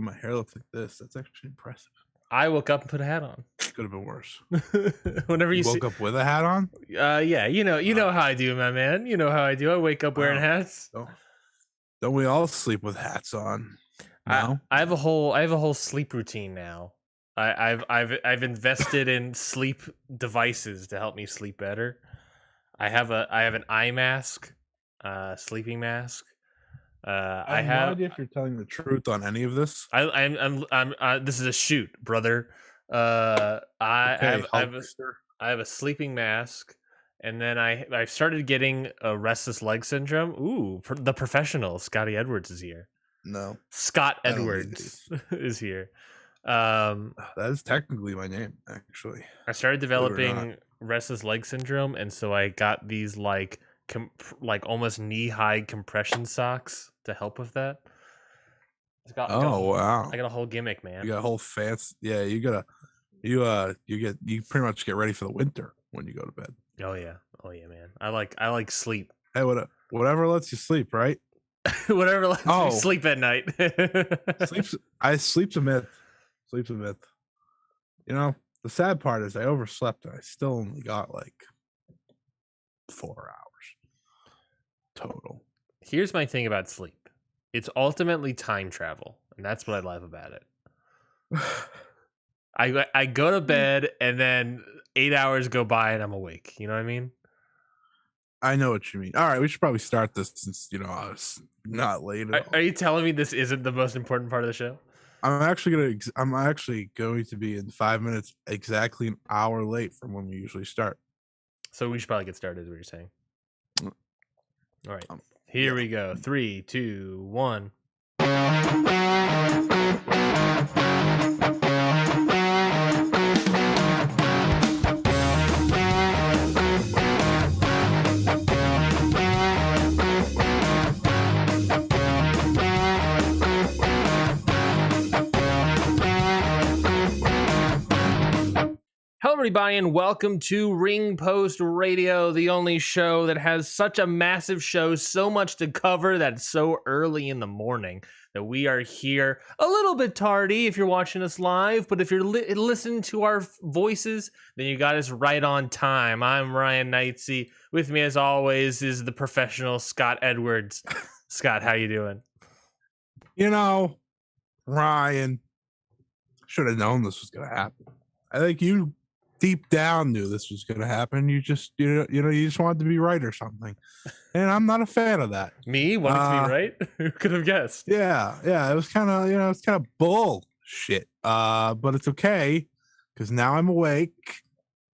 my hair looks like this. That's actually impressive. I woke up and put a hat on. Could have been worse. Whenever you woke up with a hat on? Yeah, you know how I do, my man. You know how I do. I wake up wearing hats. Don't we all sleep with hats on? No? I have a whole sleep routine now. I've invested in sleep devices to help me sleep better. I have an eye mask, sleeping mask. I have no idea if you're telling the truth on any of this. I'm this is a shoot, brother. I have a sleeping mask, and then I started getting a restless leg syndrome. Ooh, the professional Scotty Edwards is here. No, Scott Edwards is here. That is technically my name, actually. I started developing restless leg syndrome, and so I got these like almost knee-high compression socks to help with that. Wow! I got a whole gimmick, man. You got a whole fancy. Yeah, you pretty much get ready for the winter when you go to bed. Oh yeah, man. I like sleep. Hey, whatever lets you sleep, right? Whatever lets you sleep at night. Sleep's a myth. Sleep's a myth. You know, the sad part is I overslept and I still only got like 4 hours total. Here's my thing about sleep. It's ultimately time travel, and that's what I love about it. I go to bed, and then 8 hours go by, and I'm awake. You know what I mean? I know what you mean. All right, we should probably start this since I was not late. Are you telling me this isn't the most important part of the show? I'm actually going to be in 5 minutes, exactly an hour late from when we usually start. So we should probably get started. Is what you're saying? All right. Here we go. 3, 2, 1. Hello, everybody, and welcome to Ring Post Radio, the only show that has such a massive show, so much to cover that it's so early in the morning that we are here a little bit tardy if you're watching us live, but if you're listening to our voices, then you got us right on time. I'm Ryan Knightsey. With me, as always, is the professional Scott Edwards. Scott, how you doing? Ryan, should have known this was going to happen. I think you deep down knew this was going to happen. You just wanted to be right or something, and I'm not a fan of that. Me wanting to be right? Who could have guessed? Yeah. It was kind of bullshit. But it's okay because now I'm awake.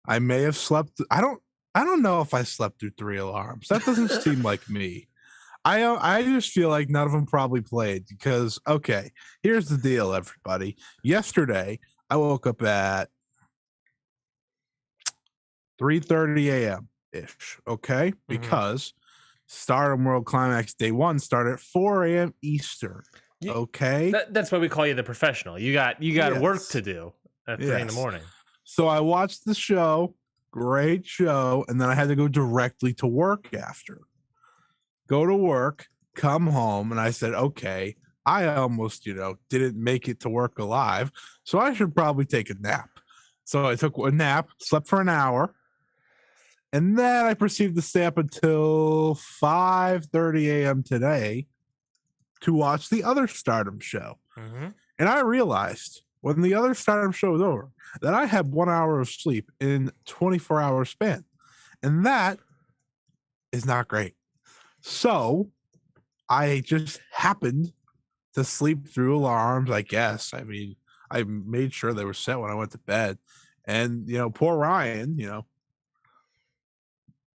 I may have slept. I don't know if I slept through 3 alarms. That doesn't seem like me. I just feel like none of them probably played because here's the deal, everybody. Yesterday I woke up at 3:30 a.m. ish, okay? Because Stardom World Climax Day 1 started at 4 a.m. Eastern, okay? That's why we call you the professional. You got work to do at 3 in the morning. So I watched the show, great show, and then I had to go directly to work after. Go to work, come home, and I said, okay, I almost, didn't make it to work alive, so I should probably take a nap. So I took a nap, slept for an hour, and then I proceeded to stay up until 5:30 a.m. today to watch the other Stardom show. And I realized when the other Stardom show was over that I had 1 hour of sleep in 24-hour span. And that is not great. So I just happened to sleep through alarms, I guess. I mean, I made sure they were set when I went to bed. And, poor Ryan,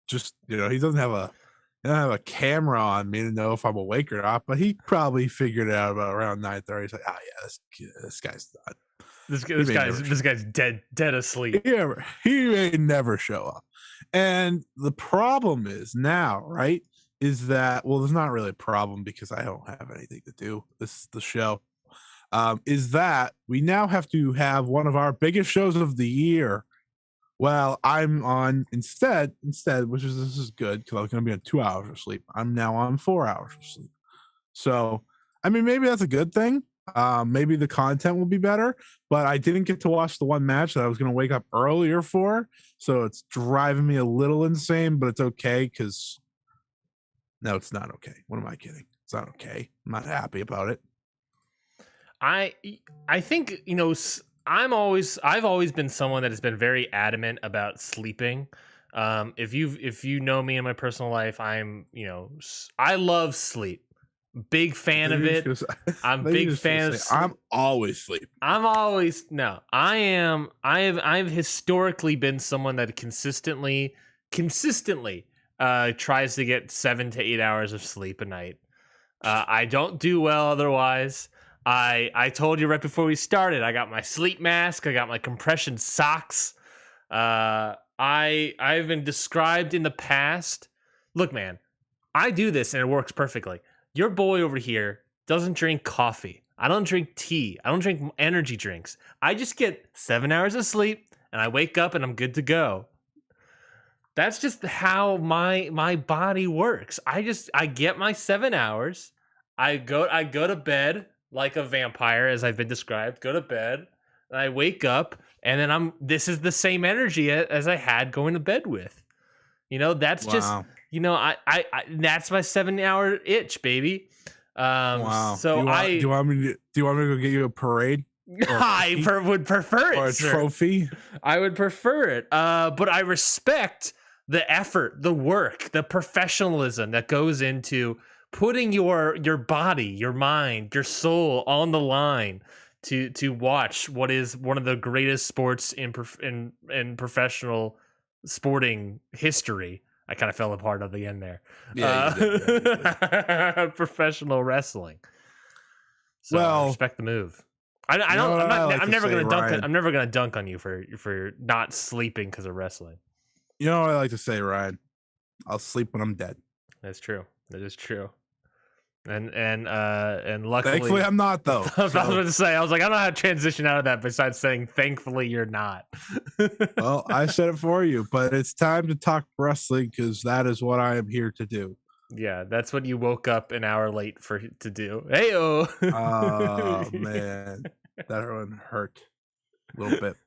just, he doesn't have a camera on me to know if I'm awake or not, but he probably figured it out about around 9:30. He's like, this guy's not. This guy's dead asleep. He may never show up. And the problem is now, right, is that, well, there's not really a problem because I don't have anything to do. This is the show. Is that we now have to have one of our biggest shows of the year. Well, I'm on instead, this is good because I was going to be on 2 hours of sleep. I'm now on 4 hours of sleep. So, I mean, maybe that's a good thing. Maybe the content will be better, but I didn't get to watch the one match that I was going to wake up earlier for. So it's driving me a little insane, but it's okay because no, it's not okay. What am I kidding? It's not okay. I'm not happy about it. I think, I've always been someone that has been very adamant about sleeping. If you know me in my personal life, I love sleep. Big fan of it. I'm big fan of I'm always sleeping. I have historically been someone that consistently tries to get 7 to 8 hours of sleep a night. I don't do well otherwise. I told you right before we started, I got my sleep mask, I got my compression socks. I've been described in the past. Look, man, I do this and it works perfectly. Your boy over here doesn't drink coffee. I don't drink tea. I don't drink energy drinks. I just get 7 hours of sleep and I wake up and I'm good to go. That's just how my body works. I get my 7 hours. I go to bed like a vampire, as I've been described. Go to bed and I wake up and then this is the same energy as I had going to bed with. That's wow. just I that's my 7 hour itch, baby. Wow. So do you want me to go get you a parade? I would prefer it, or a trophy. I would prefer it. But I respect the effort, the work, the professionalism that goes into putting your body, your mind, your soul on the line to watch what is one of the greatest sports in professional sporting history. I kind of fell apart at the end there. Yeah, you did. Professional wrestling. So well, I respect the move. I'm never gonna dunk on you for not sleeping because of wrestling. You know what I like to say, Ryan? I'll sleep when I'm dead. That's true. That is true. And luckily, thankfully, I'm not though. I was about to say, I was like, I don't know how to transition out of that besides saying, thankfully, you're not. Well, I said it for you, but it's time to talk wrestling because that is what I am here to do. Yeah, that's what you woke up an hour late to do. Hey-o. Oh man, that one hurt a little bit.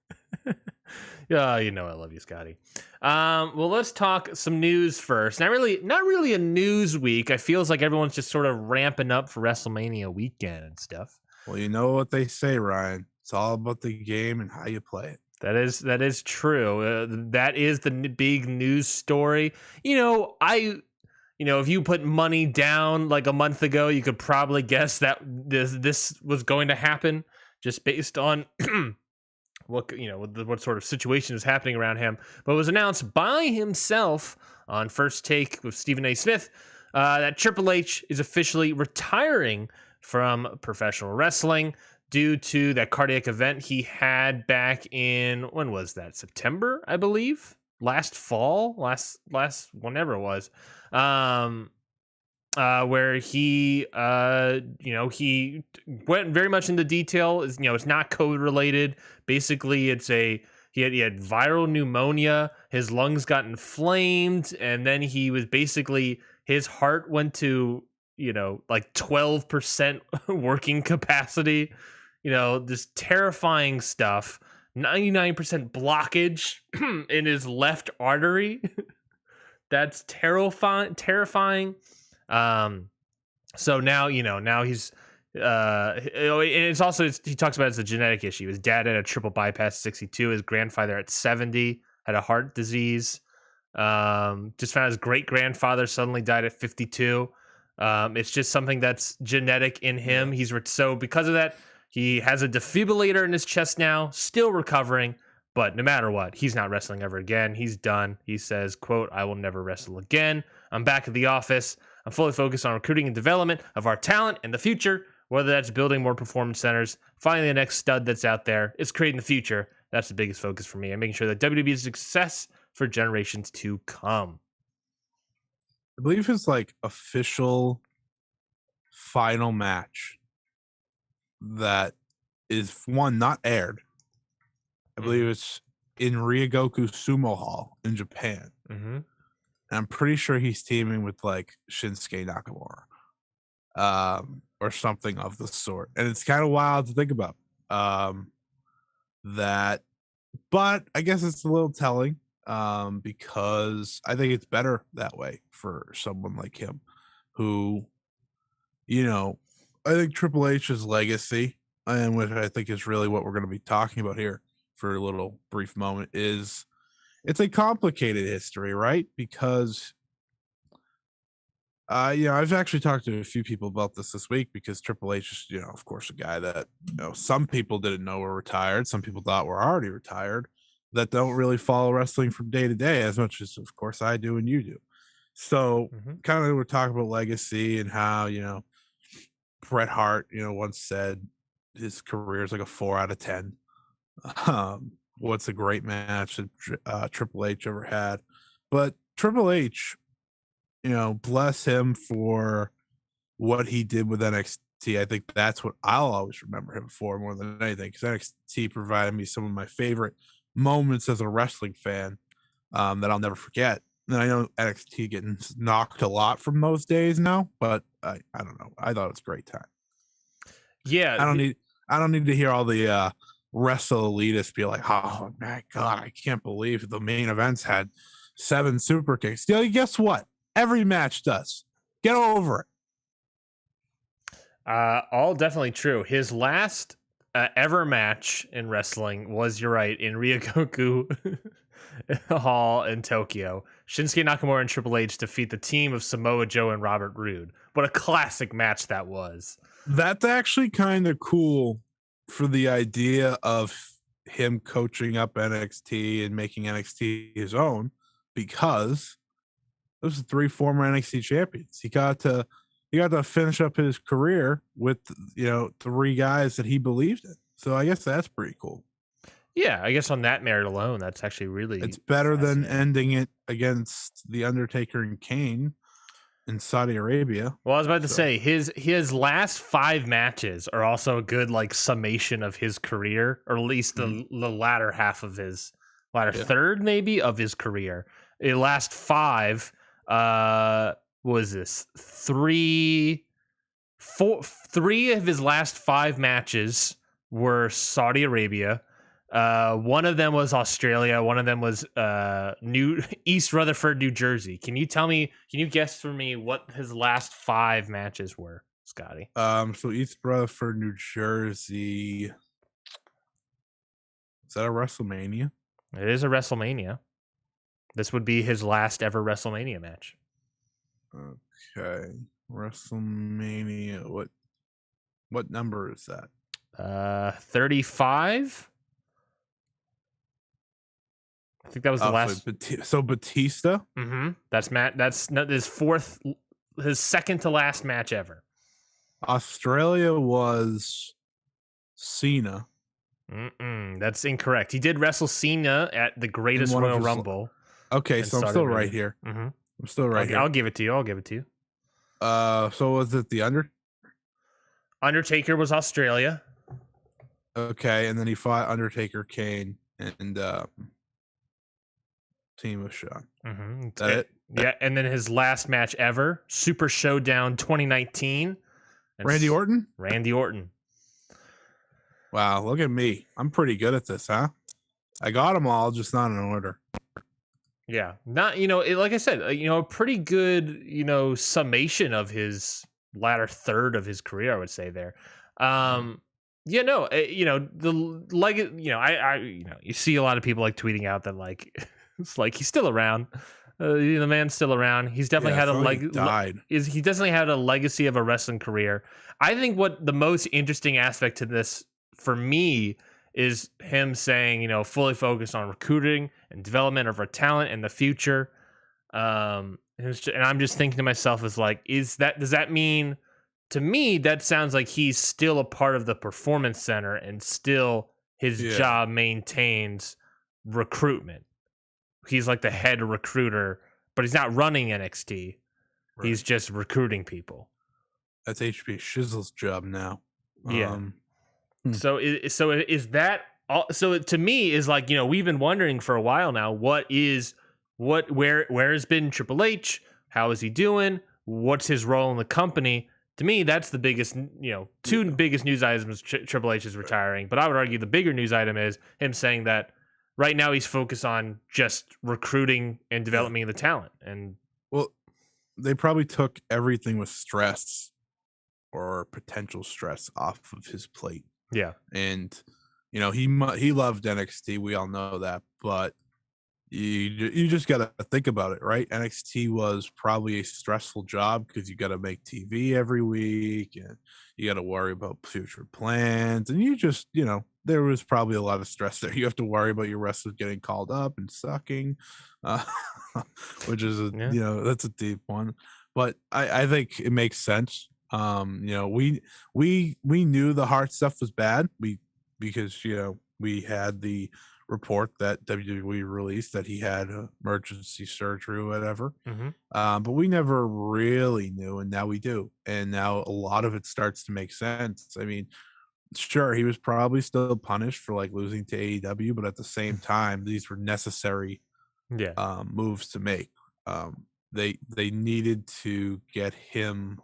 Yeah, I love you, Scotty. Well, let's talk some news first. Not really a news week. I feels like everyone's just sort of ramping up for WrestleMania weekend and stuff. Well, you know what they say, Ryan. It's all about the game and how you play it. That is true. That is the big news story. If you put money down like a month ago, you could probably guess that this was going to happen just based on what sort of situation is happening around him. But it was announced by himself on First Take with Stephen A. Smith that Triple H is officially retiring from professional wrestling due to that cardiac event he had back in, when was that? September, I believe. Last fall, last whenever it was. Where he he went very much into detail. It's not COVID related. Basically, he had viral pneumonia. His lungs got inflamed, and then he was his heart went to like 12% working capacity. This terrifying stuff. 99% blockage in his left artery. That's terrifying. So now he's and it's also he talks about it's a genetic issue. His dad had a triple bypass at 62. His grandfather at 70 had a heart disease. Just found his great grandfather suddenly died at 52. It's just something that's genetic in him. So because of that, he has a defibrillator in his chest now, still recovering. But no matter what, he's not wrestling ever again. He's done. He says, quote, "I will never wrestle again. I'm back at the office. I'm fully focused on recruiting and development of our talent in the future, whether that's building more performance centers, finding the next stud that's out there. It's creating the future. That's the biggest focus for me. I'm making sure that WWE is a success for generations to come." I believe his official final match that is not aired. I believe it's in Ryogoku Sumo Hall in Japan. Mm-hmm. And I'm pretty sure he's teaming with Shinsuke Nakamura. or something of the sort. And it's kind of wild to think about that, but I guess it's a little telling because I think it's better that way for someone like him who, I think Triple H's legacy, and which I think is really what we're going to be talking about here for a little brief moment, is it's a complicated history, right? Because I've actually talked to a few people about this week because Triple H is, of course, a guy that, some people didn't know were retired. Some people thought were already retired that don't really follow wrestling from day to day as much as, of course, I do and you do. So kind of we're talking about legacy and how, Bret Hart, once said his career is like a 4 out of 10. What's a great match that Triple H ever had. But Triple H, bless him for what he did with NXT. I think that's what I'll always remember him for more than anything, because NXT provided me some of my favorite moments as a wrestling fan that I'll never forget. And I know NXT getting knocked a lot from those days now, but I don't know. I thought it was a great time. Yeah, I don't need to hear all the wrestle elitists be like, "Oh my god, I can't believe the main events had 7 super kicks." Guess what? Every match does. Get over it. All definitely true. His last ever match in wrestling was, you're right, in Ryogoku Hall in Tokyo. Shinsuke Nakamura and Triple H defeat the team of Samoa Joe and Robert Roode. What a classic match that was. That's actually kind of cool for the idea of him coaching up NXT and making NXT his own, because those are 3 former NXT champions. He got to finish up his career with 3 guys that he believed in. So I guess that's pretty cool. Yeah, I guess on that merit alone, that's actually it's better than ending it against The Undertaker and Kane in Saudi Arabia. Well, I was about to say his last 5 matches are also a good summation of his career, or at least the latter half of his third maybe of his career. The last 5 was this 3 of his last 5 matches were Saudi Arabia. One of them was Australia. One of them was East Rutherford, New Jersey. Can you guess for me what his last 5 matches were, Scotty? So East Rutherford, New Jersey. Is that a WrestleMania? It is a WrestleMania. This would be his last ever WrestleMania match. Okay. WrestleMania. What number is that? 35. I think that was the last. So Batista. That's Matt. That's his second to last match ever. Australia was Cena. That's incorrect. He did wrestle Cena at the Greatest Royal Rumble. Okay, so I'm still right here. I'm still right here. I'll give it to you. So was it the Undertaker was Australia. Okay, and then he fought Undertaker, Kane, and team of Shawn. Is that it? Yeah, and then his last match ever, Super Showdown 2019. Randy Orton? Randy Orton. Wow, look at me. I'm pretty good at this, huh? I got them all, just not in order. Yeah. Not, like I said, a pretty good, summation of his latter third of his career, I would say there. You see a lot of people tweeting out that it's he's still around. The man's still around. He's definitely had he definitely had a legacy of a wrestling career. I think what the most interesting aspect to this for me is him saying, fully focused on recruiting and development of our talent in the future. And I'm just thinking to myself, does that mean, to me, that sounds like he's still a part of the Performance Center and still his job maintains recruitment. He's like the head recruiter, but he's not running NXT. Right. He's just recruiting people. That's HP Shizzle's job now. Yeah. So is that so? To me, is we've been wondering for a while now. Where has been Triple H? How is he doing? What's his role in the company? To me, that's the biggest, two biggest news items. Triple H is retiring, but I would argue the bigger news item is him saying that right now he's focused on just recruiting and developing the talent. And well, they probably took everything with stress or potential stress off of his plate. Yeah, and he loved NXT. We all know that, but you just got to think about it, right? NXT was probably a stressful job because you got to make TV every week and you got to worry about future plans. And there was probably a lot of stress there. You have to worry about your wrestlers getting called up and sucking, which is, that's a deep one. But I think it makes sense. We knew the heart stuff was bad. Because we had the report that WWE released that he had emergency surgery or whatever. But we never really knew, and now we do. And now a lot of it starts to make sense. I mean, sure, he was probably still punished for like losing to AEW, but at the same time, these were necessary moves to make. They needed to get him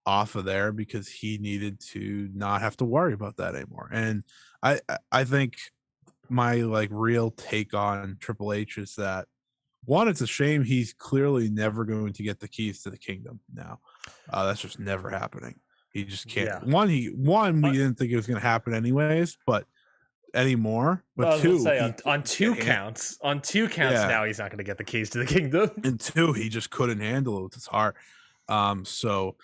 off of there because he needed to not have to worry about that anymore. And I think my real take on Triple H is that, one, it's a shame he's clearly never going to get the keys to the kingdom now. That's just never happening. He just can't. Yeah. We didn't think it was going to happen anyways, but anymore. But two, on two counts, now he's not going to get the keys to the kingdom. And two, he just couldn't handle it with his heart. So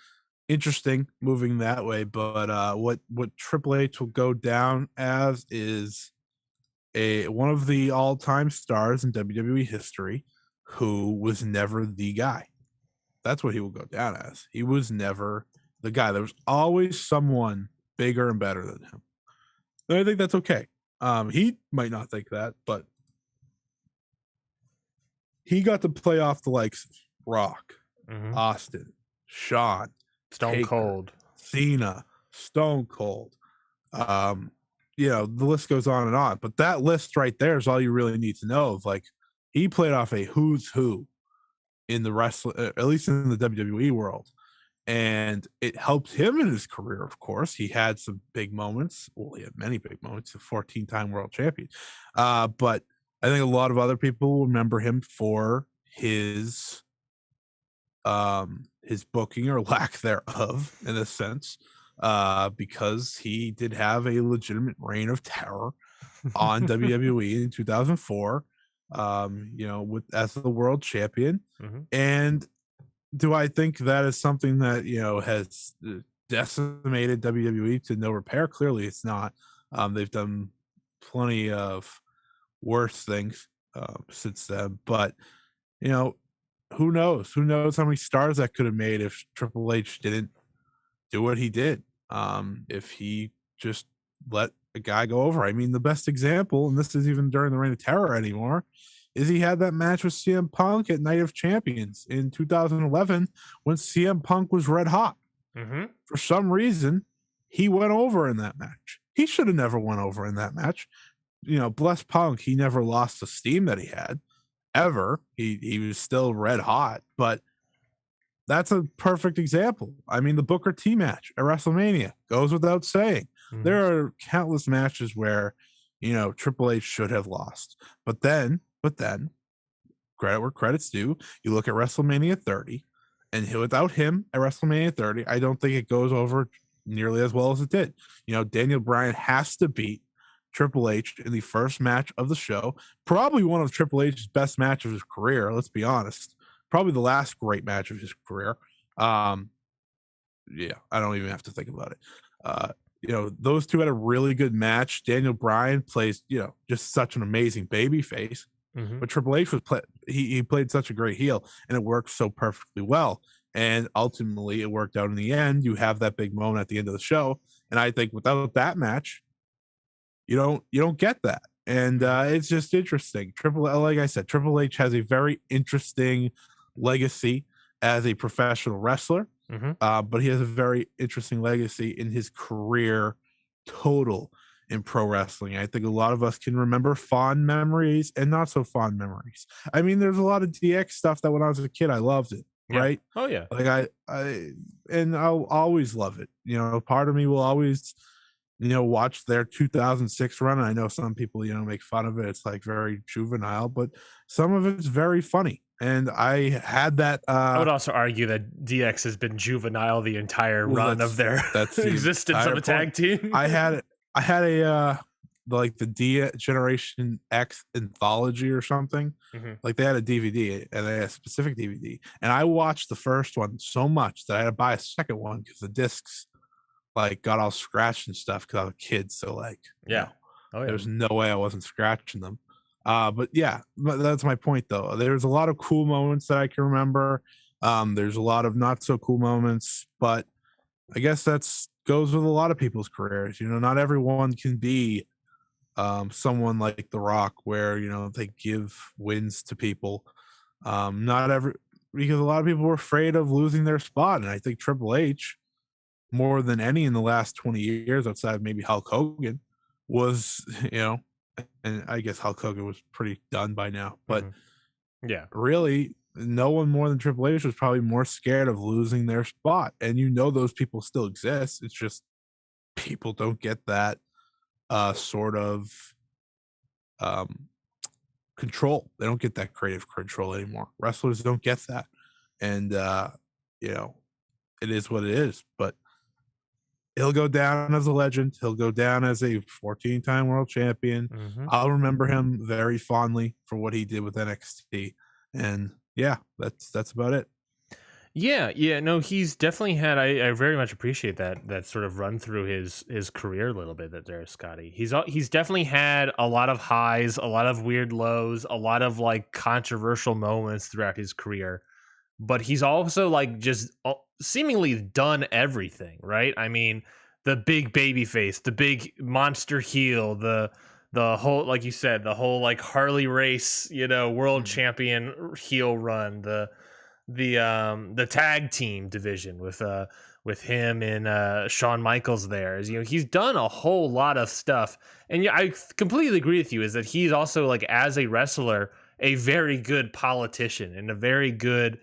interesting moving that way. But what Triple H will go down as is one of the all-time stars in WWE history who was never the guy. That's what he will go down as. He was never the guy. There was always someone bigger and better than him. And I think that's okay. He might not think that, but he got to play off the likes of Rock, Austin, Shawn, Stone Taker, Cold, Cena, Stone Cold. The list goes on and on, but that list right there is all you really need to know. Of he played off a who's who in the wrestling, at least in the WWE world, and it helped him in his career. Of course, he had some big moments. Well, he had many big moments. A 14-time world champion, but I think a lot of other people remember him for his booking or lack thereof, in a sense. Because he did have a legitimate reign of terror on WWE in 2004, as the world champion. And do I think that is something that, has decimated WWE to no repair? Clearly it's not. They've done plenty of worse things since then, but who knows? Who knows how many stars that could have made if Triple H didn't do what he did. If he just let a guy go over. I mean, the best example, and this is even during the Reign of Terror anymore, is he had that match with CM Punk at Night of Champions in 2011 when CM Punk was red hot. For some reason, he went over in that match. He should have never went over in that match. Bless Punk, he never lost the steam that he had, ever. He was still red hot, but that's a perfect example. I mean, the Booker T match at WrestleMania goes without saying. There are countless matches where, Triple H should have lost. But then, credit where credit's due, you look at WrestleMania 30, and without him at WrestleMania 30, I don't think it goes over nearly as well as it did. Daniel Bryan has to beat Triple H in the first match of the show. Probably one of Triple H's best matches of his career, let's be honest. Probably the last great match of his career. I don't even have to think about it. Those two had a really good match. Daniel Bryan plays, just such an amazing baby face. But Triple H he played such a great heel, and it worked so perfectly well. And ultimately, it worked out in the end. You have that big moment at the end of the show, and I think without that match, you don't get that. And it's just interesting. Like I said, Triple H has a very interesting legacy as a professional wrestler, but he has a very interesting legacy in his career total in pro wrestling. I think a lot of us can remember fond memories and not so fond memories. I mean, there's a lot of DX stuff that when I was a kid, I loved it. right? Oh yeah. Like I'll always love it. You know, part of me will always, you know, watch their 2006 run. I know some people, you know, make fun of it. It's like very juvenile, but some of it's very funny. And I had that. I would also argue that DX has been juvenile the entire run of their existence of a tag team. I had a like the D Generation X anthology or something. Like they had a DVD and they had a specific DVD, and I watched the first one so much that I had to buy a second one because the discs like got all scratched and stuff because I was a kid. So like, yeah, there's no way I wasn't scratching them. But yeah, that's my point though. There's a lot of cool moments that I can remember. There's a lot of not so cool moments, but I guess that's goes with a lot of people's careers. You know, not everyone can be someone like The Rock where, you know, they give wins to people. Not every because a lot of people were afraid of losing their spot. And I think Triple H, more than any in the last 20 years, outside of maybe Hulk Hogan, was, you know, and I guess Hulk Hogan was pretty done by now. But yeah, really, no one more than Triple H was probably more scared of losing their spot. And you know those people still exist. It's just people don't get that sort of control. They don't get that creative control anymore. Wrestlers don't get that. And you know, it is what it is. But he'll go down as a legend. He'll go down as a 14-time world champion. I'll remember him very fondly for what he did with NXT. And yeah, that's about it. Yeah, no, he's definitely had. I very much appreciate that sort of run through his career a little bit. That there, Scotty. He's definitely had a lot of highs, a lot of weird lows, a lot of like controversial moments throughout his career. But he's also like just seemingly done everything, right? I mean, the big baby face, the big monster heel, the whole, like you said, the whole like Harley Race, you know, world champion heel run, the tag team division with him and Shawn Michaels there. You know, he's done a whole lot of stuff. And yeah, I completely agree with you, is that he's also, like, as a wrestler, a very good politician and a very good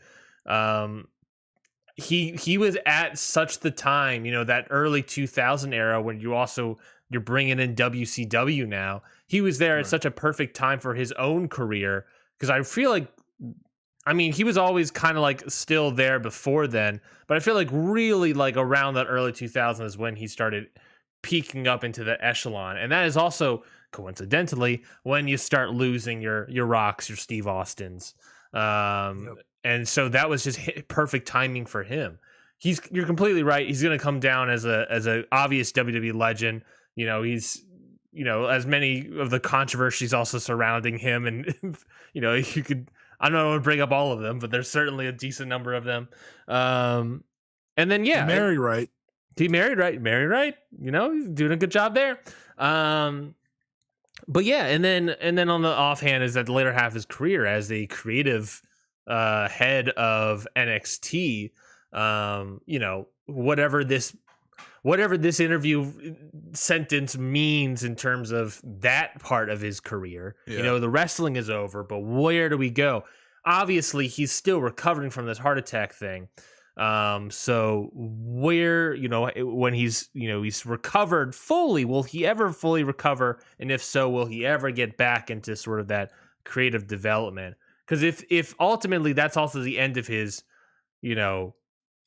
he was at such the time, you know, that early 2000 era when you're bringing in WCW now. He was there at such a perfect time for his own career, because I feel like, I mean, he was always kind of like still there before then, but I feel like really like around that early 2000s is when he started peaking up into the echelon. And that is also coincidentally when you start losing your Rocks, your Steve Austins. And so that was just perfect timing for him. You're completely right. He's going to come down as a obvious WWE legend. You know, he's, you know, as many of the controversies also surrounding him, and you know, you could, I don't want to bring up all of them, but there's certainly a decent number of them. And then He married right. You know, he's doing a good job there. But yeah, and then on the offhand is that the later half of his career as a creative head of NXT, you know, whatever this interview sentence means in terms of that part of his career. You know, the wrestling is over, but where do we go? Obviously, he's still recovering from this heart attack thing. So where, you know, when he's recovered fully, will he ever fully recover? And if so, will he ever get back into sort of that creative development? Because if ultimately that's also the end of his, you know,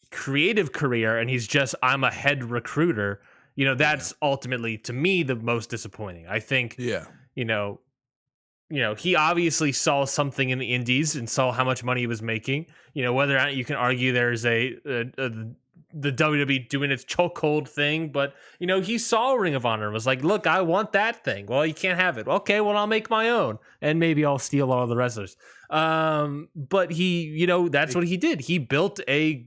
creative career, and he's just, I'm a head recruiter, you know, that's ultimately, to me, the most disappointing. I think, you know, he obviously saw something in the indies and saw how much money he was making. You know, whether or not you can argue there's the WWE doing its chokehold thing, but, you know, he saw Ring of Honor and was like, look, I want that thing. Well, you can't have it. Okay, well, I'll make my own, and maybe I'll steal all the wrestlers. But he, you know, that's what he did. He built a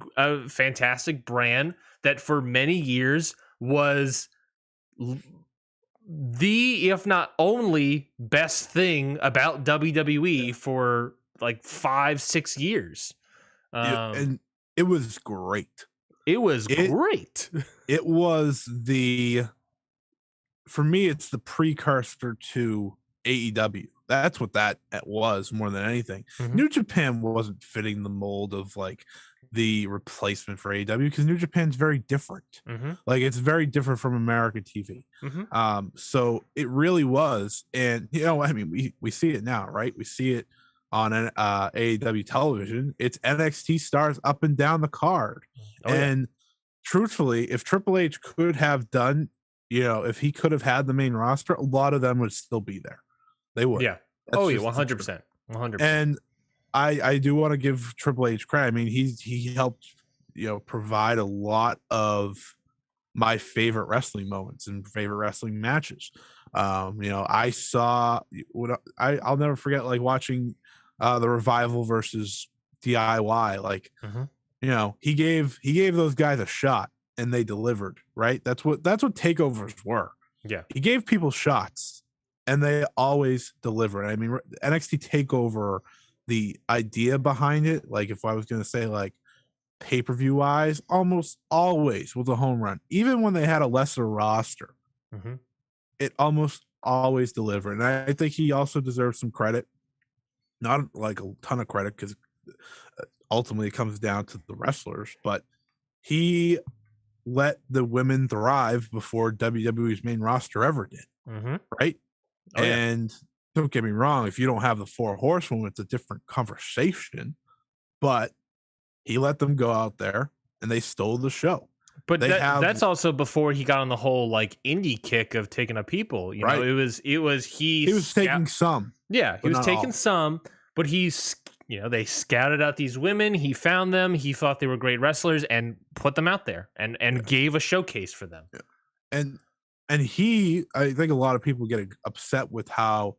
fantastic brand that for many years was the, if not only, best thing about WWE for like 5-6 years. And it was great. It was great. It was for me, it's the precursor to AEW. That's what that was more than anything. New Japan wasn't fitting the mold of like the replacement for AEW because New Japan's very different. Like it's very different from American TV. So it really was. And I mean, we see it now, right? We see it on an AEW television. It's NXT stars up and down the card. And truthfully, if Triple H could have done, if he could have had the main roster, a lot of them would still be there. They would. Yeah. That's 100%. 100%. And I do want to give Triple H credit. I mean, he helped, provide a lot of my favorite wrestling moments and favorite wrestling matches. I saw I'll never forget like watching the Revival versus DIY. Like, he gave those guys a shot and they delivered, right? That's what takeovers were. Yeah. He gave people shots and they always deliver. I mean, NXT TakeOver, the idea behind it, like if I was going to say like pay-per-view wise, almost always was a home run. Even when they had a lesser roster, it almost always delivered. And I think he also deserves some credit. Not like a ton of credit because ultimately it comes down to the wrestlers, but he let the women thrive before WWE's main roster ever did. Right. And don't get me wrong, if you don't have the 4 horsewomen, it's a different conversation, but he let them go out there and they stole the show. But that's also before he got on the whole like indie kick of taking up people. You know, he was taking some. Yeah, he was taking some, but they scouted out these women. He found them. He thought they were great wrestlers and put them out there and gave a showcase for them. Yeah. And I think a lot of people get upset with how,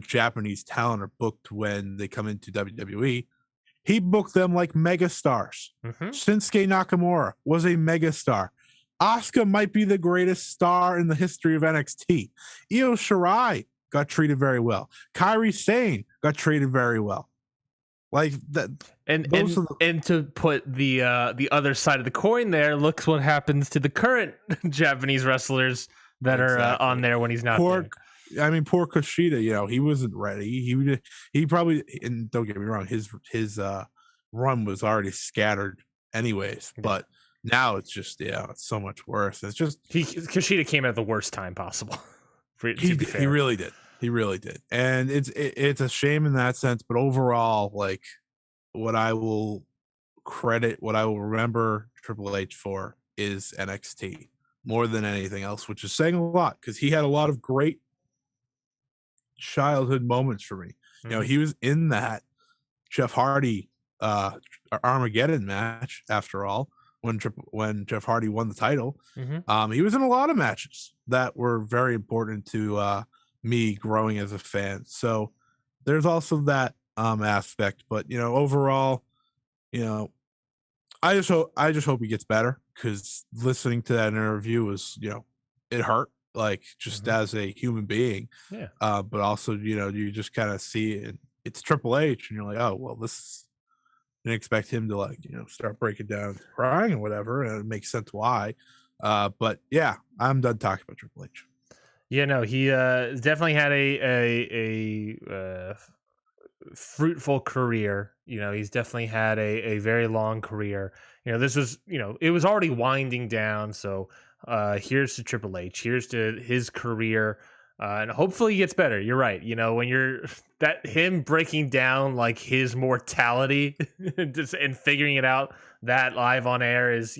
Japanese talent are booked when they come into WWE. He booked them like megastars. Shinsuke Nakamura was a megastar. Asuka might be the greatest star in the history of NXT. Io Shirai got treated very well. Kairi Sane got treated very well. Like that. And to put the other side of the coin there, looks what happens to the current Japanese wrestlers that are on there when he's not there. I mean, poor Kushida, he wasn't ready. He probably, and don't get me wrong, his run was already scattered anyways, but now it's just, it's so much worse. It's just Kushida came at the worst time possible. He really did. He really did. And it's a shame in that sense, but overall, like what I will remember Triple H for is NXT more than anything else, which is saying a lot because he had a lot of great childhood moments for me. He was in that Jeff Hardy Armageddon match after all when Jeff Hardy won the title. He was in a lot of matches that were very important to me growing as a fan. So there's also that aspect, but overall, I just hope he gets better because listening to that interview was, it hurt, like just as a human being. Yeah. But also, you just kind of see it. It's Triple H, and you're like, oh well, this. Didn't expect him to like, start breaking down, crying or whatever, and it makes sense why. But yeah, I'm done talking about Triple H. Yeah, no, he definitely had a fruitful career. He's definitely had a very long career. This was, it was already winding down. So here's to Triple H. Here's to his career. And hopefully he gets better. You're right. When you're him breaking down like his mortality and figuring it out that live on air is,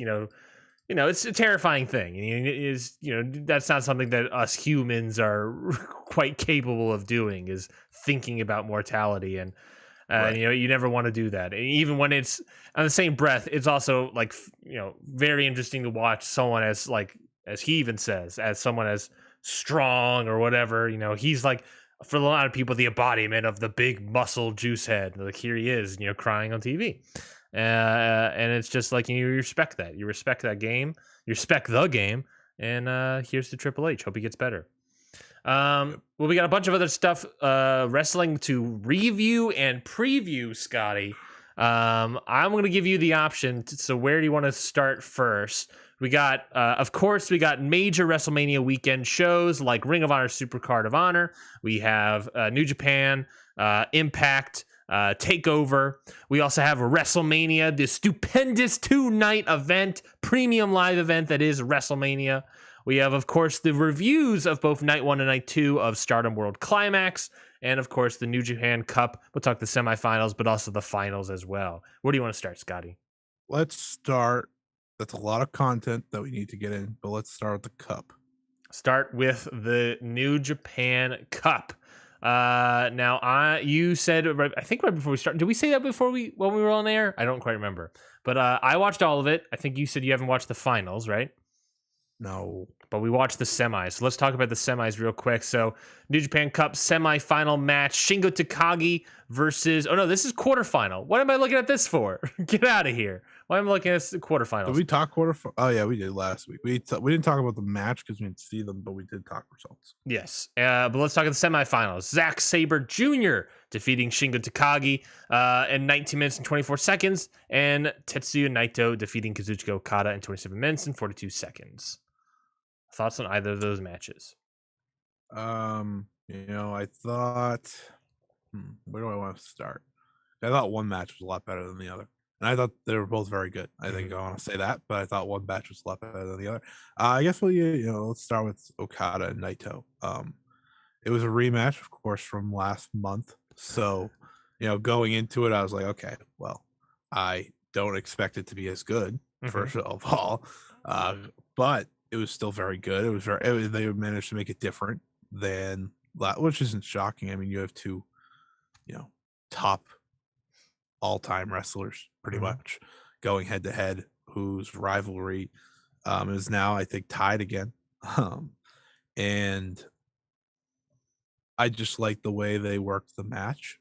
it's a terrifying thing. And that's not something that us humans are quite capable of doing, is thinking about mortality. And, you never want to do that. And even when it's on the same breath, it's also like, very interesting to watch someone as he even says, as someone as strong or whatever, he's like, for a lot of people, the embodiment of the big muscle juice head. Like here he is, crying on TV. And it's just like, you respect that. You respect that game. You respect the game. And here's to Triple H. Hope he gets better. Well, we got a bunch of other stuff wrestling to review and preview, Scotty. I'm going to give you the option. So where do you want to start first? We got, of course, we got major WrestleMania weekend shows like Ring of Honor Supercard of Honor. We have New Japan, Impact, Takeover. We also have WrestleMania, the stupendous 2-night event, premium live event that is WrestleMania. We have, of course, the reviews of both Night 1 and Night 2 of Stardom World Climax. And, of course, the New Japan Cup. We'll talk the semifinals, but also the finals as well. Where do you want to start, Scotty? Let's start. That's a lot of content that we need to get in, but let's start with the Cup. Start with the New Japan Cup. Now, you said, I think right before we started, did we say that when we were on air? I don't quite remember. But I watched all of it. I think you said you haven't watched the finals, right? No. But we watched the semis. So let's talk about the semis real quick. So New Japan Cup semifinal match, Shingo Takagi versus, oh no, this is quarterfinal. What am I looking at this for? Get out of here. Why am I looking at this quarterfinals? Did we talk quarterfinal? Oh yeah, we did last week. We didn't talk about the match because we didn't see them, but we did talk results. Yes. But let's talk about the semifinals. Zack Saber Jr. defeating Shingo Takagi in 19 minutes and 24 seconds. And Tetsuya Naito defeating Kazuchika Okada in 27 minutes and 42 seconds. Thoughts on either of those matches? I thought, where do I want to start? I thought one match was a lot better than the other, and I thought they were both very good. I think I want to say that, but I thought one match was a lot better than the other. I guess let's start with Okada and Naito. It was a rematch, of course, from last month. So, going into it, I was like, okay, well, I don't expect it to be as good, first of all, but it was still very good. They managed to make it different than, which isn't shocking. I mean, you have two, top all-time wrestlers pretty much going head to head, whose rivalry is now, I think, tied again. And I just like the way they worked the match.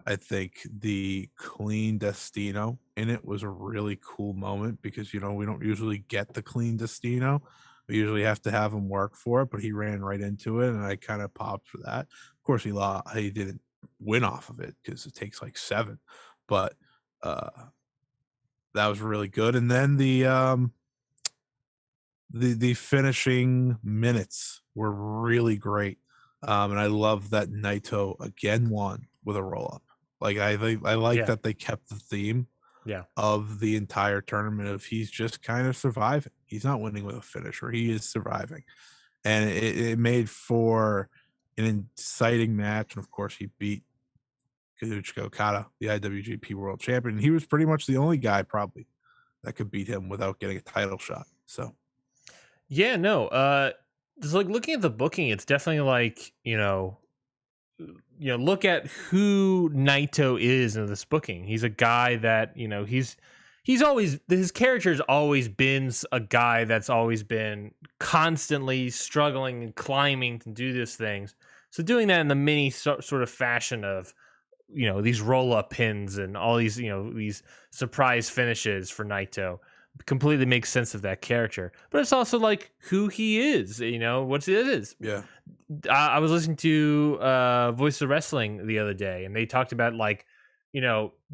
I think the clean Destino in it was a really cool moment because, we don't usually get the clean Destino. We usually have to have him work for it, but he ran right into it, and I kind of popped for that. Of course, he didn't win off of it because it takes like 7, but that was really good. And then the finishing minutes were really great. And I love that Naito again won with a roll-up. Like, I like that they kept the theme of the entire tournament of he's just kind of surviving. He's not winning with a finisher. He is surviving. And it made for an exciting match. And, of course, he beat Kazuchika Okada, the IWGP World Champion. He was pretty much the only guy probably that could beat him without getting a title shot. So, yeah, no. Just like looking at the booking, it's definitely like, look at who Naito is in this booking. He's a guy that, he's always, his character has always been a guy that's always been constantly struggling and climbing to do these things. So doing that in the mini sort of fashion of, these roll-up pins and all these, these surprise finishes for Naito completely makes sense of that character. But it's also like who he is, what it is. Yeah. I was listening to Voice of Wrestling the other day, and they talked about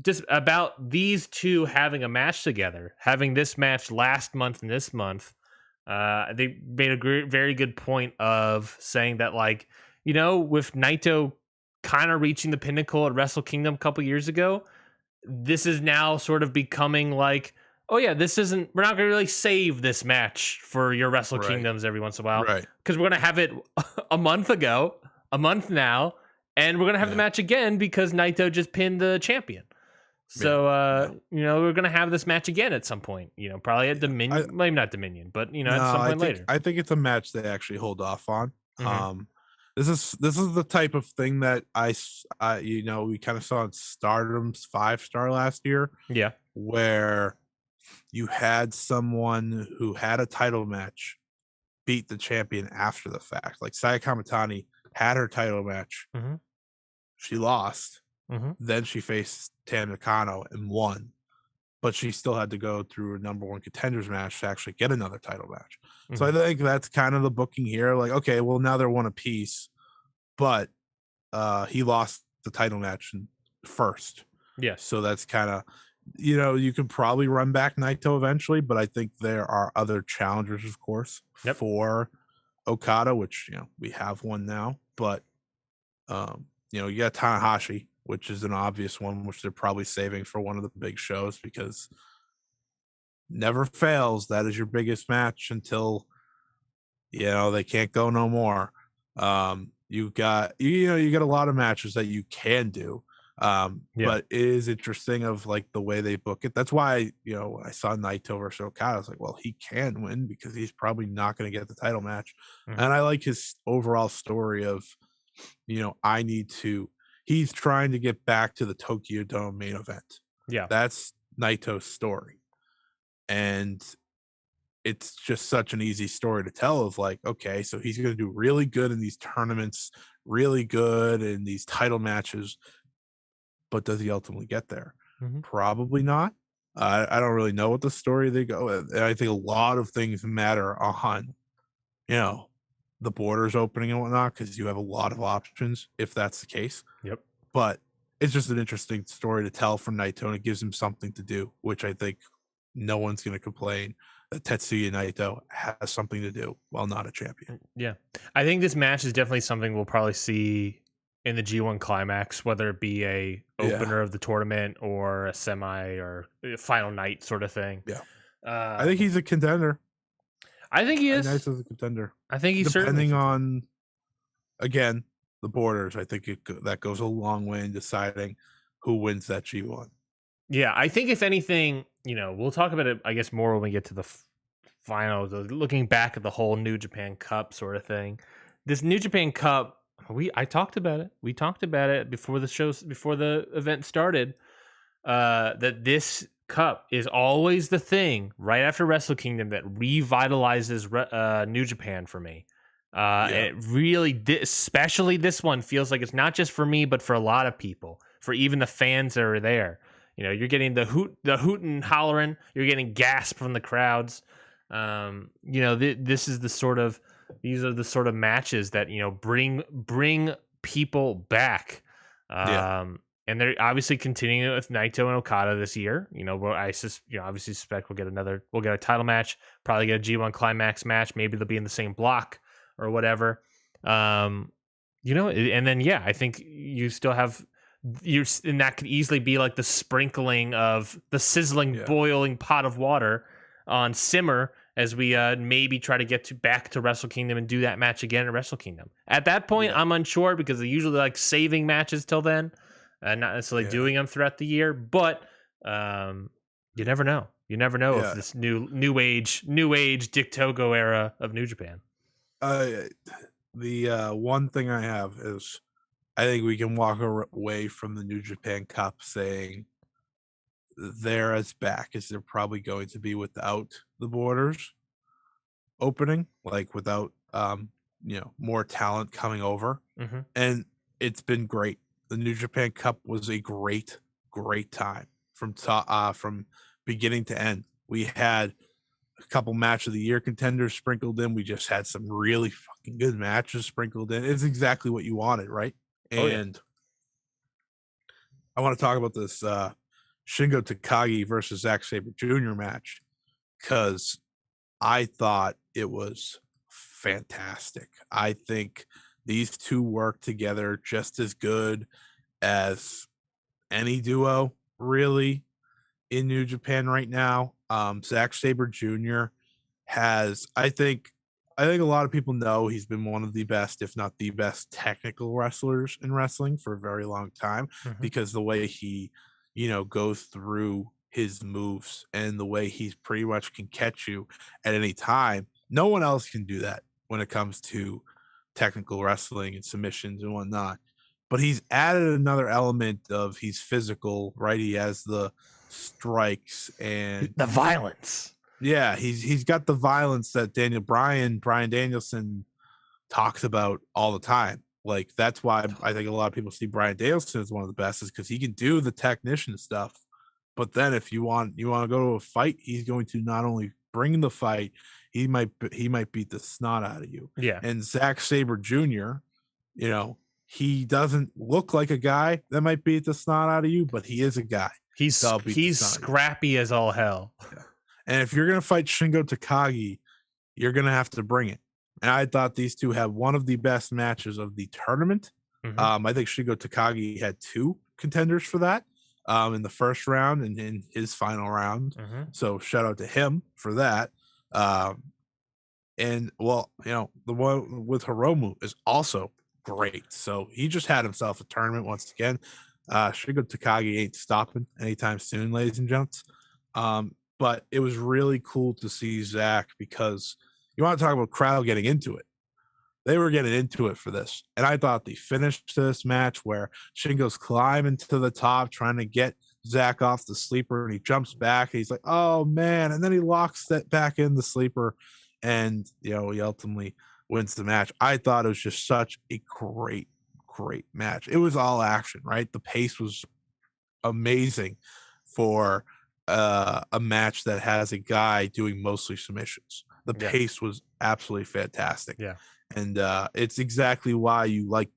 just about these two having a match together, having this match last month and this month. They made a very good point of saying that, with Naito kind of reaching the pinnacle at Wrestle Kingdom a couple years ago, this is now sort of becoming like, oh yeah, we're not going to really save this match for your Wrestle Kingdoms every once in a while. Right. Because we're going to have it a month now, and we're going to have the match again because Naito just pinned the champion. So, we're going to have this match again at some point, probably at Dominion, maybe not Dominion, but, at some point later. I think it's a match they actually hold off on. This is the type of thing that we kind of saw in Stardom's 5-star last year. Yeah. Where you had someone who had a title match beat the champion after the fact. Like Saya Kamitani had her title match. She lost. Then she faced Tam Nakano and won. But she still had to go through a number 1 contenders match to actually get another title match. So I think that's kind of the booking here. Like, okay, well, now they're one apiece, but he lost the title match first. Yeah. So that's kind of, you can probably run back Naito eventually, but I think there are other challengers, of course, for Okada, which we have one now. But you got Tanahashi, which is an obvious one, which they're probably saving for one of the big shows because never fails. That is your biggest match until they can't go no more. You got a lot of matches that you can do. But it is interesting of like the way they book it. That's why, I saw Naito versus Okada. I was like, well, he can win because he's probably not going to get the title match. Mm-hmm. And I like his overall story of, he's trying to get back to the Tokyo Dome main event. Yeah. That's Naito's story. And it's just such an easy story to tell of like, okay, so he's going to do really good in these tournaments, really good in these title matches. But does he ultimately get there? Mm-hmm. Probably not. I don't really know what the story they go. And I think a lot of things matter on, the borders opening and whatnot, because you have a lot of options if that's the case. Yep. But it's just an interesting story to tell from Naito, and it gives him something to do, which I think no one's going to complain that Tetsuya Naito has something to do while not a champion. Yeah. I think this match is definitely something we'll probably see in the G1 Climax, whether it be a opener of the tournament or a semi or a final night sort of thing. Yeah. I think he's a contender. I think he is. Naito's a contender. I think he's depending on, again, the borders. I think that goes a long way in deciding who wins that G1. Yeah, I think if anything, we'll talk about it, I guess, more when we get to the final. Looking back at the whole New Japan Cup sort of thing, this New Japan Cup. I talked about it. We talked about it before the event started. That this cup is always the thing right after Wrestle Kingdom that revitalizes New Japan for me. And it really, especially this one, feels like it's not just for me, but for a lot of people, for even the fans that are there. You're getting the hoot and hollering. You're getting gasp from the crowds. These are the sort of matches that bring people back. And they're obviously continuing with Naito and Okada this year. Obviously suspect we'll get a title match, probably get a G1 Climax match. Maybe they'll be in the same block or whatever. And then I think you still have and that could easily be like the sprinkling of the sizzling, boiling pot of water on simmer as we maybe try to get back to Wrestle Kingdom and do that match again at Wrestle Kingdom. At that point, I'm unsure because they usually like saving matches till then, not necessarily doing them throughout the year. But you never know. You never know if this new age Dick Togo era of New Japan. The one thing I have is I think we can walk away from the New Japan Cup saying they're as back as they're probably going to be without the borders opening, like without more talent coming over. Mm-hmm. And it's been great. The New Japan Cup was a great time from beginning to end. We had a couple match of the year contenders sprinkled in. We just had some really fucking good matches sprinkled in. It's exactly what you wanted, right? And I want to talk about this Shingo Takagi versus Zack Saber Jr. match because I thought it was fantastic. I think these two work together just as good as any duo really in New Japan right now. Zack Saber Jr. has, I think a lot of people know he's been one of the best, if not the best, technical wrestlers in wrestling for a very long time because the way he, goes through his moves and the way he pretty much can catch you at any time. No one else can do that when it comes to technical wrestling and submissions and whatnot. But he's added another element of he's physical, right? He has the strikes and the violence. Yeah, he's got the violence that Brian Danielson talks about all the time. Like that's why I think a lot of people see Brian Danielson as one of the best is because he can do the technician stuff. But then if you want to go to a fight, he's going to not only bring the fight, he might beat the snot out of you. Yeah. And Zack Saber Jr., he doesn't look like a guy that might beat the snot out of you, but he is a guy. He's scrappy as all hell. Yeah. And if you're gonna fight Shingo Takagi, you're gonna have to bring it. And I thought these two had one of the best matches of the tournament. I think Shingo Takagi had 2 contenders for that in the first round and in his final round. So shout out to him for that. And well, the one with Hiromu is also great. So he just had himself a tournament once again. Shingo Takagi ain't stopping anytime soon, ladies and gents. But it was really cool to see Zack, because you want to talk about crowd getting into it. They were getting into it for this. And I thought the finish to this match where Shingo's climbing to the top, trying to get Zack off the sleeper, and he jumps back. And he's like, oh, man. And then he locks that back in the sleeper, and, he ultimately wins the match. I thought it was just such a great match. It was all action, right? The pace was amazing for a match that has a guy doing mostly submissions. The pace was absolutely fantastic. Yeah. And it's exactly why you like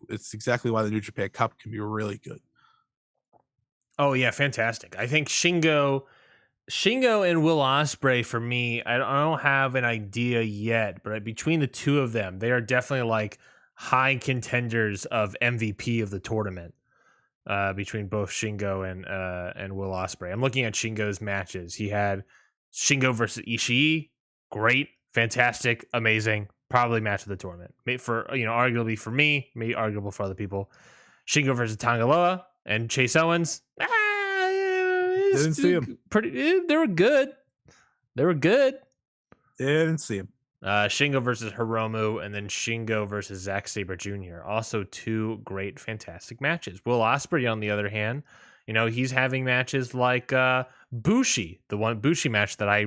it's exactly why the New Japan Cup can be really good. Oh yeah, fantastic. I think Shingo and Will Ospreay, for me, I don't have an idea yet, but between the two of them, they are definitely like high contenders of MVP of the tournament. Between both Shingo and Will Ospreay. I'm looking at Shingo's matches. He had Shingo versus Ishii, great, fantastic, amazing, probably match of the tournament. For arguably for me, maybe arguable for other people. Shingo versus Tangaloa and Chase Owens. Didn't see him. They were good. Didn't see him. Shingo versus Hiromu, and then Shingo versus Zack Saber Jr. Also 2 great, fantastic matches. Will Ospreay, on the other hand, he's having matches like Bushi, the one Bushi match that I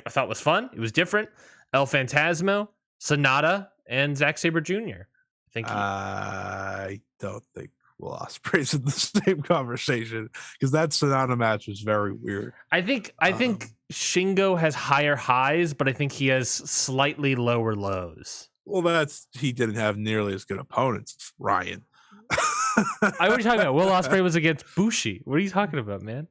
thought was fun. It was different. El Phantasmo, Sonata, and Zack Saber Jr. I don't think Will Ospreay's in the same conversation, because that Sonata match was very weird. I think Shingo has higher highs, but I think he has slightly lower lows. Well, he didn't have nearly as good opponents, Ryan. What are you talking about? Will Ospreay was against Bushi. What are you talking about, man?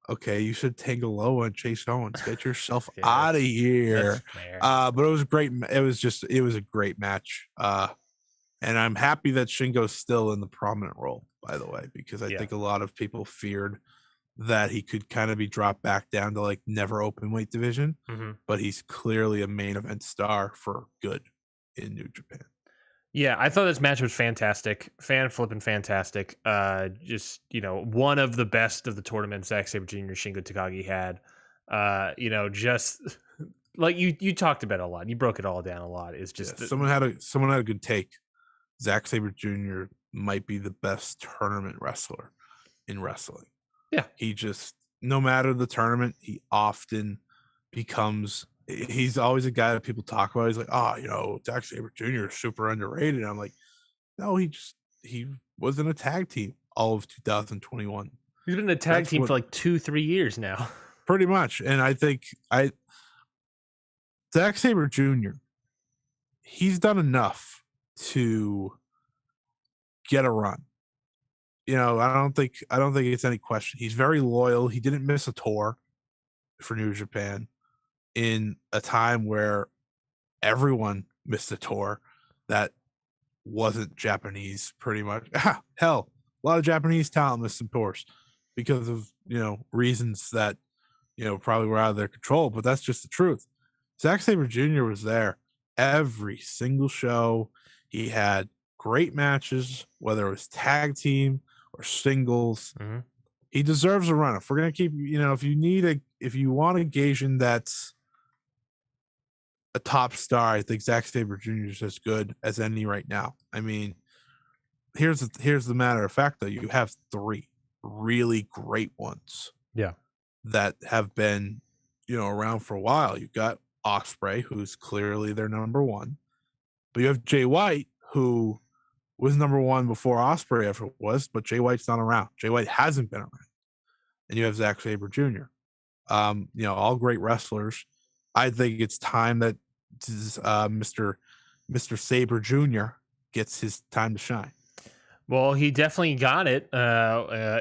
Okay, you said Tangaloa and Chase Owens. Get yourself out of here. But it was great. It was a great match. And I'm happy that Shingo's still in the prominent role, by the way, because I think a lot of people feared that he could kind of be dropped back down to like never open weight division, but he's clearly a main event star for good in New Japan. Yeah, I thought this match was fantastic. Flipping fantastic. Just, one of the best of the tournament Zack Saber Jr. Shingo Takagi had. Just like you talked about it a lot. You broke it all down a lot. It's just someone had a good take. Zack Saber Jr. might be the best tournament wrestler in wrestling. Yeah. He just, no matter the tournament, he often becomes, he's always a guy that people talk about. He's like, Zack Saber Jr. is super underrated. And I'm like, no, he was in a tag team all of 2021. He's been in a tag team for like 2-3 years now. Pretty much. And I think Zack Saber Jr., he's done enough to get a run. I don't think it's any question. He's very loyal. He didn't miss a tour for New Japan in a time where everyone missed a tour that wasn't Japanese, pretty much. Hell, a lot of Japanese talent missed some tours because of, reasons that, probably were out of their control, but that's just the truth. Zack Saber Jr. was there every single show. He had great matches, whether it was tag team or singles. He deserves a run. If we're gonna keep, if you want a Gaijin that's a top star, I think Zack Saber Jr. is as good as any right now. I mean, here's the matter of fact, though. You have 3 really great ones. Yeah. That have been, around for a while. You've got Ospreay, who's clearly their number 1. But you have Jay White, who was number 1 before Ospreay ever was, but Jay White's not around. Jay White hasn't been around. And you have Zack Saber Jr. All great wrestlers. I think it's time that Mr. Saber Jr. gets his time to shine. Well, he definitely got it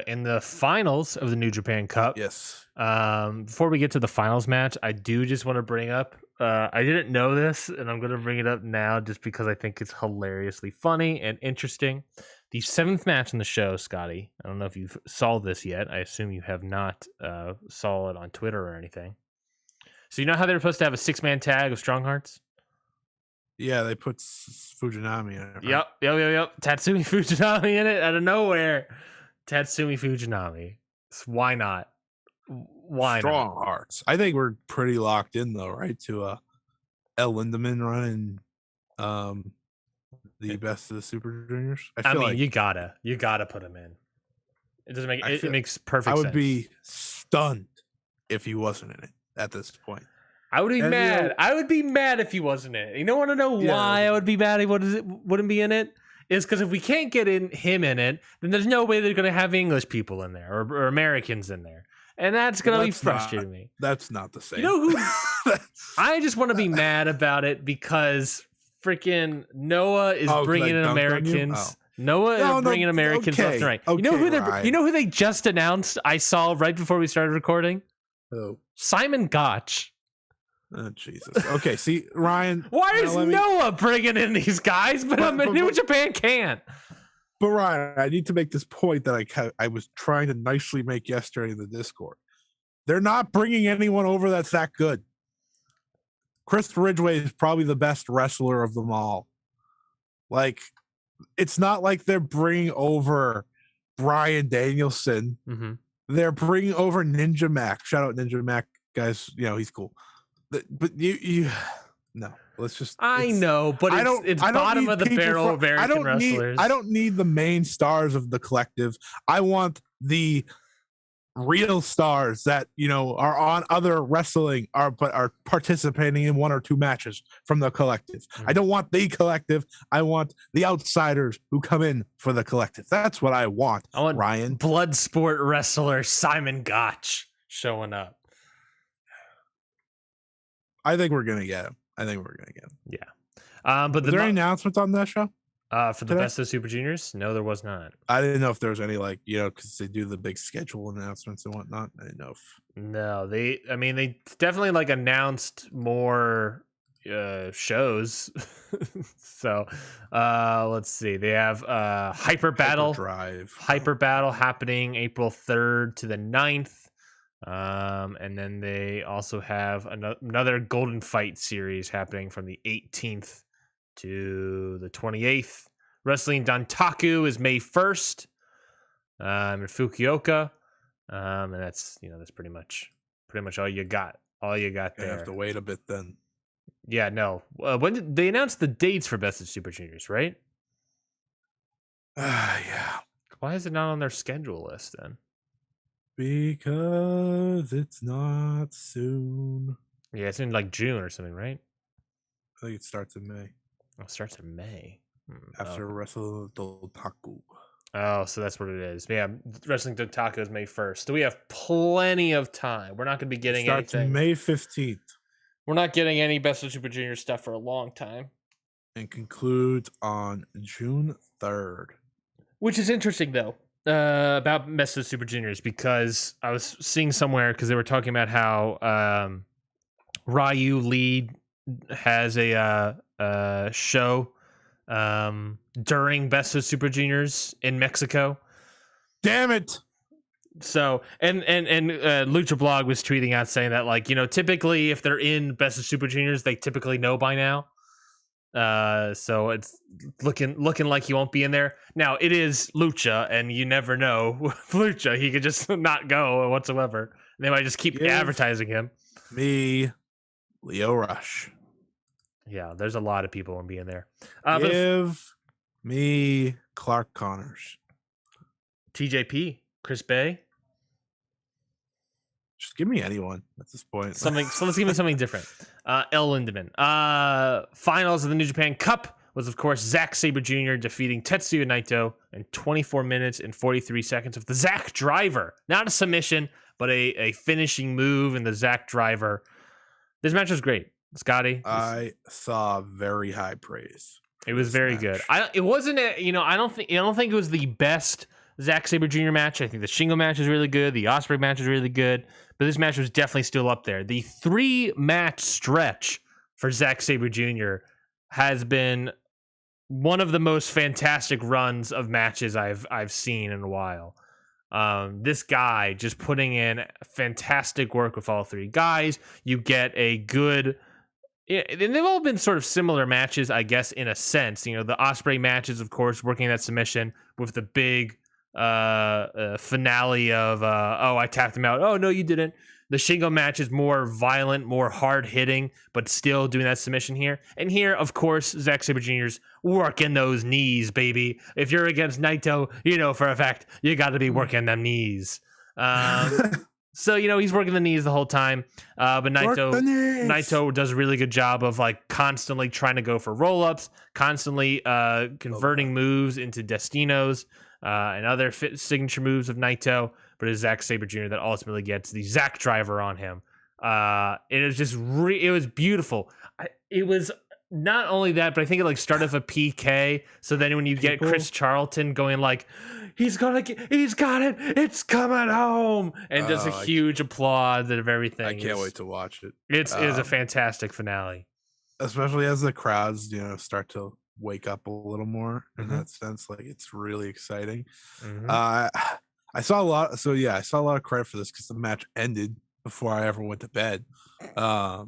in the finals of the New Japan Cup. Yes. Before we get to the finals match, I do just want to bring up, I didn't know this, and I'm going to bring it up now just because I think it's hilariously funny and interesting. The 7th match in the show, Scotty, I don't know if you saw this yet. I assume you have not saw it on Twitter or anything. So you know how they were supposed to have a 6-man tag of Strong Hearts? Yeah, they put Fujinami in it. Right? Yep. Tatsumi Fujinami in it out of nowhere. Tatsumi Fujinami. Why not? Why Strong not? Hearts. I think we're pretty locked in though, right? To El Lindemann running the best of the Super Juniors. I mean, like you gotta put him in. It doesn't make it makes perfect sense. I would would be stunned if he wasn't in it at this point. I would be mad. You know, I would be mad if he wasn't in it. You don't want to know why I would be mad he wouldn't be in it? Is because if we can't get him in it, then there's no way they're going to have English people in there or Americans in there. And that's going to be frustrating me. That's not the same. You know who? I just want to be mad about it because freaking Noah is bringing in Americans. Noah is bringing Americans left and right. You know who they just announced? I saw right before we started recording. Who? Simon Gotch. Oh, Jesus. Okay, see, Ryan. Why is Noah bringing in these guys, but New Japan can't? But Ryan, I need to make this point that I was trying to nicely make yesterday in the Discord. They're not bringing anyone over that's that good. Chris Ridgway is probably the best wrestler of them all. Like, it's not like they're bringing over Bryan Danielson. Mm-hmm. They're bringing over Ninja Mac. Shout out Ninja Mac, guys. You know, he's cool. But you no. Let's just. I know, but it's bottom of the barrel American wrestlers. I don't need the main stars of the collective. I want the real stars that are on other wrestling but are participating in 1 or 2 matches from the collective. Mm-hmm. I don't want the collective. I want the outsiders who come in for the collective. That's what I want. I want Ryan, blood sport wrestler Simon Gotch showing up. I think we're gonna get him. Yeah. But was there any announcements on that show? For the best of Super Juniors? No, there was not. I didn't know if there was any because they do the big schedule announcements and whatnot. I didn't know if. No, they definitely announced more shows. So let's see. They have Hyper Battle happening April 3rd to the 9th. And then they also have another Golden Fight series happening from the 18th to the 28th. Wrestling Dantaku is May 1st in Fukuoka. And that's pretty much all you got. All you got there. You have to wait a bit then. Yeah, no. When did they announce the dates for Best of Super Juniors, right? Yeah. Why is it not on their schedule list then? Because it's not soon. Yeah, it's in June or something, right? I think it starts in May. Oh, it starts in May. After Wrestle Dantaku. Oh, so that's what it is. Yeah, Wrestling Dantaku is May 1st. So we have plenty of time. We're not going to be getting anything. May 15th. We're not getting any Best of Super Junior stuff for a long time. And concludes on June 3rd. Which is interesting, though. About Best of Super Juniors, because I was seeing somewhere because they were talking about how Ryu Lee has a show during Best of Super Juniors in Mexico. Damn it! So and Lucha Blog was tweeting out saying that typically if they're in Best of Super Juniors they typically know by now. So it's looking like he won't be in there. Now it is Lucha, and you never know with Lucha. He could just not go whatsoever. They might just keep advertising him. Me, Leo Rush. Yeah, there's a lot of people won't be in there. Give me Clark Connors, TJP, Chris Bay. Just give me anyone at this point. So let's give me something different. El Lindemann. Finals of the New Japan Cup was, of course, Zack Saber Jr. defeating Tetsuya Naito in 24 minutes and 43 seconds with the Zack Driver. Not a submission, but a finishing move in the Zack Driver. This match was great. Scotty? I saw very high praise It was very good. It wasn't I don't think it was the best Zack Saber Jr. match. I think the Shingo match is really good. The Ospreay match is really good, but this match was definitely still up there. The 3-match stretch for Zack Saber Jr. has been one of the most fantastic runs of matches I've seen in a while. This guy just putting in fantastic work with all 3 guys. You get a good. And they've all been sort of similar matches, I guess, in a sense. The Ospreay matches, of course, working that submission with the big finale of I tapped him out. Oh no, you didn't. The Shingo match is more violent, more hard hitting, but still doing that submission here. And here, of course, Zack Sabre Jr.'s working those knees, baby. If you're against Naito, for a fact you got to be working them knees. So he's working the knees the whole time. But Naito does a really good job of constantly trying to go for roll ups, constantly converting moves into Destinos. And other signature moves of Naito, but it's Zack Sabre Jr. that ultimately gets the Zack driver on him. It was just it was beautiful. It was not only that, but I think it started with a PK. So then when you get Chris Charlton going he's got it, it's coming home, and just a huge applause of everything. I can't wait to watch it. It is a fantastic finale, especially as the crowds start to wake up a little more in that sense. It's really exciting. I saw a lot of credit for this because the match ended before I ever went to bed. But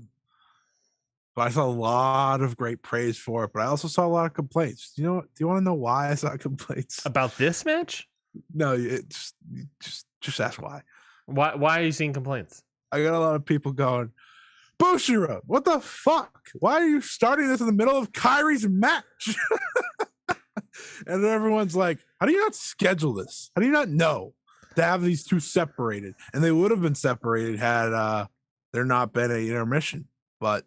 I saw a lot of great praise for it, but I also saw a lot of complaints. Do you want to know why I saw complaints about this match? No, just ask why. Why are you seeing complaints? I got a lot of people going, Bushiro, what the fuck? Why are you starting this in the middle of Kairi's match? And then everyone's like, how do you not schedule this? How do you not know to have these two separated? And they would have been separated had there not been an intermission. But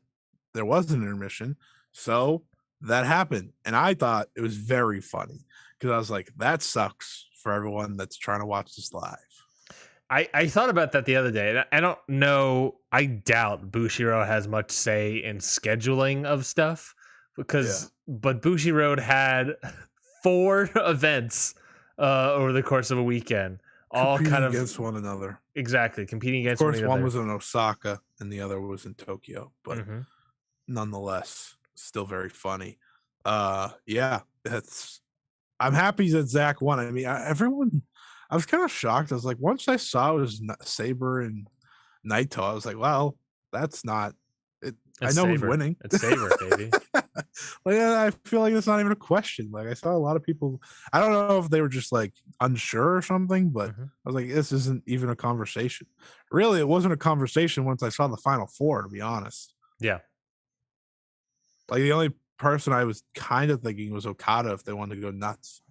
there was an intermission. So that happened. And I thought it was very funny because I was like, that sucks for everyone that's trying to watch this live. I thought about that the other day, and I don't know. I doubt Bushiroad has much say in scheduling of stuff but Bushiroad had 4 events over the course of a weekend, all competing kind of against one another. Exactly, competing against. Of course, one was in Osaka and the other was in Tokyo, but nonetheless, still very funny. I'm happy that Zack won. I mean, I was kind of shocked. I was like, once I saw it was Saber and Naito, I was like, well, that's not it. I know who's winning. It's Saber, baby. I feel like it's not even a question. I saw a lot of people. I don't know if they were just unsure or something, but I was like, this isn't even a conversation. Really, it wasn't a conversation once I saw the Final Four, to be honest. Yeah. The only person I was kind of thinking was Okada if they wanted to go nuts.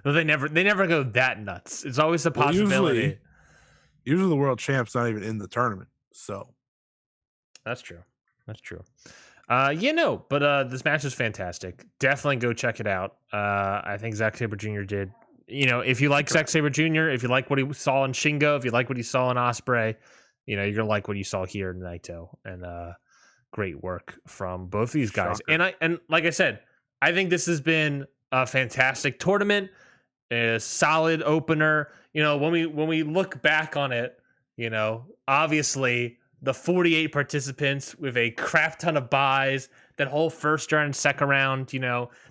Well, they never go that nuts. It's always a possibility. Usually the world champ's not even in the tournament. So that's true. But this match is fantastic. Definitely go check it out. I think Zack Sabre Jr. did. If you like Zack Sabre Jr., if you like what he saw in Shingo, if you like what he saw in Ospreay, you're gonna like what you saw here in Naito. And great work from both these guys. Shocker. And like I said, I think this has been a fantastic tournament. A solid opener. When we look back on it, obviously the 48 participants with a crap ton of buys, that whole first round and second round,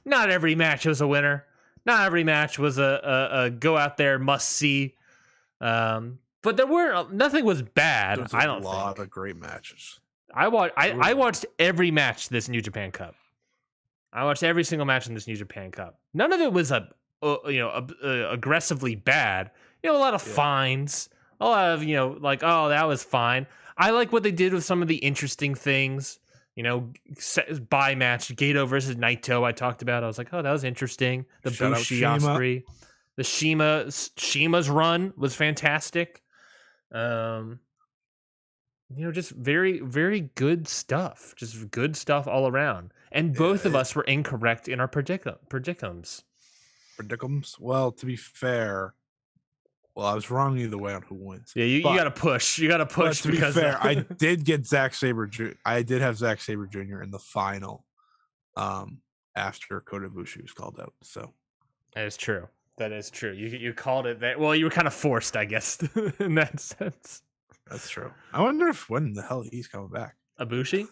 not every match was a winner. Not every match was a go out there must see. But nothing was bad. I don't think. A lot of great matches. I watched every match this New Japan Cup. I watched every single match in this New Japan Cup. None of it was aggressively bad. A lot of fines. A lot of that was fine. I like what they did with some of the interesting things. By match Gato versus Naito. I talked about. I was like, oh, that was interesting. The Bushi Ospreay, the Shima's run was fantastic. Just very, very good stuff. Just good stuff all around. And both of us were incorrect in our predicums. Well, to be fair, I was wrong either way on who wins. Yeah, you got to push. You got to push. To be fair, I did get Zack Saber Jr. I did have Zack Saber Jr. in the final, after Kota Ibushi was called out. So that is true. That is true. You called it that. Well, you were kind of forced, I guess, in that sense. that's true. I wonder if when the hell he's coming back. Ibushi?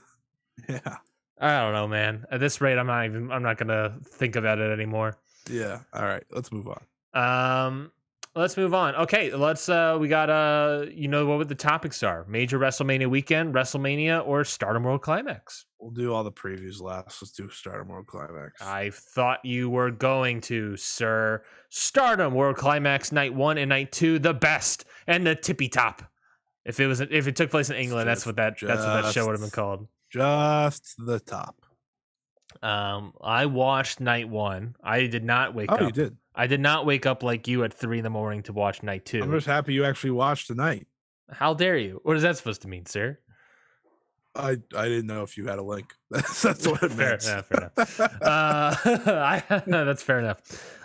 Yeah. I don't know, man. At this rate, I'm not gonna think about it anymore. Yeah. All right. Let's move on. Let's move on. Okay, we got you know what the topics are. Major WrestleMania weekend, WrestleMania, or Stardom World Climax. We'll do all the previews last. Let's do Stardom World Climax. I thought you were going to, sir. Stardom World Climax night 1 and night 2, the best and the tippy top. If it took place in England, that's what that show would have been called. Just the top. I watched night 1. I did not wake up. Oh, you did? I did not wake up like you at 3 a.m. to watch night 2. I'm just happy you actually watched tonight. How dare you? What is that supposed to mean, sir? I didn't know if you had a link. That's what it meant. Fair enough. That's fair enough.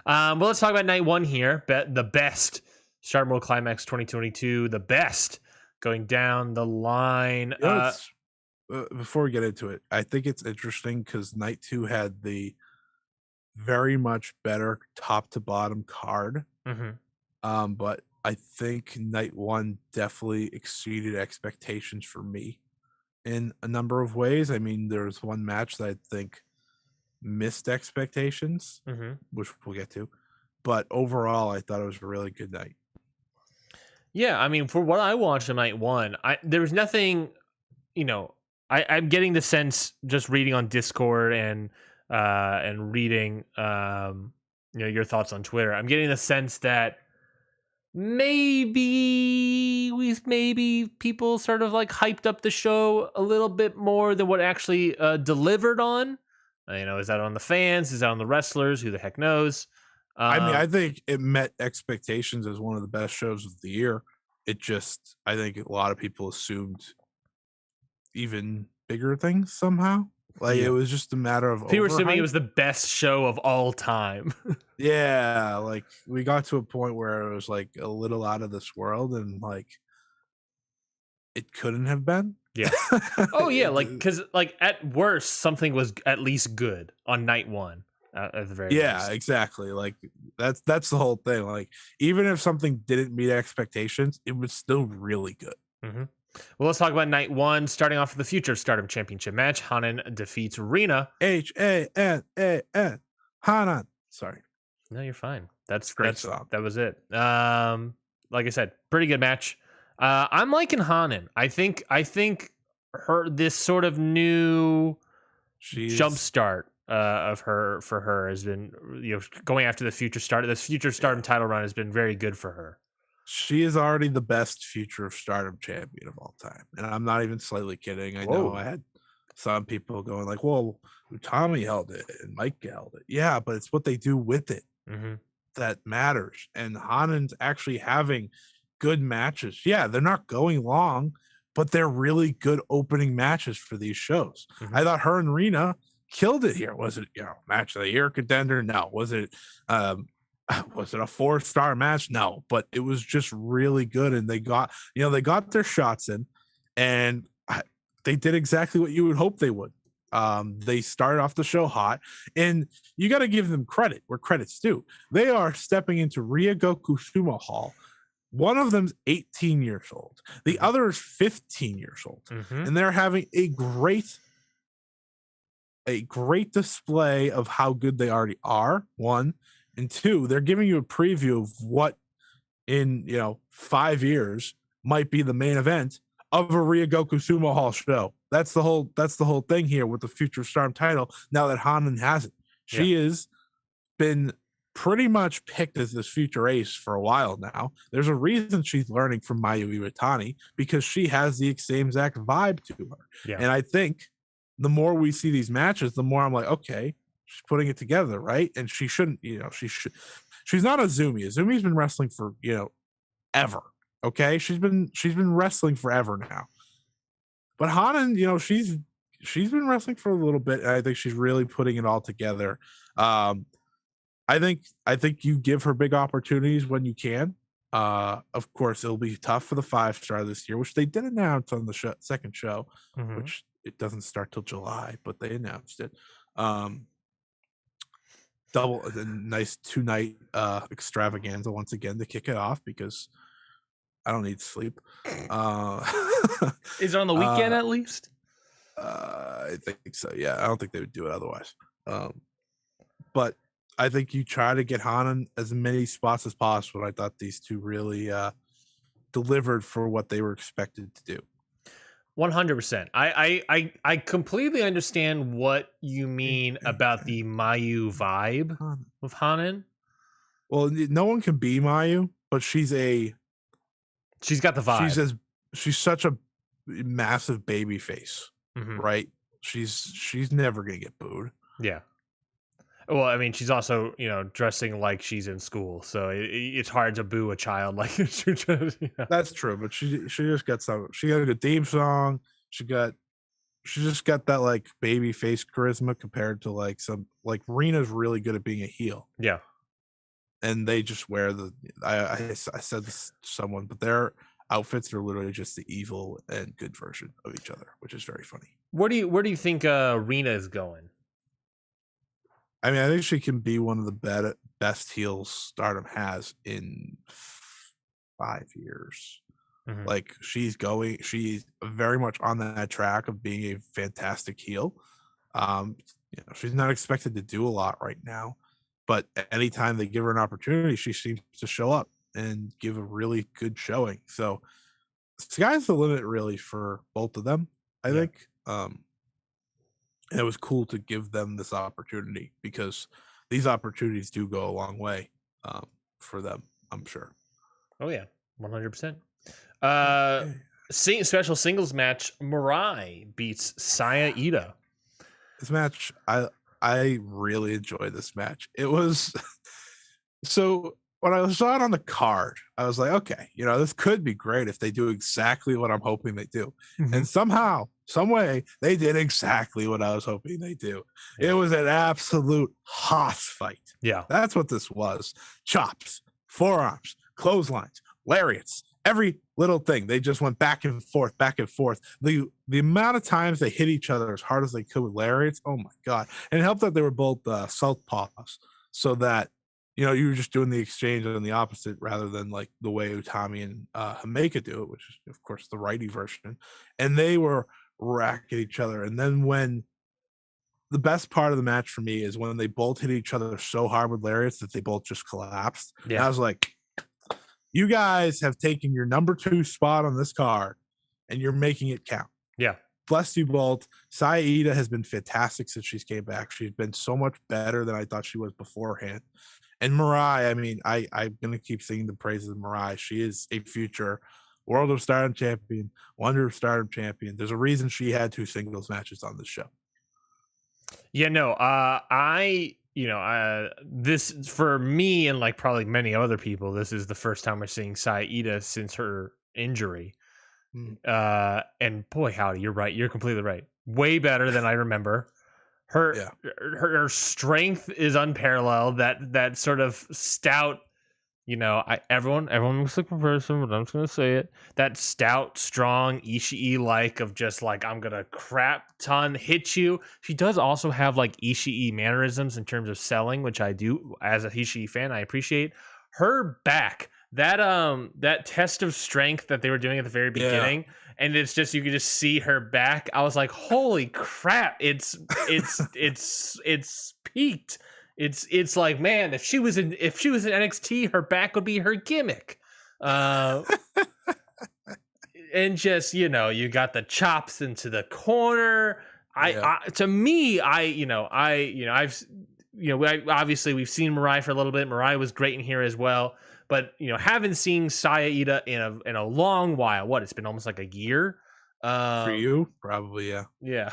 Well, let's talk about night 1 here. The best Stardom World Climax 2022. The best going down the line. Before we get into it, I think it's interesting because night 2 had the very much better top to bottom card. Mm-hmm. But I think night 1 definitely exceeded expectations for me in a number of ways. I mean, there's one match that I think missed expectations, which we'll get to. But overall, I thought it was a really good night. Yeah, I mean, for what I watched on night 1, there was nothing, I'm getting the sense just reading on Discord and reading your thoughts on Twitter. I'm getting the sense that maybe people sort of like hyped up the show a little bit more than what actually delivered on. Is that on the fans? Is that on the wrestlers? Who the heck knows? I think it met expectations as one of the best shows of the year. I think a lot of people assumed even bigger things somehow. It was just a matter of people were assuming it was the best show of all time. Yeah, we got to a point where it was like a little out of this world, and it couldn't have been. Yeah. Oh yeah, because at worst something was at least good on night 1. At the very least. Exactly. That's the whole thing. Even if something didn't meet expectations, it was still really good. Mm-hmm. Well, let's talk about night 1, starting off with the Future Stardom Championship match. Hanan defeats Rina. Hanan. Hanan. Sorry. No, you're fine. That's song. That was it. Like I said, pretty good match. I'm liking Hanan. I think this sort of new jumpstart for her has been, going after the Future Stardom. This Future Stardom title run has been very good for her. She is already the best Future of Stardom champion of all time. And I'm not even slightly kidding. I know I had some people going well, Tommy held it and Mike held it. Yeah, but it's what they do with it that matters. And Hanan's actually having good matches. Yeah, they're not going long, but they're really good opening matches for these shows. I thought her and Rina killed it here. Was it match of the year contender? No. Was it a 4-star match? No, but it was just really good, and they got their shots in, and they did exactly what you would hope they would. They started off the show hot, and you got to give them credit where credit's due. They are stepping into Ryogoku Sumo Hall. One of them's 18 years old. The other is 15 years old, and they're having a great display of how good they already are. 1 and 2, they're giving you a preview of what in 5 years might be the main event of a Ryogoku Sumo Hall show. That's the whole thing here with the Future Stardom title. Now that Hanan has it, she has been pretty much picked as this future ace for a while now. There's a reason she's learning from Mayu Iwatani, because she has the same exact vibe to her. Yeah. And I think the more we see these matches, the more I'm like, okay, she's putting it together, right? And she shouldn't, she's not Azumi. Azumi's been wrestling for, ever. Okay. She's been wrestling forever now. But Hanan, she's been wrestling for a little bit, and I think she's really putting it all together. I think you give her big opportunities when you can. Of course, it'll be tough for the 5-star this year, which they did announce on the second show, which it doesn't start till July, but they announced it. a nice 2-night extravaganza once again to kick it off because I don't need sleep. Is it on the weekend at least? I think so. Yeah, I don't think they would do it otherwise. But I think you try to get Han in as many spots as possible. I thought these two really delivered for what they were expected to do. 100%. I completely understand what you mean about the Mayu vibe of Hanan. Well, no one can be Mayu, but she's got the vibe. She's such a massive baby face, right? She's never gonna get booed. Yeah. Well, I mean, she's also, dressing like she's in school, so it's hard to boo a child like this. That's true, but she just got she got a good theme song. She just got that like baby face charisma compared to like Rena's really good at being a heel. Yeah. And they just wear I said this to someone, but their outfits are literally just the evil and good version of each other, which is very funny. Where do you think Rena is going? I mean, I think she can be one of the best heels Stardom has in 5 years. Like she's very much on that track of being a fantastic heel. She's not expected to do a lot right now, but anytime they give her an opportunity, she seems to show up and give a really good showing. So sky's the limit really for both of them, I think. And it was cool to give them this opportunity because these opportunities do go a long way for them, I'm sure. Oh yeah, 100%. Special singles match, Mirai beats Saya Ida. This match, I really enjoyed this match. It was so when I saw it on the card, I was like, okay, this could be great if they do exactly what I'm hoping they do. And somehow, some way, they did exactly what I was hoping they do. It was an absolute hoss fight. Yeah. That's what this was. Chops, forearms, clotheslines, lariats, every little thing. They just went back and forth, back and forth. The amount of times they hit each other as hard as they could with lariats, oh my God. And it helped that they were both southpaws, so that you were just doing the exchange on the opposite rather than like the way Utami and Hameka do it, which is, of course, the righty version. And they were racking each other. And then when the best part of the match for me is when they both hit each other so hard with lariats that they both just collapsed. Yeah. And I was like, you guys have taken your number 2 spot on this card and you're making it count. Yeah. Bless you both. Saya Ida has been fantastic since she's came back. She's been so much better than I thought she was beforehand. And Mirai, I mean, I'm going to keep singing the praises of Mirai. She is a future World of Stardom champion, Wonder of Stardom champion. There's a reason she had 2 singles matches on this show. Yeah, no, this for me and like probably many other people, this is the first time we're seeing Saya Ida since her injury. And boy, howdy, you're right. You're completely right. Way better than I remember. Her strength is unparalleled. That sort of stout, everyone looks like a person, but I'm just gonna say it. That stout, strong Ishii like of just like I'm gonna crap ton hit you. She does also have like Ishii mannerisms in terms of selling, which I do as a Ishii fan. I appreciate her back. That test of strength that they were doing at the very beginning, and it's just you can just see her back. I was like, holy crap! It's peaked. It's like, man, if she was in NXT, her back would be her gimmick. And just you got the chops into the corner. Obviously we've seen Mirai for a little bit. Mirai was great in here as well. But haven't seen Saya Ida in a long while. What? It's been almost like a year. For you, probably, yeah. Yeah.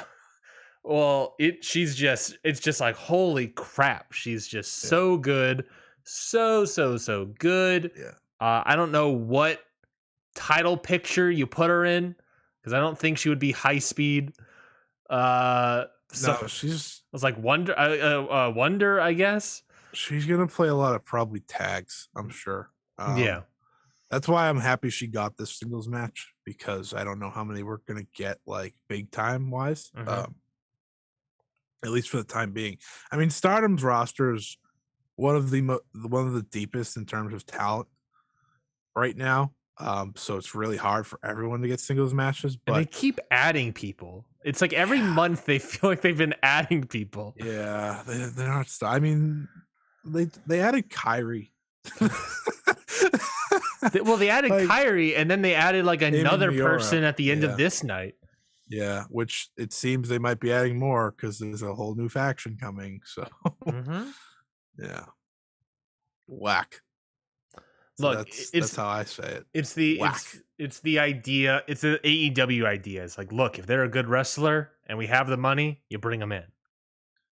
Well, it's just like holy crap. She's just so good, so good. Yeah. I don't know what title picture you put her in because I don't think she would be high speed. No, she's. I was like Wonder, I guess. She's gonna play a lot of probably tags, I'm sure. Yeah, that's why I'm happy she got this singles match because I don't know how many we're gonna get like big time wise. At least for the time being. I mean, Stardom's roster is one of the deepest in terms of talent right now. So it's really hard for everyone to get singles matches, but and they keep adding people. It's like every month they feel like they've been adding people. Yeah, they're not. I mean, they added Kyrie. They added like, Kyrie, and then they added like another person at the end of this night. Yeah, which it seems they might be adding more because there's a whole new faction coming. So, yeah, whack. So look, that's how I say it. It's the idea. It's the AEW idea. It's like, look, if they're a good wrestler and we have the money, you bring them in.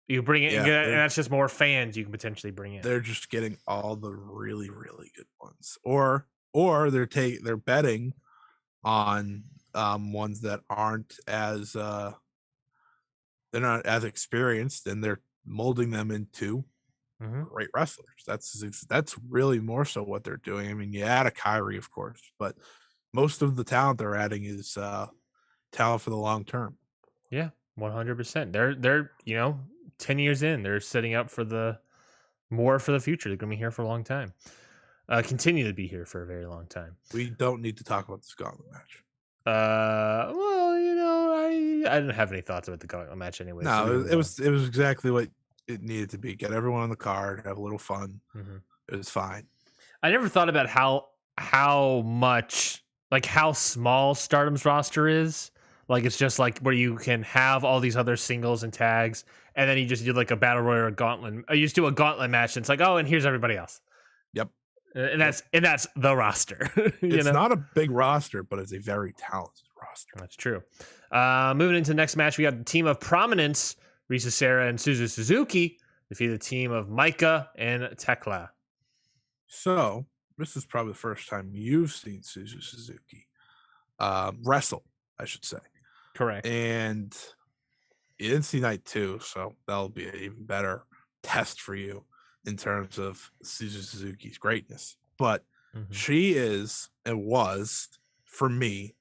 You bring it, and that's just more fans you can potentially bring in. They're just getting all the really, really good ones, or they're betting on ones that aren't as they're not as experienced, and they're molding them into great wrestlers. That's really more so what they're doing. I mean, you add a Kyrie, of course, but most of the talent they're adding is talent for the long term. Yeah, 100%. They're 10 years in, they're setting up for the future. They're going to be here for a long time. Continue to be here for a very long time. We don't need to talk about this gauntlet match. Well, I didn't have any thoughts about the gauntlet match anyway. No, it was exactly what it needed to be. Get everyone on the card, have a little fun. It was fine. I never thought about how much, like how small Stardom's roster is. Like it's just like where you can have all these other singles and tags, and then you just do like a battle royal or gauntlet. Or you just do a gauntlet match, and it's like, oh, and here's everybody else. Yep. And that's the roster. It's not a big roster, but it's a very talented roster. That's true. Moving into the next match, we got the team of prominence, Risa Sera and Suzu Suzuki, defeat the team of Micah and Tekla. So this is probably the first time you've seen Suzu Suzuki wrestle, I should say. Correct. And you didn't see night 2, so that'll be an even better test for you in terms of Suzu Suzuki's greatness. But she is and was, for me,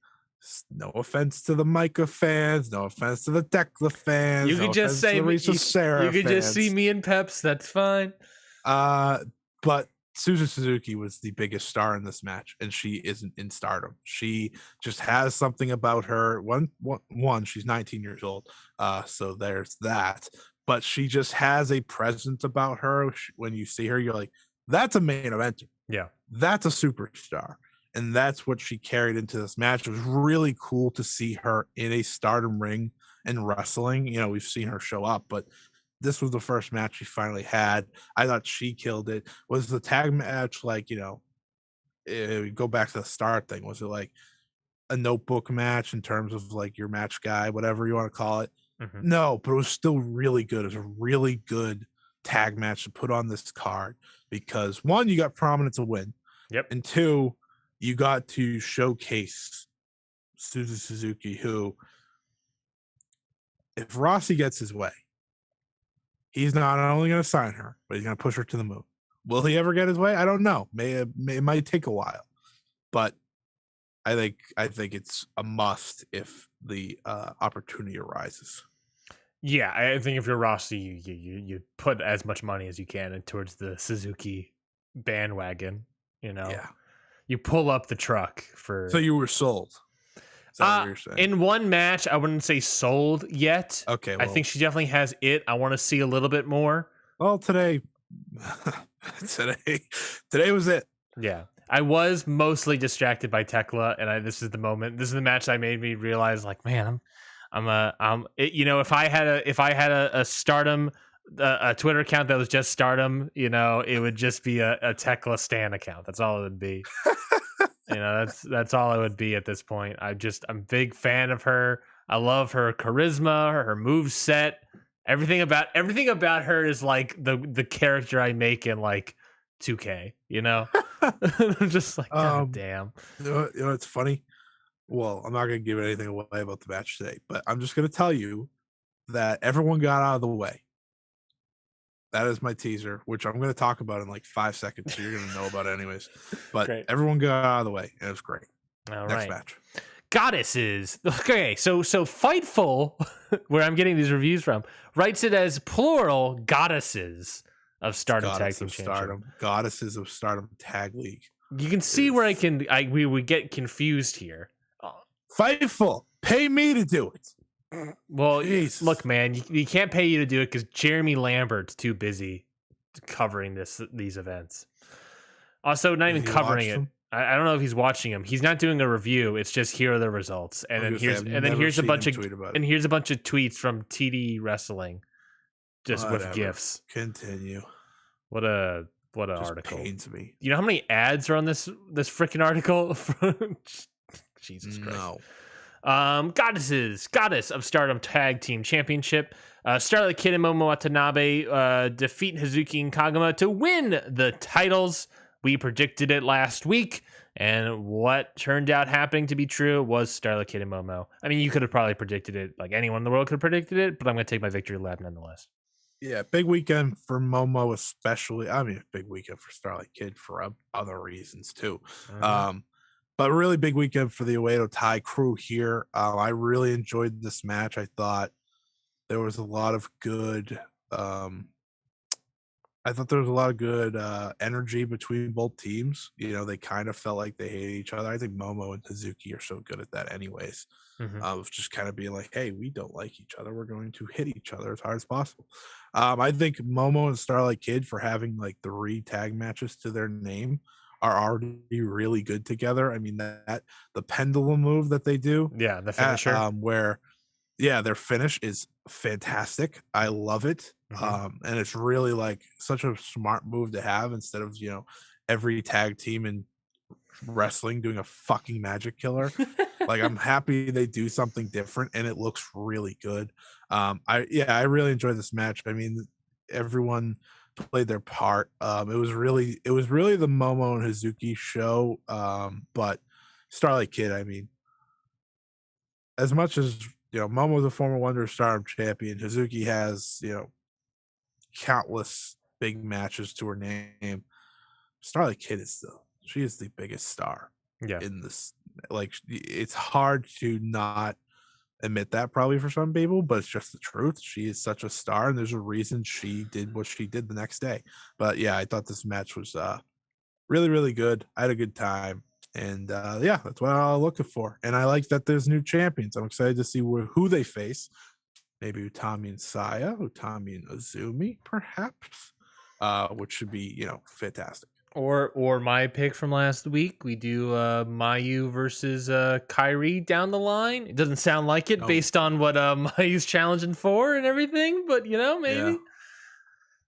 no offense to the Micah fans, no offense to the Tekla fans. You could just say you could just see me and Peps. That's fine. But Suzu Suzuki was the biggest star in this match, and she isn't in Stardom. She just has something about her. One, she's 19 years old, so there's that. But she just has a presence about her. When you see her, you're like, that's a main eventer. Yeah. That's a superstar. And that's what she carried into this match. It was really cool to see her in a Stardom ring and wrestling. We've seen her show up, but this was the first match she finally had. I thought she killed it. Was the tag match like, go back to the start thing? Was it like a notebook match in terms of like your match guy, whatever you want to call it? No, but it was still really good. It was a really good tag match to put on this card because one, you got prominence to win. Yep. And two, you got to showcase Suzu Suzuki, who, if Rossi gets his way, he's not only going to sign her, but he's going to push her to the moon. Will he ever get his way? I don't know. It might take a while, but I think it's a must if the opportunity arises. Yeah, I think if you're Rossi, you put as much money as you can towards the Suzuki bandwagon. Yeah. You pull up the truck for. So you were sold. Is that what you're saying? In one match, I wouldn't say sold yet. Okay, well, I think she definitely has it. I want to see a little bit more. Well, today was it. Yeah, I was mostly distracted by Tekla, and this is the moment. This is the match that made me realize, like, man, if I had a Stardom, a Twitter account that was just Stardom, it would just be a Tekla Stan account. That's all it would be. That's all it would be at this point. I'm a big fan of her. I love her charisma, her move set. Everything about her is like the character I make in like 2K. I'm just like, God damn. It's funny. Well, I'm not going to give anything away about the match today, but I'm just going to tell you that everyone got out of the way. That is my teaser, which I'm going to talk about in like 5 seconds. So you're going to know about it anyways. But great. Everyone got out of the way, and it was great. All Next right. match. Goddesses. Okay, so Fightful, where I'm getting these reviews from, writes it as plural goddesses. of Stardom Tag Team Championship. Goddesses of Stardom Tag League. You can see where we would get confused here. Fightful, pay me to do it. Well, look, man, you can't pay you to do it because Jeremy Lambert's too busy covering these events. Also, not even covering it. I don't know if he's watching them. He's not doing a review. It's just here are the results, and then here's a bunch of tweets from TD Wrestling, just with gifs. Continue. What a article. Pains me. You know how many ads are on this freaking article? Jesus Christ. No. Goddess of Stardom Tag Team Championship. Starlight Kid and Momo Watanabe defeat Hazuki and Kagama to win the titles. We predicted it last week, and what turned out happening to be true was Starlight Kid and Momo. I mean, you could have probably predicted it, like anyone in the world could have predicted it, but I'm going to take my victory lap nonetheless. Yeah, big weekend for Momo especially. I mean, big weekend for Starlight Kid for other reasons too. Mm-hmm. But really big weekend for the Oedo Tai crew here. I really enjoyed this match. I thought there was a lot of good energy between both teams. You know, they kind of felt like they hated each other. I think Momo and Hazuki are so good at that anyways. Mm-hmm. Of just kind of being like, hey, we don't like each other. We're going to hit each other as hard as possible. I think Momo and Starlight Kid, for having like 3 tag matches to their name, are already really good together. I mean, the pendulum move that they do. Yeah, the finisher. Their finish is fantastic. I love it. Mm-hmm. And it's really like such a smart move to have instead of, you know, every tag team in wrestling doing a fucking magic killer. Like, I'm happy they do something different and it looks really good. I really enjoyed this match. I mean, everyone played their part. It was really the Momo and Hazuki show. But Starlight Kid, I mean, as much as, you know, Momo's a former Wonder Stardom champion, Hazuki has, you know, countless big matches to her name. Starlight Kid is the biggest star in this. Like, it's hard to not admit that probably for some people, but it's just the truth. She is such a star, and there's a reason she did what she did the next day. But yeah, I thought this match was really, really good. I had a good time. And that's what I'm looking for. And I like that there's new champions. I'm excited to see who they face. Maybe Utami and Saya, Utami and Azumi, perhaps, which should be, you know, fantastic. Or my pick from last week, we do Mayu versus Kairi down the line. It doesn't sound like it based on what Mayu's challenging for and everything, but you know, maybe.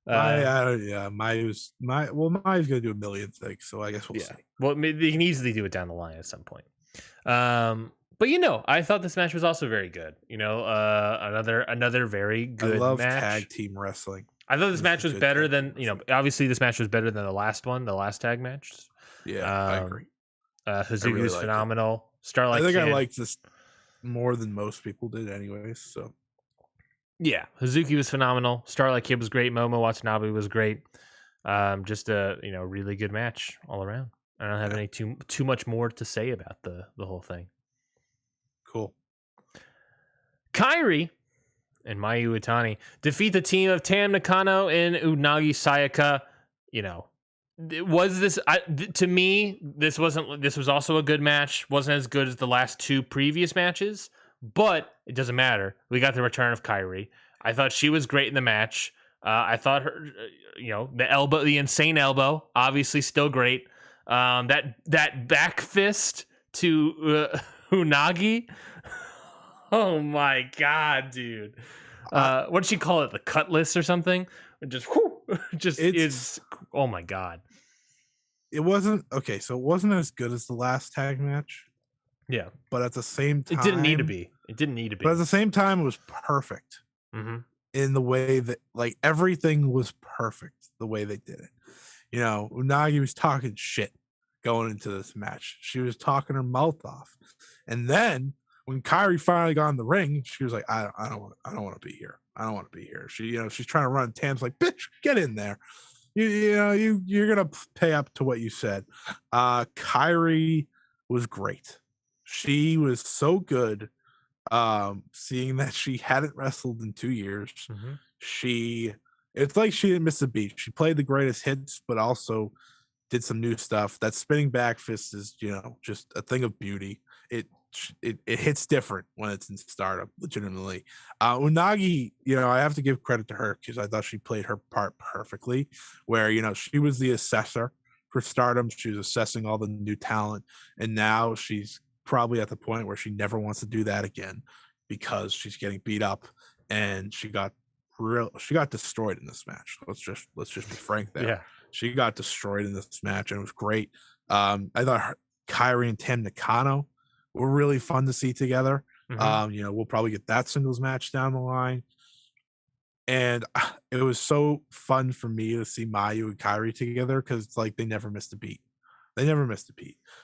Mayu's gonna do a million things, so I guess we'll see. Well, they can easily do it down the line at some point. But you know, I thought this match was also very good. You know, another very good. I love match. Tag team wrestling. I thought this match was better than, you know, obviously this match was better than the last tag match. Yeah, I agree. Hazuki was phenomenal. Starlight Kid. I liked this more than most people did anyways, so. Yeah, Hazuki was phenomenal. Starlight Kid was great. Momo Watanabe was great. Just a, you know, really good match all around. I don't have any too much more to say about the whole thing. Cool. Kairi and Mayu Iwatani defeat the team of Tam Nakano and Unagi Sayaka. You know, to me, this was also a good match. Wasn't as good as the last 2 previous matches, but it doesn't matter. We got the return of Kairi. I thought she was great in the match. I thought her, you know, the insane elbow, obviously still great. That back fist to Unagi. Oh my God, dude. What did she call it? The cutlass or something? It's oh my God. It wasn't okay. So it wasn't as good as the last tag match. Yeah. But at the same time, it didn't need to be. But at the same time, it was perfect in the way that, like, everything was perfect the way they did it. You know, Unagi was talking shit going into this match. She was talking her mouth off. And then when Kairi finally got in the ring, she was like, I don't want to be here. I don't want to be here. She, you know, she's trying to run. Tam's like, bitch, get in there. You're going to pay up to what you said. Kairi was great. She was so good. Seeing that she hadn't wrestled in 2 years, she It's like she didn't miss a beat. She played the greatest hits, but also did some new stuff. That spinning back fist is, just a thing of beauty. It hits different when it's in Stardom, legitimately. Unagi, I have to give credit to her because I thought she played her part perfectly, where, she was the assessor for Stardom. She was assessing all the new talent, and now she's probably at the point where she never wants to do that again because she's getting beat up, and she got destroyed in this match. Let's just be frank there. Yeah. She got destroyed in this match, and it was great. I thought Kairi and Tam Nakano were really fun to see together. We'll probably get that singles match down the line. And it was so fun for me to see Mayu and Kairi together because it's like they never missed a beat.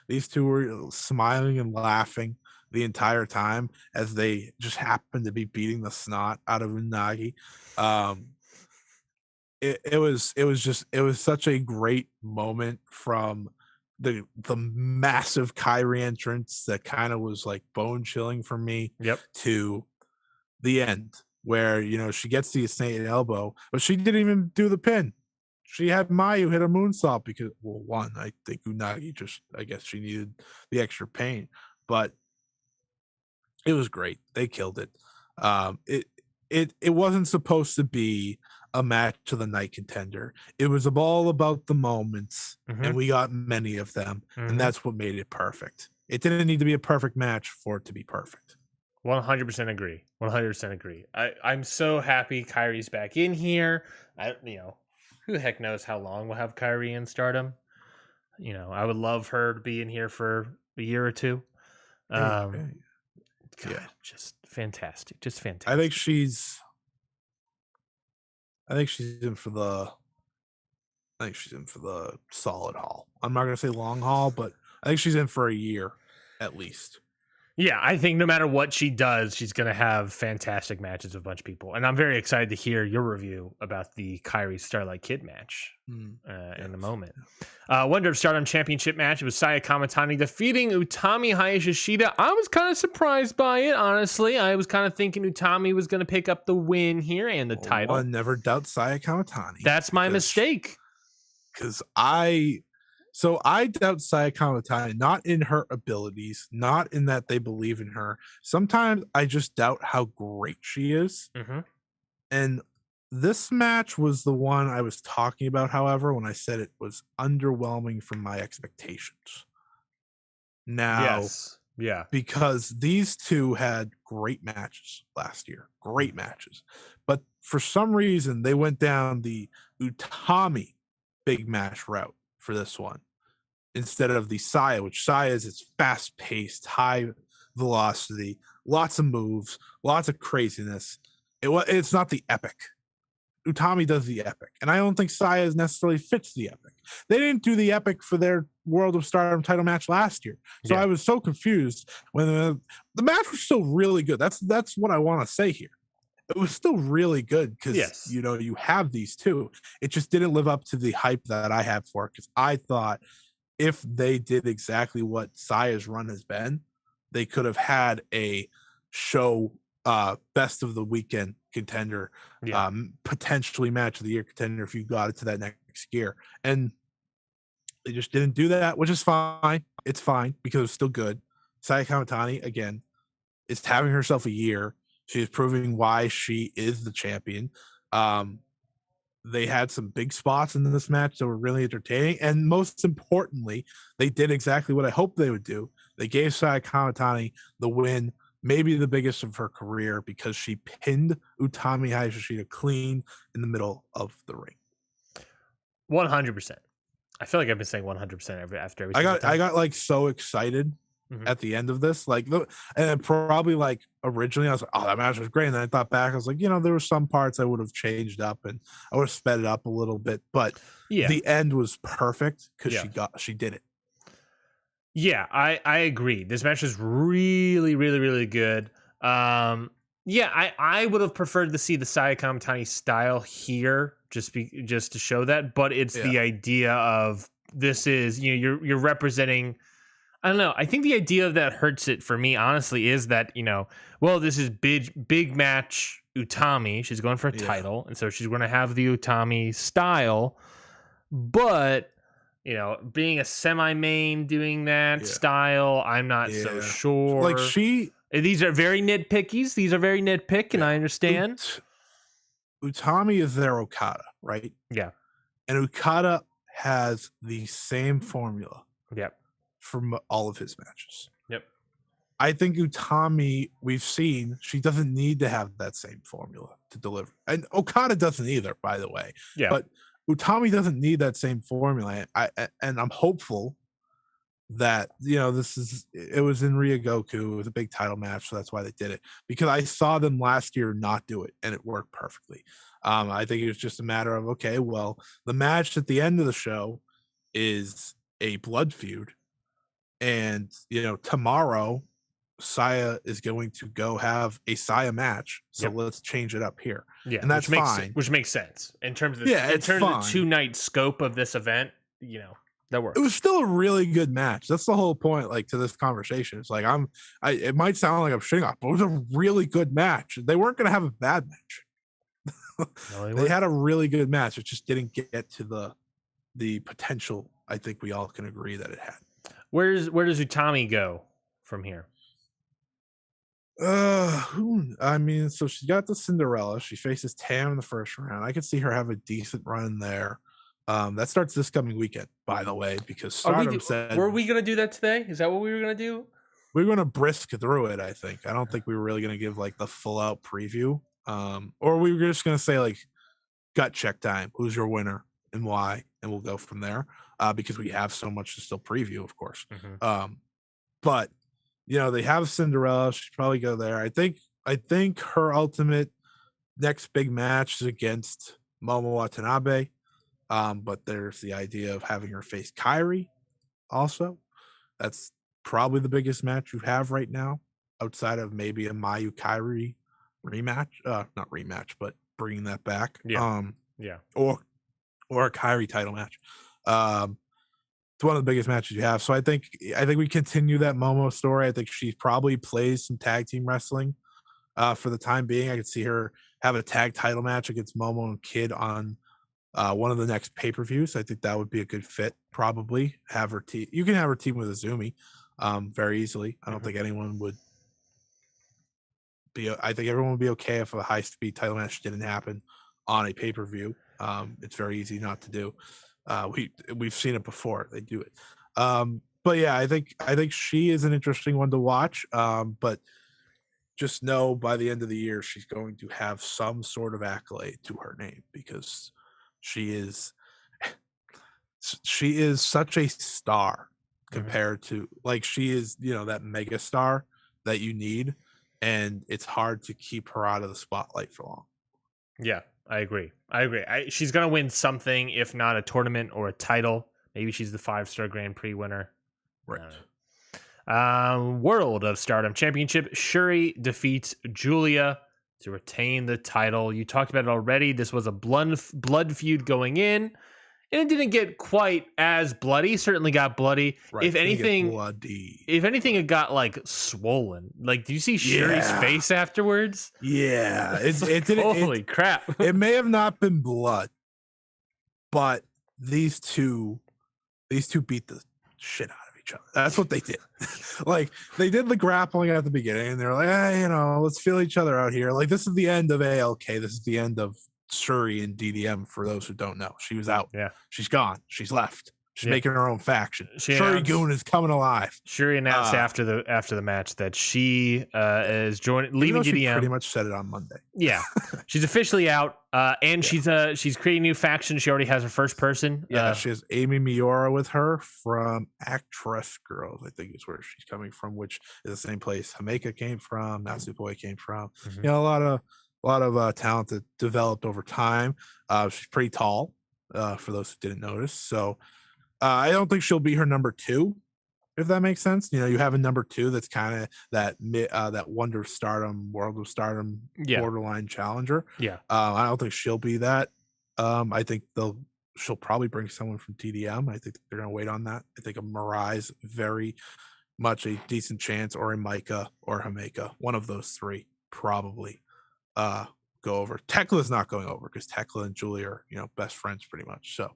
These two were smiling and laughing the entire time as they just happened to be beating the snot out of Unagi. It was such a great moment from the massive Kyrie entrance that kind of was like bone chilling for me. Yep. To the end where she gets the Saint elbow, but she didn't even do the pin. She had Mayu hit a moonsault because, well, one, I think Unagi I guess she needed the extra pain, but it was great. They killed it. It wasn't supposed to be a match to the night contender. It was all about the moments, and we got many of them, and that's what made it perfect. It didn't need to be a perfect match for it to be perfect. 100% agree. 100% agree. I'm so happy Kyrie's back in here. Who the heck knows how long we'll have Kyrie in Stardom. I would love her to be in here for a year or two. God, just fantastic. Just fantastic. I think she's in for the solid haul. I'm not going to say long haul, but I think she's in for a year at least. Yeah, I think no matter what she does, she's going to have fantastic matches with a bunch of people. And I'm very excited to hear your review about the Kairi Starlight Kid match in a moment. Wonder of Stardom Championship match. It was Saya Kamitani defeating Utami Hayashishita. I was kind of surprised by it, honestly. I was kind of thinking Utami was going to pick up the win here and the title. I never doubt Saya Kamitani. That's my mistake. Because I doubt Saya Kamitani, not in her abilities, not in that they believe in her. Sometimes I just doubt how great she is. And this match was the one I was talking about, however, when I said it was underwhelming from my expectations. Now, yes. Yeah, because these two had great matches last year, great matches. But for some reason, they went down the Utami big match route for this one instead of the Saya, which Saya is its fast-paced, high velocity, lots of moves, lots of craziness. It's not the epic. Utami does the epic, and I don't think Saya necessarily fits the epic. They didn't do the epic for their World of Stardom title match last year, so I was so confused when the match was still really good. That's what I want to say here. It was still really good because you have these two. It just didn't live up to the hype that I had for it because I thought if they did exactly what Saya's run has been, they could have had a show best of the weekend contender, potentially match of the year contender if you got it to that next gear. And they just didn't do that, which is fine. It's fine because it's still good. Saya Kamitani, again, is having herself a year. She's proving why she is the champion. They had some big spots in this match that were really entertaining. And most importantly, they did exactly what I hoped they would do. They gave Saya Kamitani the win, maybe the biggest of her career, because she pinned Utami Hayashishita clean in the middle of the ring. 100%. I feel like I've been saying 100% after every time. I got like so excited at the end of this, and probably like originally I was like, oh, that match was great, and then I thought back, I was like, there were some parts I would have changed up and I would have sped it up a little bit, but the end was perfect because she did it. Yeah, I agree. This match is really, really, really good. I would have preferred to see the Saya Kamitani style here, just to show that. But it's the idea of this is you're representing. I don't know. I think the idea that hurts it for me, honestly, is that this is big match Utami. She's going for a Yeah. title, and so she's going to have the Utami style. But being a semi-main doing that style, I'm not so sure. Like these are very nitpickies. These are very nitpick, and I understand. Utami is their Okada, right? Yeah. And Okada has the same formula. Yep. From all of his matches. Yep. I think Utami, we've seen, she doesn't need to have that same formula to deliver. And Okada doesn't either, by the way. Yeah. But Utami doesn't need that same formula. And I'm hopeful that, it was in Ryogoku. It was a big title match, so that's why they did it. Because I saw them last year not do it, and it worked perfectly. I think it was just a matter of, okay, well, the match at the end of the show is a blood feud. And, tomorrow, Saya is going to go have a Saya match. So let's change it up here. Yeah. And that's fine. Which makes sense. In terms of, of the 2-night scope of this event, that works. It was still a really good match. That's the whole point, to this conversation. It's like, it might sound like I'm shitting off, but it was a really good match. They weren't going to have a bad match. No, they had a really good match. It just didn't get to the potential I think we all can agree that it had. Where does Utami go from here? So she got the Cinderella. She faces Tam in the first round. I could see her have a decent run there. That starts this coming weekend, by the way, because Stardom said. Were we gonna do that today? Is that what we were gonna do? We were gonna brisk through it. I think. I don't think we were really gonna give the full out preview. Or we were just gonna say gut check time. Who's your winner and why, and we'll go from there. Because we have so much to still preview, of course. Mm-hmm. But they have Cinderella. She'd probably go there. I think her ultimate next big match is against Momo Watanabe. But there's the idea of having her face Kairi also. That's probably the biggest match you have right now, outside of maybe a Mayu Kairi rematch. Not rematch, but bringing that back. Yeah. Or a Kairi title match. It's one of the biggest matches you have. So I think we continue that Momo story. I think she probably plays some tag team wrestling for the time being. I could see her have a tag title match against Momo and Kid on one of the next pay-per-views. I think that would be a good fit. Probably have her team. You can have her team with Azumi very easily. I don't think anyone would be. I think everyone would be okay if a high-speed title match didn't happen on a pay-per-view. It's very easy not to do. We've seen it before. They do it. But yeah, I think she is an interesting one to watch. But just know by the end of the year, she's going to have some sort of accolade to her name, because she is such a star compared to she is, that mega star that you need. And it's hard to keep her out of the spotlight for long. Yeah. I agree. She's going to win something, if not a tournament or a title. Maybe she's the 5-star Grand Prix winner. Right. World of Stardom Championship. Shuri defeats Julia to retain the title. You talked about it already. This was a blood feud going in, and it didn't get quite as bloody. Certainly got bloody. Right. If anything, it got swollen. Do you see Shuri's face afterwards? Yeah, it didn't. Holy crap! It may have not been blood, but these two beat the shit out of each other. That's what they did. They did the grappling at the beginning, and they're like, let's feel each other out here. This is the end of ALK. This is the end of Shuri and DDM. For those who don't know, she was out. Yeah, she's gone. She's left. She's making her own faction. Shuri Goon is coming alive. Shuri announced after the match that she is leaving DDM. She pretty much said it on Monday. Yeah, she's officially out, and she's creating a new faction. She already has her first person. Yeah, she has Amy Miura with her from Actress Girls, I think is where she's coming from, which is the same place Hameka came from, Natsupoi came from. Mm-hmm. A lot of talent that developed over time. She's pretty tall, for those who didn't notice. So. I don't think she'll be her number 2, if that makes sense. You have a number 2 that's kind of that Wonder of Stardom, World of Stardom, borderline challenger. Yeah. I don't think she'll be that. I think she'll probably bring someone from TDM. I think they're going to wait on that. I think a Mirai's very much a decent chance, or a Micah or Hameka, one of those 3 probably go over. Tekla's not going over because Tekla and Julia are, best friends pretty much. So,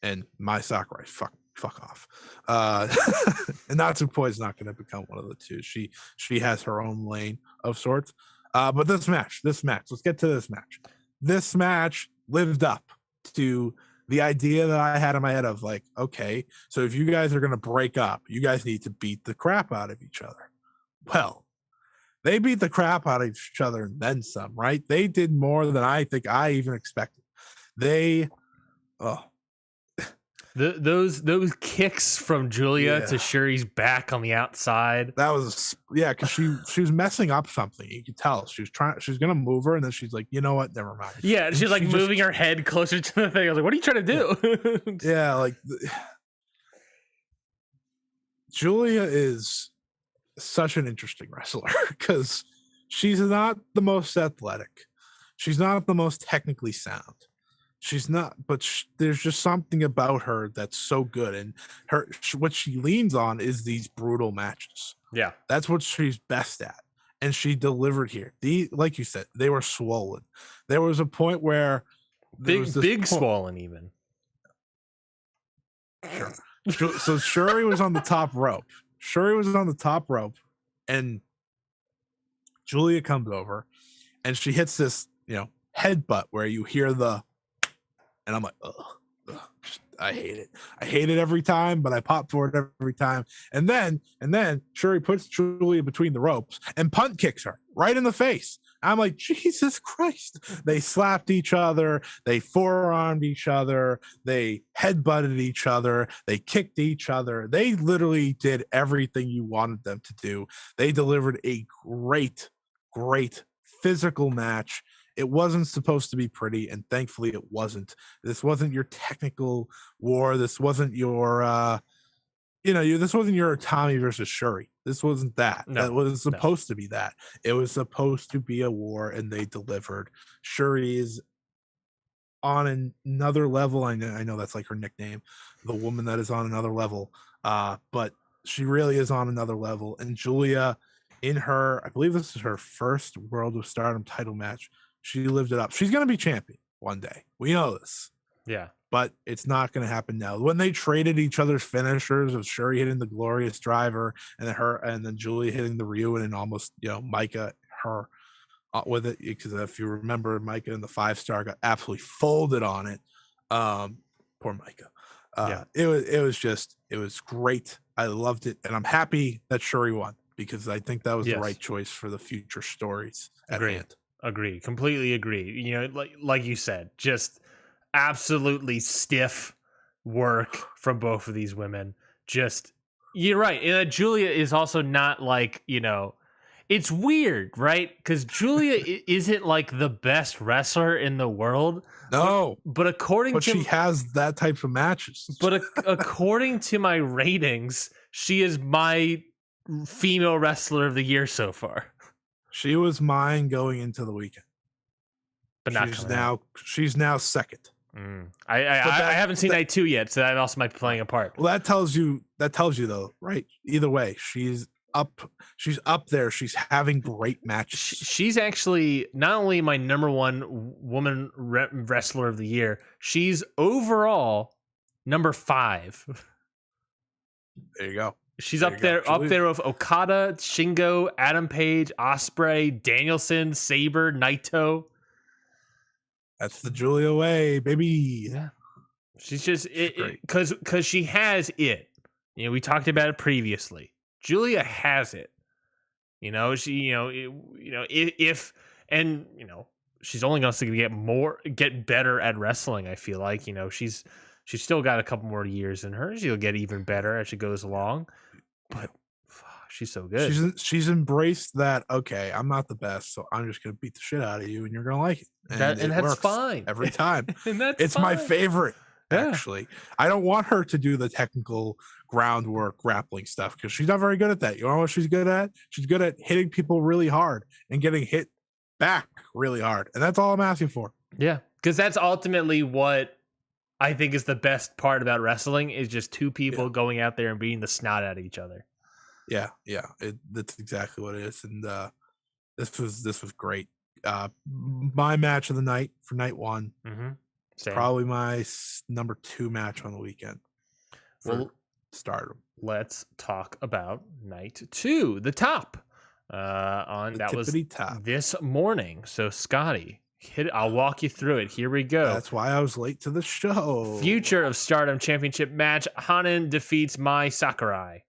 and my Sakurai, fuck off. And Natsupoi is not going to become one of the two. She has her own lane of sorts. But this match, let's get to this match. This match lived up to the idea that I had in my head of like, okay, so if you guys are going to break up, you guys need to beat the crap out of each other. Well, they beat the crap out of each other and then some, right? They did more than I think I even expected. Those kicks from Julia to Shuri's back on the outside. That was because she was messing up something. You could tell she's gonna move her, and then she's like, you know what? Never mind. Yeah, she's like moving her head closer to the thing. I was like, what are you trying to do? Yeah, like Julia is such an interesting wrestler because she's not the most athletic. She's not the most technically sound. She's not, but there's just something about her that's so good. And what she leans on is these brutal matches. Yeah. That's what she's best at. And she delivered here. Like you said, they were swollen. There was a point where swollen even. Sure. So Shuri was on the top rope. And Julia comes over and she hits this, headbutt where you hear and I'm like, ugh, I hate it. I hate it every time, but I pop for it every time. And then Shuri puts Julia between the ropes and punt kicks her right in the face. I'm like, Jesus Christ. They slapped each other. They forearmed each other. They headbutted each other. They kicked each other. They literally did everything you wanted them to do. They delivered a great, great physical match. It wasn't supposed to be pretty, and thankfully it wasn't. This wasn't your technical war. This wasn't your, this wasn't your Tommy versus Shuri. This wasn't that. No, that was supposed to be that. It was supposed to be a war, and they delivered. Shuri is on another level. I know that's like her nickname, the woman that is on another level. But she really is on another level. And Julia, I believe this is her first World of Stardom title match. She lived it up. She's going to be champion one day. We know this. Yeah. But it's not going to happen now. When they traded each other's finishers of Shuri hitting the Glorious Driver and then Julia hitting the Ryu and almost, Micah, her with it. Because if you remember, Micah in the 5-star got absolutely folded on it. Poor Micah. It was great. I loved it. And I'm happy that Shuri won because I think that was the right choice for the future stories at hand. Agree. Completely agree. Like you said, just absolutely stiff work from both of these women. Just, you're right. And Julia is also not like, it's weird, right? Because Julia isn't like the best wrestler in the world. No. But she has that type of matches. But according to my ratings, she is my female wrestler of the year so far. She was mine going into the weekend, but not she's now second. I haven't seen Night 2 yet, so that also might be playing a part. Well, that tells you though, right? Either way, she's up there. She's having great matches. She's actually not only my number one woman wrestler of the year, she's overall number 5. There you go. She's up there with Okada, Shingo, Adam Page, Ospreay, Danielson, Saber, Naito. That's the Julia way, baby. Yeah, she's just because she has it. We talked about it previously. Julia has it. She's only going to get better at wrestling. I feel like she's still got a couple more years in her. She'll get even better as she goes along. But she's so good. She's embraced that. Okay, I'm not the best, so I'm just gonna beat the shit out of you, and you're gonna like it. And that's fine every time. And it's fine. My favorite. Actually, I don't want her to do the technical groundwork grappling stuff because she's not very good at that. You know what she's good at? She's good at hitting people really hard and getting hit back really hard, and that's all I'm asking for. Yeah, because that's ultimately what I think is the best part about wrestling is just two people going out there and beating the snot out of each other. Yeah. That's exactly what it is. And this was great. My match of the night for night one. Same. Probably my number 2 match on the weekend for Stardom. Let's talk about night 2, the top. That was top. This morning. So Scotty, I'll walk you through it. Here we go. That's why I was late to the show. Future of Stardom Championship match. Hanan defeats Mai Sakurai.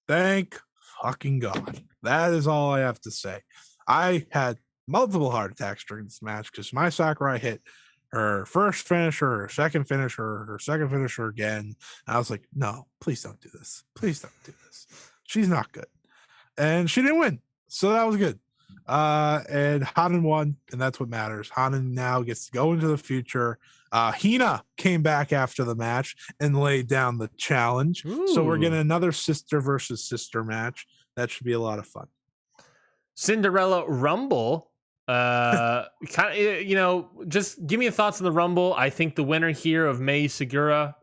Thank fucking God. That is all I have to say. I had multiple heart attacks during this match because Mai Sakurai hit her first finisher, her second finisher, her second finisher again. And I was like, no, please don't do this. Please don't do this. She's not good. And she didn't win. So that was good. And Hanan won, and that's what matters. Hanan now gets to go into the future. Hina came back after the match and laid down the challenge. Ooh. So we're getting another sister versus sister match. That should be a lot of fun. Cinderella Rumble. Just give me your thoughts on the Rumble. I think the winner here of Mai Saruga,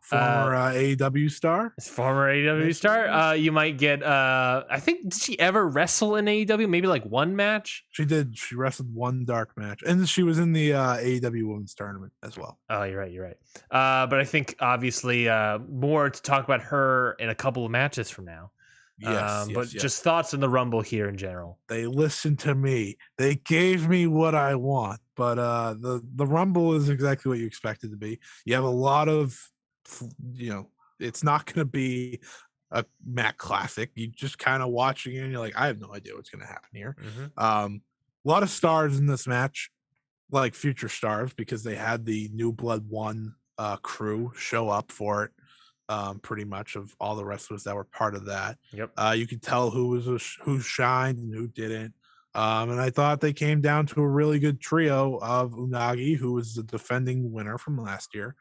former AEW star. Former AEW star. You might get. I think, did she ever wrestle in AEW? Maybe like one match. She did. She wrestled one dark match, and she was in the AEW Women's Tournament as well. Oh, you're right. But I think obviously more to talk about her in a couple of matches from now. Yes, just thoughts on the Rumble here in general. They listened to me. They gave me what I want. But the Rumble is exactly what you expect it to be. You have a lot of, it's not going to be a Mac Classic. You just kind of watching it and you're like, I have no idea what's going to happen here. A lot of stars in this match, like future stars, because they had the New Blood 1 crew show up for it. Pretty much of all the wrestlers that were part of that. Yep. You could tell who shined and who didn't. And I thought they came down to a really good trio of Unagi, who was the defending winner from last year.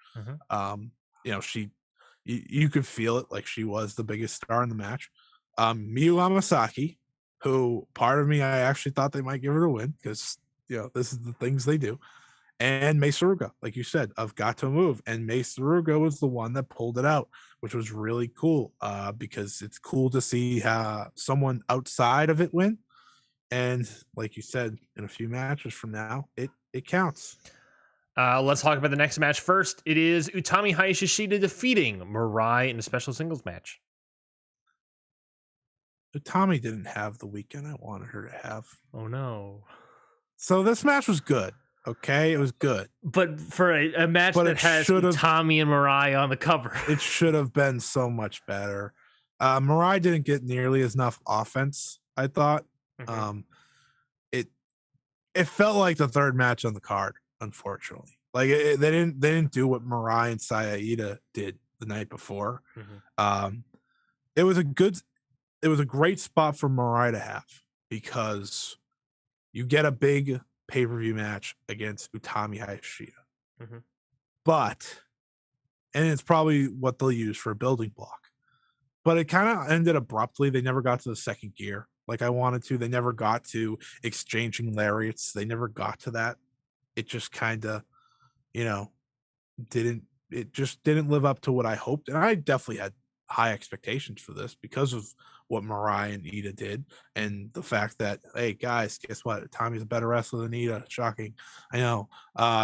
You could feel it like she was the biggest star in the match. Miyu Amasaki, who part of me, I actually thought they might give her a win because, this is the things they do. And Mai Saruga, like you said, I've got to move. And Mai Saruga was the one that pulled it out, which was really cool because it's cool to see someone outside of it win. And like you said, in a few matches from now, it counts. Let's talk about the next match first. It is Utami Hayashishita defeating Mirai in a special singles match. Utami didn't have the weekend I wanted her to have. Oh, no. So this match was good. Okay, it was good. But for a match that has Utami and Mirai on the cover. It should have been so much better. Mirai didn't get nearly enough offense, I thought. It felt like the third match on the card, unfortunately. Like they didn't do what Mirai and Saida did the night before. It was a great spot for Mirai to have because you get a big pay-per-view match against Utami Hayashishita. And it's probably what they'll use for a building block. But it kind of ended abruptly. They never got to the second gear like I wanted to. They never got to exchanging lariats. They never got to that. It just kind of, didn't live up to what I hoped. And I definitely had high expectations for this because of what Mirai and Ida did and the fact that, hey guys, guess what? Tommy's a better wrestler than Ida. Shocking. I know.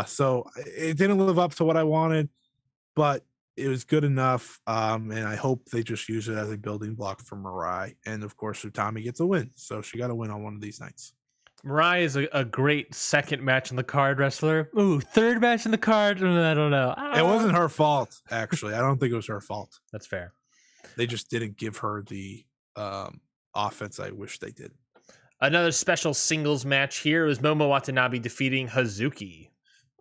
So it didn't live up to what I wanted, but it was good enough. And I hope they just use it as a building block for Mirai. And of course, Utami gets a win. So she got a win on one of these nights. Mirai is a great second match on the card wrestler. Ooh, third match on the card. I don't know. It wasn't her fault, actually. I don't think it was her fault. That's fair. They just didn't give her the offense I wish they did. Another special singles match here was Momo Watanabe defeating Hazuki.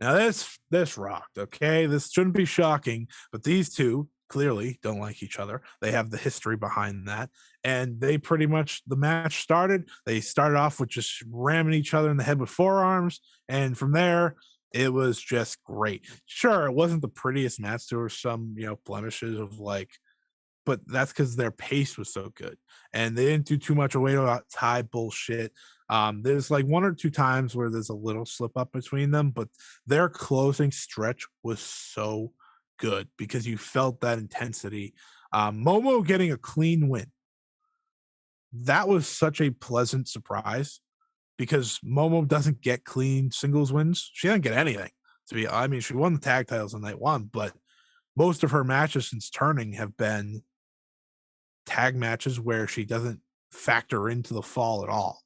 Now this rocked, okay? This shouldn't be shocking, but these two clearly don't like each other. They have the history behind that. And they pretty much, the match started. They started off with just ramming each other in the head with forearms. And from there, it was just great. Sure, it wasn't the prettiest match. There were some, blemishes of but that's because their pace was so good. And they didn't do too much away to tie bullshit. There's one or two times where there's a little slip up between them, but their closing stretch was so good because you felt that intensity. Momo getting a clean win. That was such a pleasant surprise because Momo doesn't get clean singles wins. She doesn't get anything. I mean, she won the tag titles on night one, but most of her matches since turning have been tag matches where she doesn't factor into the fall at all.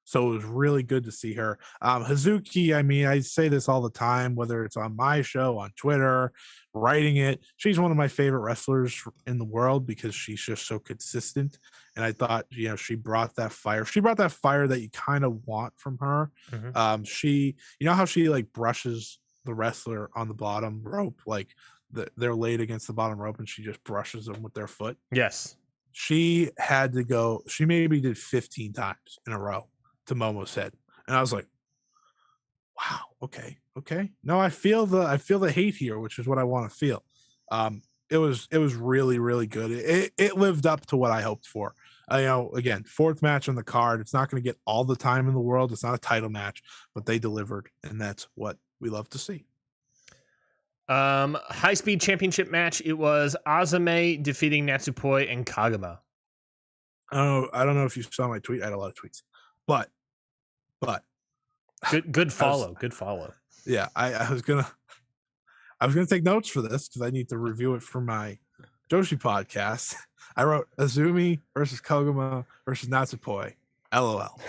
So it was really good to see her. Hazuki, I mean, I say this all the time, whether it's on my show, on Twitter, writing it. She's one of my favorite wrestlers in the world because she's just so consistent. And I thought, she brought that fire. She brought that fire that you kind of want from her. Mm-hmm. She, how she like brushes the wrestler on the bottom rope, like they're laid against the bottom rope and she just brushes them with their foot. Yes. She had to go. She maybe did 15 times in a row to Momo's head. And I was like, wow, okay. No, I feel the hate here, which is what I want to feel. It was really, really good. It lived up to what I hoped for. Again, fourth match on the card. It's not going to get all the time in the world. It's not a title match, but they delivered, and that's what we love to see. High speed championship match. It was Azame defeating Natsupoi and Kagama. Oh, I don't know if you saw my tweet. I had a lot of tweets, but good follow. Good follow. Yeah, I was gonna take notes for this because I need to review it for my Joshi podcast. I wrote Azumi versus Koguma versus Natsupoi. LOL.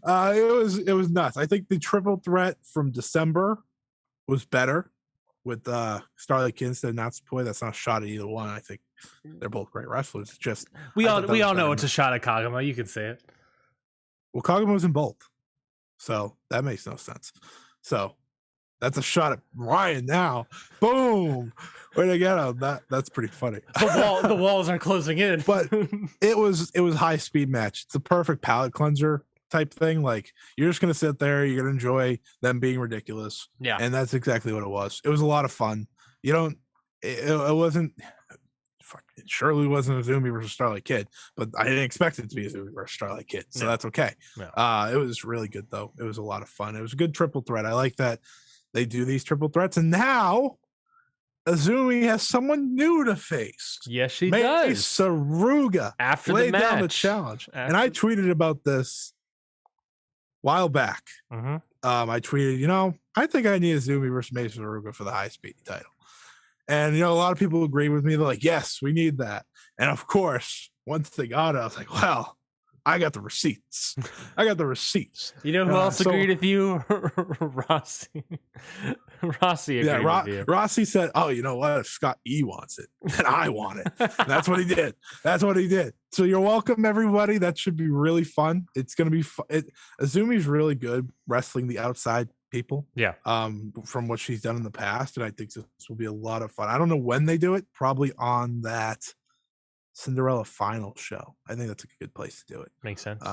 It was nuts. I think the triple threat from December was better with Starlight Kid instead of Natsupoi. That's not a shot at either one. I think they're both great wrestlers. It's just we all know it's a shot at Kagama. You can say it. Well, Kagama was in both, so that makes no sense. So that's a shot at Ryan now. Boom! Way to get him. That's pretty funny. The walls are closing in. But it was high speed match. It's a perfect palate cleanser type thing. Like you're just gonna sit there, you're gonna enjoy them being ridiculous. Yeah, and that's exactly what it was. It was a lot of fun. It wasn't. It surely wasn't Azumi versus Starlight Kid, but I didn't expect it to be Azumi versus Starlight Kid, so that's okay. No. It was really good though. It was a lot of fun. It was a good triple threat. I like that they do these triple threats, and now Azumi has someone new to face. Yes, she does. Saruga after the match. Down the challenge, and I tweeted about this a while back. Mm-hmm. I tweeted, I think I need Azumi versus Mei Saruga for the high speed title. And, a lot of people agree with me. They're like, yes, we need that. And of course, once they got it, I was like, well, I got the receipts. You know who else agreed with you? Rossi. Rossi agreed with you. Rossi said, oh, you know what? If Scott E wants it, then I want it. And that's what he did. So you're welcome, everybody. That should be really fun. It's going to be fun. Azumi's really good wrestling the outside people. Yeah. From what she's done in the past. And I think this will be a lot of fun. I don't know when they do it. Probably on that Cinderella final show. I think that's a good place to do it. Makes sense.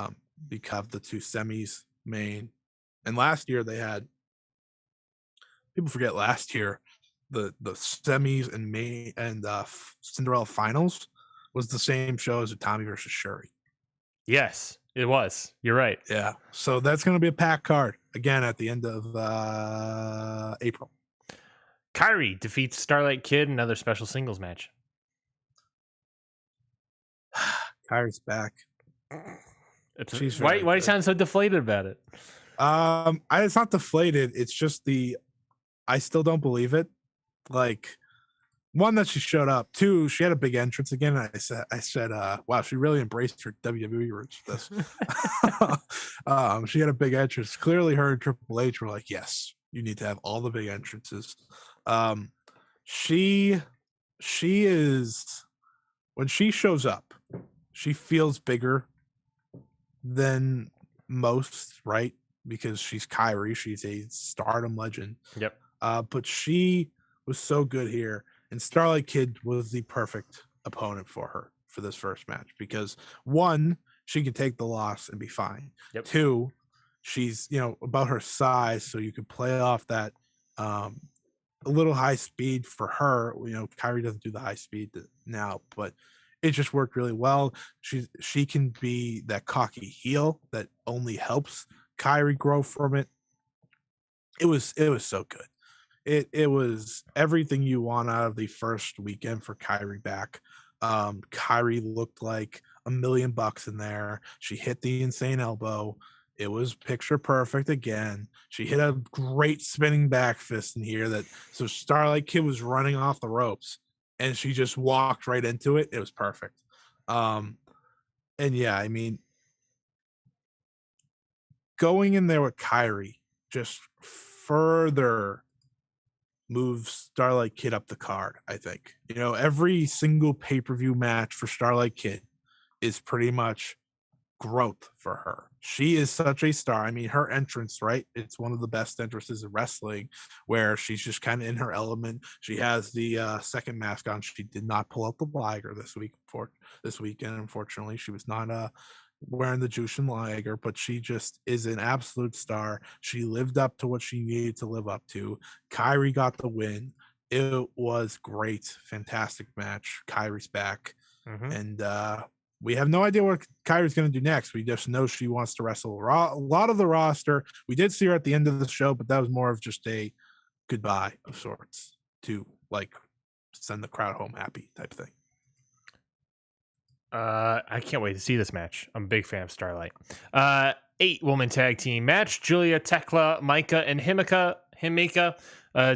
Because the two semis main, and last year they had, people forget last year the semis and main and Cinderella finals was the same show as Utami versus Shuri. Yes, it was. You're right. Yeah. So that's going to be a packed card again at the end of April. Kairi defeats Starlight Kid in another special singles match. Kairi's back. Why do you sound so deflated about it? It's not deflated. It's just I still don't believe it. Like, one, that she showed up. Two, she had a big entrance again. And I said, wow, she really embraced her WWE roots with this. She had a big entrance. Clearly, her and Triple H were like, yes, you need to have all the big entrances. She is, when she shows up, she feels bigger than most, right? Because she's Kairi, she's a Stardom legend. Yep. But she was so good here, and Starlight Kid was the perfect opponent for her for this first match because, one, she could take the loss and be fine. Yep. Two, she's about her size, so you could play off that a little high speed for her. Kairi doesn't do the high speed now, but it just worked really well. She can be that cocky heel that only helps Kairi grow from it. It was so good. It was everything you want out of the first weekend for Kairi back. Kairi looked like $1,000,000 in there. She hit the insane elbow. It was picture perfect again. She hit a great spinning back fist in here so Starlight Kid was running off the ropes and she just walked right into it. It was perfect. And yeah, I mean, going in there with Kairi just further moves Starlight Kid up the card, I think. Every single pay-per-view match for Starlight Kid is pretty much growth for her. She is such a star. I mean, her entrance, right? It's one of the best entrances in wrestling where she's just kind of in her element. She has the second mask on. She did not pull out the Liger this weekend. Unfortunately, she was not wearing the Jushin Liger, but she just is an absolute star. She lived up to what she needed to live up to. Kairi got the win. It was great. Fantastic match. Kairi's back. And we have no idea what Kairi's going to do next. We just know she wants to wrestle a lot of the roster. We did see her at the end of the show, but that was more of just a goodbye of sorts to like send the crowd home happy type thing. I can't wait to see this match. I'm a big fan of Starlight. 8-woman tag team match. Julia, Tekla, Maika, and Himeka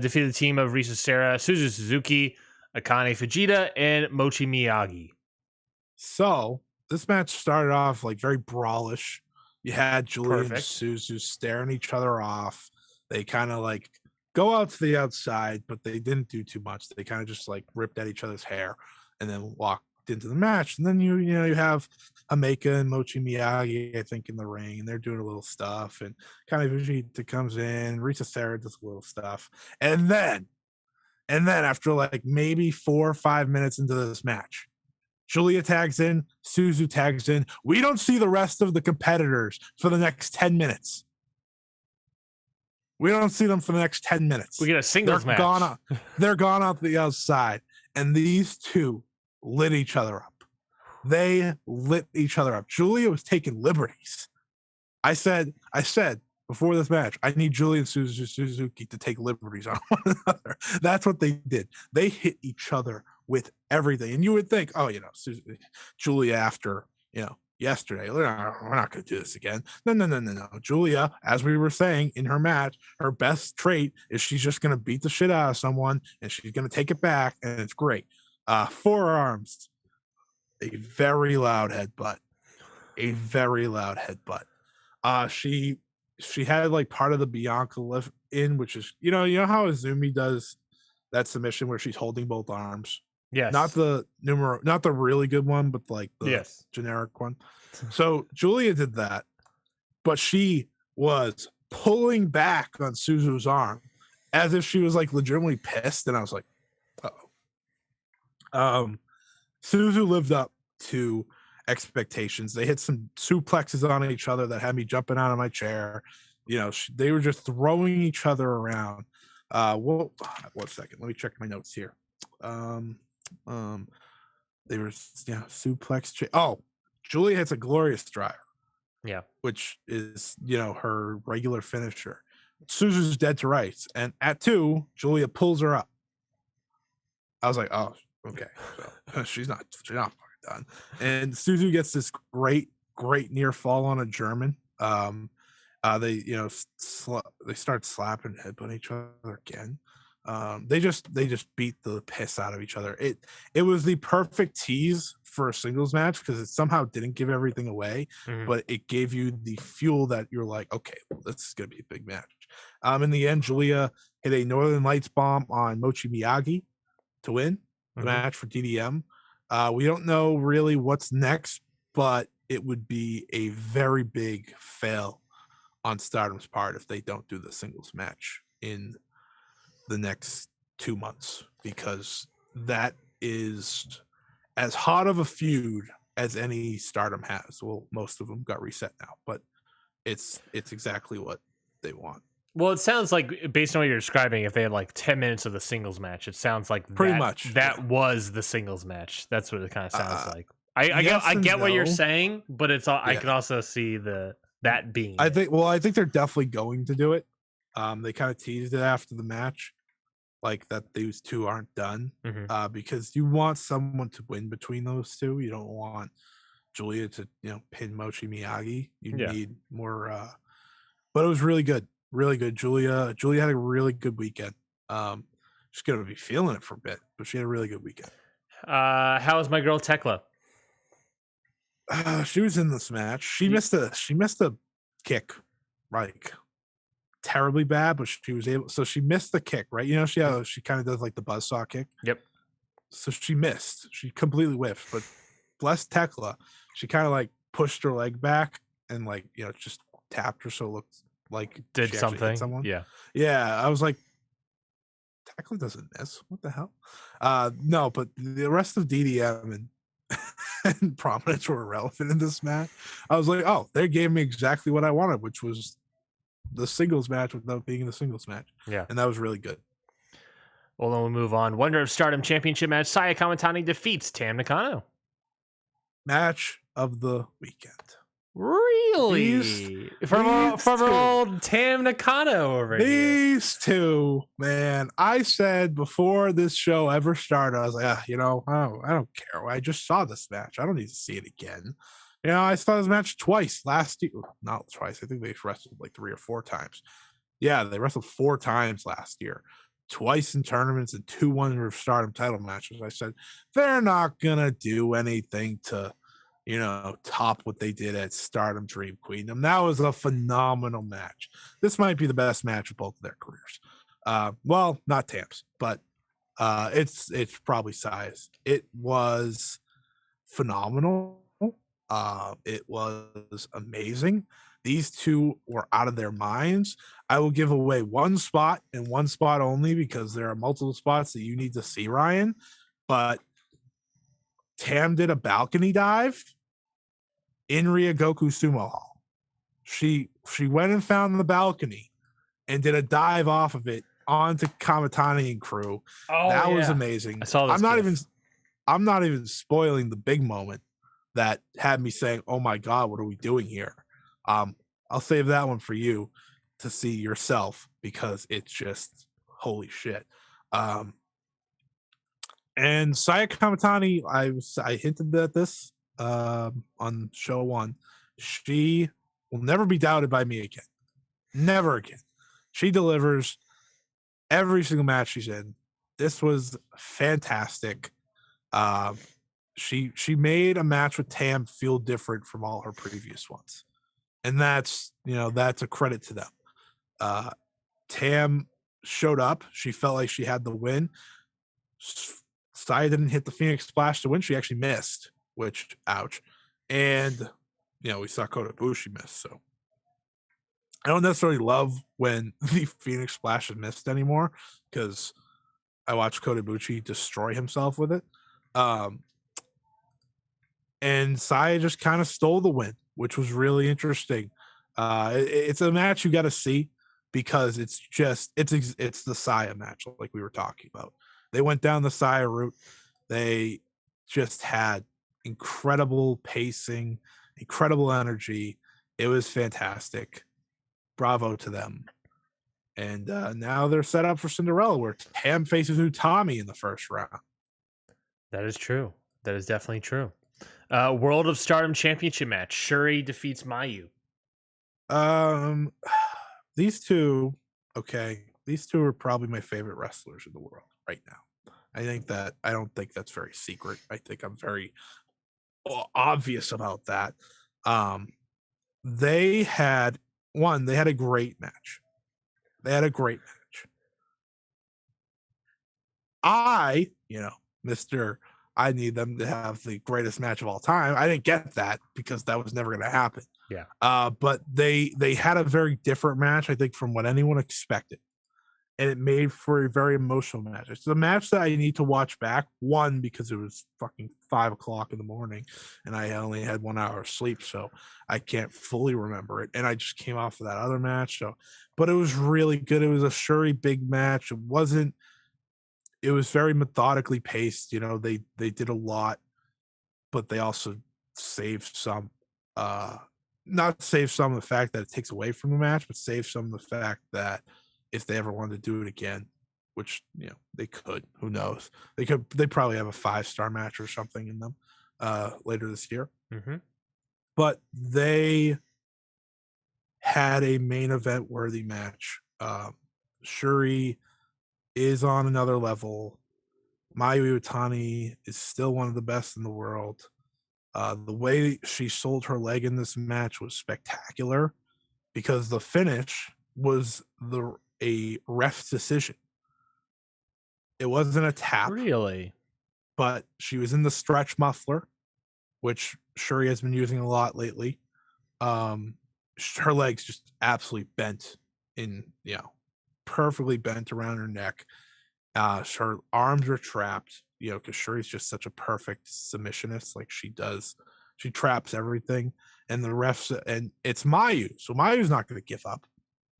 defeated the team of Risa Sera, Suzu Suzuki, Akane Fujita, and Mochi Miyagi. So this match started off like very brawlish. You had Julia and Suzu staring each other off. They kind of like go out to the outside, but they didn't do too much. They kind of just like ripped at each other's hair and then walked into the match. And then you have Himeka and Mochi Miyagi, I think, in the ring, and they're doing a little stuff. And kind of Vegeta comes in, Risa Sera does a little stuff, and then after like maybe 4 or 5 minutes into this match, Julia tags in, Suzu tags in. We don't see the rest of the competitors for the next 10 minutes. We don't see them for the next 10 minutes. We get a singles match. They're gone out the outside, and these two lit each other up. They lit each other up. Julia was taking liberties. I said before this match, I need Julia and Suzuki to take liberties on one another. That's what they did. They hit each other with everything. And you would think, Julia after, yesterday, we're not going to do this again. No. Julia, as we were saying in her match, her best trait is she's just going to beat the shit out of someone and she's going to take it back. And it's great. Forearms, a very loud headbutt. She had like part of the Bianca lift in, which is, you know how Azumi does that submission where she's holding both arms. Yes. Not the really good one, but like the generic one. So Julia did that, but she was pulling back on Suzu's arm as if she was like legitimately pissed. And I was like, uh-oh. Suzu lived up to expectations. They hit some suplexes on each other that had me jumping out of my chair. They were just throwing each other around. One second. Let me check my notes here. They were suplex. Julia hits a glorious driver. Yeah. Which is, her regular finisher. Suzu's dead to rights. And at 2, Julia pulls her up. I was like, oh, okay. So she's not fucking done. And Suzu gets this great near fall on a German. They start slapping headbutt each other again. They just beat the piss out of each other. It was the perfect tease for a singles match because it somehow didn't give everything away, but it gave you the fuel that you're like, okay, well, this is gonna be a big match. In the end, Julia hit a Northern Lights bomb on Mochi Miyagi to win the match for DDM. We don't know really what's next, but it would be a very big fail on Stardom's part if they don't do the singles match in the next 2 months, because that is as hot of a feud as any Stardom has. Well, most of them got reset now, but it's exactly what they want. Well, it sounds like, based on what you're describing, if they had like 10 minutes of the singles match, it sounds like pretty much that was the singles match. That's what it kind of sounds like. I get what you're saying, but it's all, I can also see that being. I think they're definitely going to do it. They kind of teased it after the match, like that these two aren't done, because you want someone to win between those two. You don't want Julia to pin Mochi Miyagi. You Yeah. need more, but it was really good, really good. Julia had a really good weekend. She's gonna be feeling it for a bit, but she had a really good weekend. How is my girl Tekla? She was in this match. She missed a kick, like terribly bad, but she was able. So she missed the kick, right? She kind of does like the buzzsaw kick. Yep. So she missed. She completely whiffed. But bless Tekla, she kind of like pushed her leg back and like just tapped her, so it looked like Did she actually hit something. someone. Yeah. I was like, Tekla doesn't miss. What the hell? No, but the rest of DDM and and Prominence were irrelevant in this match. I was like, oh, they gave me exactly what I wanted, which was the singles match without being in the singles match. Yeah. And that was really good. Well, then we'll move on. Wonder of Stardom Championship match. Saya Kamatani defeats Tam Nakano. Match of the weekend. Really? From old Tam Nakano over here. These two, man. I said before this show ever started, I was like, I don't care. I just saw this match. I don't need to see it again. I saw this match twice last year. Not twice. I think they wrestled like 3 or 4 times. Yeah, they wrestled 4 times last year. Twice in tournaments and 2 Wonder of Stardom title matches. I said, they're not going to do anything to top what they did at Stardom Dream Queendom. That was a phenomenal match. This might be the best match of both of their careers. Well, not Tam's, but it's probably Saya's. It was phenomenal. It was amazing. These two were out of their minds. I will give away one spot and one spot only because there are multiple spots that you need to see, Ryan. But Tam did a balcony dive in Ryogoku Sumo Hall. She went and found the balcony and did a dive off of it onto Kamatani and crew. That was amazing. I saw this. I'm not even spoiling the big moment that had me saying, "Oh my God, what are we doing here?" I'll save that one for you to see yourself because it's just holy shit. And Saya Kamatani, I hinted at this on show 1. She will never be doubted by me again. Never again. She delivers every single match she's in. This was fantastic. She made a match with Tam feel different from all her previous ones. And that's a credit to them. Tam showed up. She felt like she had the win. Saya didn't hit the Phoenix Splash to win. She actually missed, which, ouch. And, we saw Kota Ibushi miss. So I don't necessarily love when the Phoenix Splash is missed anymore because I watched Kota Ibushi destroy himself with it. And Saya just kind of stole the win, which was really interesting. It's a match you got to see because it's the Saya match like we were talking about. They went down the Saya route. They just had incredible pacing, incredible energy. It was fantastic. Bravo to them. And now they're set up for Cinderella, where Tam faces Utami in the first round. That is true. That is definitely true. World of Stardom Championship match. Shuri defeats Mayu. These two are probably my favorite wrestlers in the world right now. I don't think that's very secret. I think I'm very obvious about that. They had a great match. I need them to have the greatest match of all time. I didn't get that because that was never going to happen. Yeah. But they had a very different match, I think, from what anyone expected. And it made for a very emotional match. It's a match that I need to watch back. One, because it was fucking 5:00 in the morning and I only had 1 hour of sleep, so I can't fully remember it. And I just came off of that other match. But it was really good. It was a Shuri big match. It was very methodically paced. They did a lot, but they also saved some, not save some of the fact that it takes away from the match, but save some of the fact that if they ever wanted to do it again, which they could, who knows? They probably have a 5-star match or something in them. later this year. Mm-hmm. But they had a main event worthy match. Shuri is on another level. Mayu Iwatani is still one of the best in the world. The way she sold her leg in this match was spectacular because the finish was a ref's decision. It wasn't a tap. Really? But she was in the stretch muffler, which Shuri has been using a lot lately. Her legs just absolutely bent perfectly bent around her neck. Her arms are trapped, because Shuri's just such a perfect submissionist. Like she traps everything. And the refs, and it's Mayu. So Mayu's not going to give up.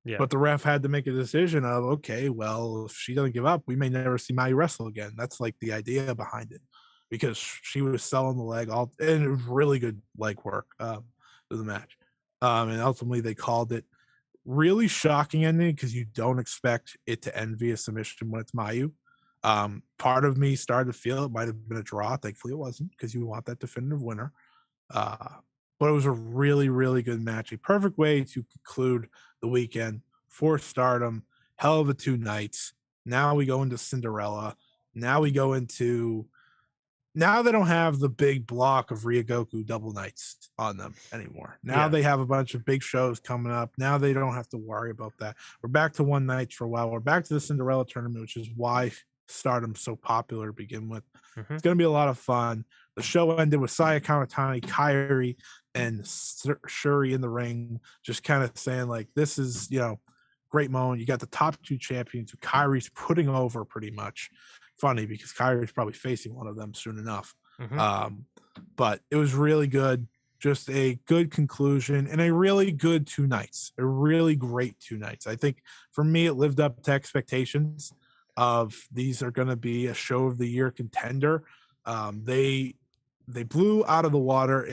Yeah. But the ref had to make a decision of, okay, well, if she doesn't give up, we may never see Mayu wrestle again. That's like the idea behind it, because she was selling the leg and it was really good leg work to the match. And ultimately they called it. Really shocking ending because you don't expect it to end via submission when it's Mayu. Part of me started to feel it might have been a draw. Thankfully it wasn't, because you want that definitive winner. But it was a really, really good match. A perfect way to conclude the weekend for Stardom. Hell of a 2 nights. Now we go into Cinderella. Now they don't have the big block of Ryogoku double nights on them anymore. Now they have a bunch of big shows coming up. Now they don't have to worry about that. We're back to 1 night for a while. We're back to the Cinderella tournament, which is why Stardom's so popular to begin with. Mm-hmm. It's going to be a lot of fun. The show ended with Saya Kamitani, Kairi, and Shuri in the ring, just kind of saying, like, this is, great moment. You got the top 2 champions who Kairi's putting over pretty much. Funny because Kairi's probably facing one of them soon enough. Mm-hmm. But it was really good. Just a good conclusion and a really good 2 nights. A really great 2 nights. I think for me, it lived up to expectations of these are going to be a show of the year contender. They blew out of the water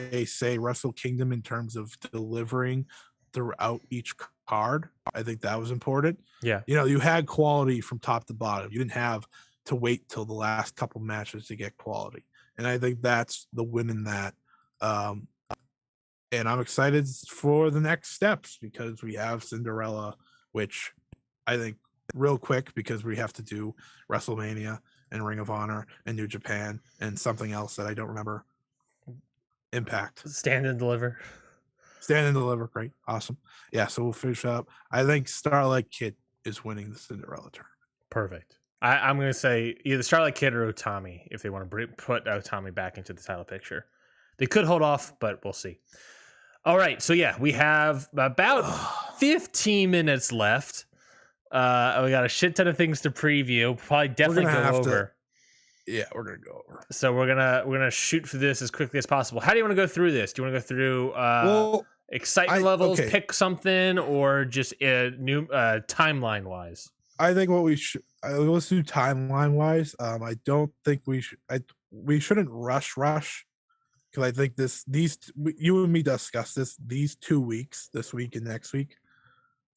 Wrestle Kingdom in terms of delivering throughout each card. I think that was important. Yeah. You had quality from top to bottom. You didn't have to wait till the last couple matches to get quality. And I think that's the win in that. And I'm excited for the next steps because we have Cinderella, which I think real quick, because we have to do Wrestlemania and Ring of Honor and New Japan and something else that I don't remember. Impact. Stand and Deliver. Great. Awesome. Yeah, so we'll finish up. I think Starlight Kid is winning the Cinderella turn. Perfect. I'm going to say either Starlight Kid or Utami if they want to put Utami back into the title picture. They could hold off, but we'll see. All right, so yeah, we have about 15 minutes left. We got a shit ton of things to preview. Probably definitely go over. Yeah, we're gonna go over. So we're gonna shoot through this as quickly as possible. How do you want to go through this? Do you want to go through excitement levels, pick something, or just new timeline wise? I think what we should let's do timeline wise. I don't think we shouldn't rush because I think you and me discussed this. These 2 weeks, this week and next week,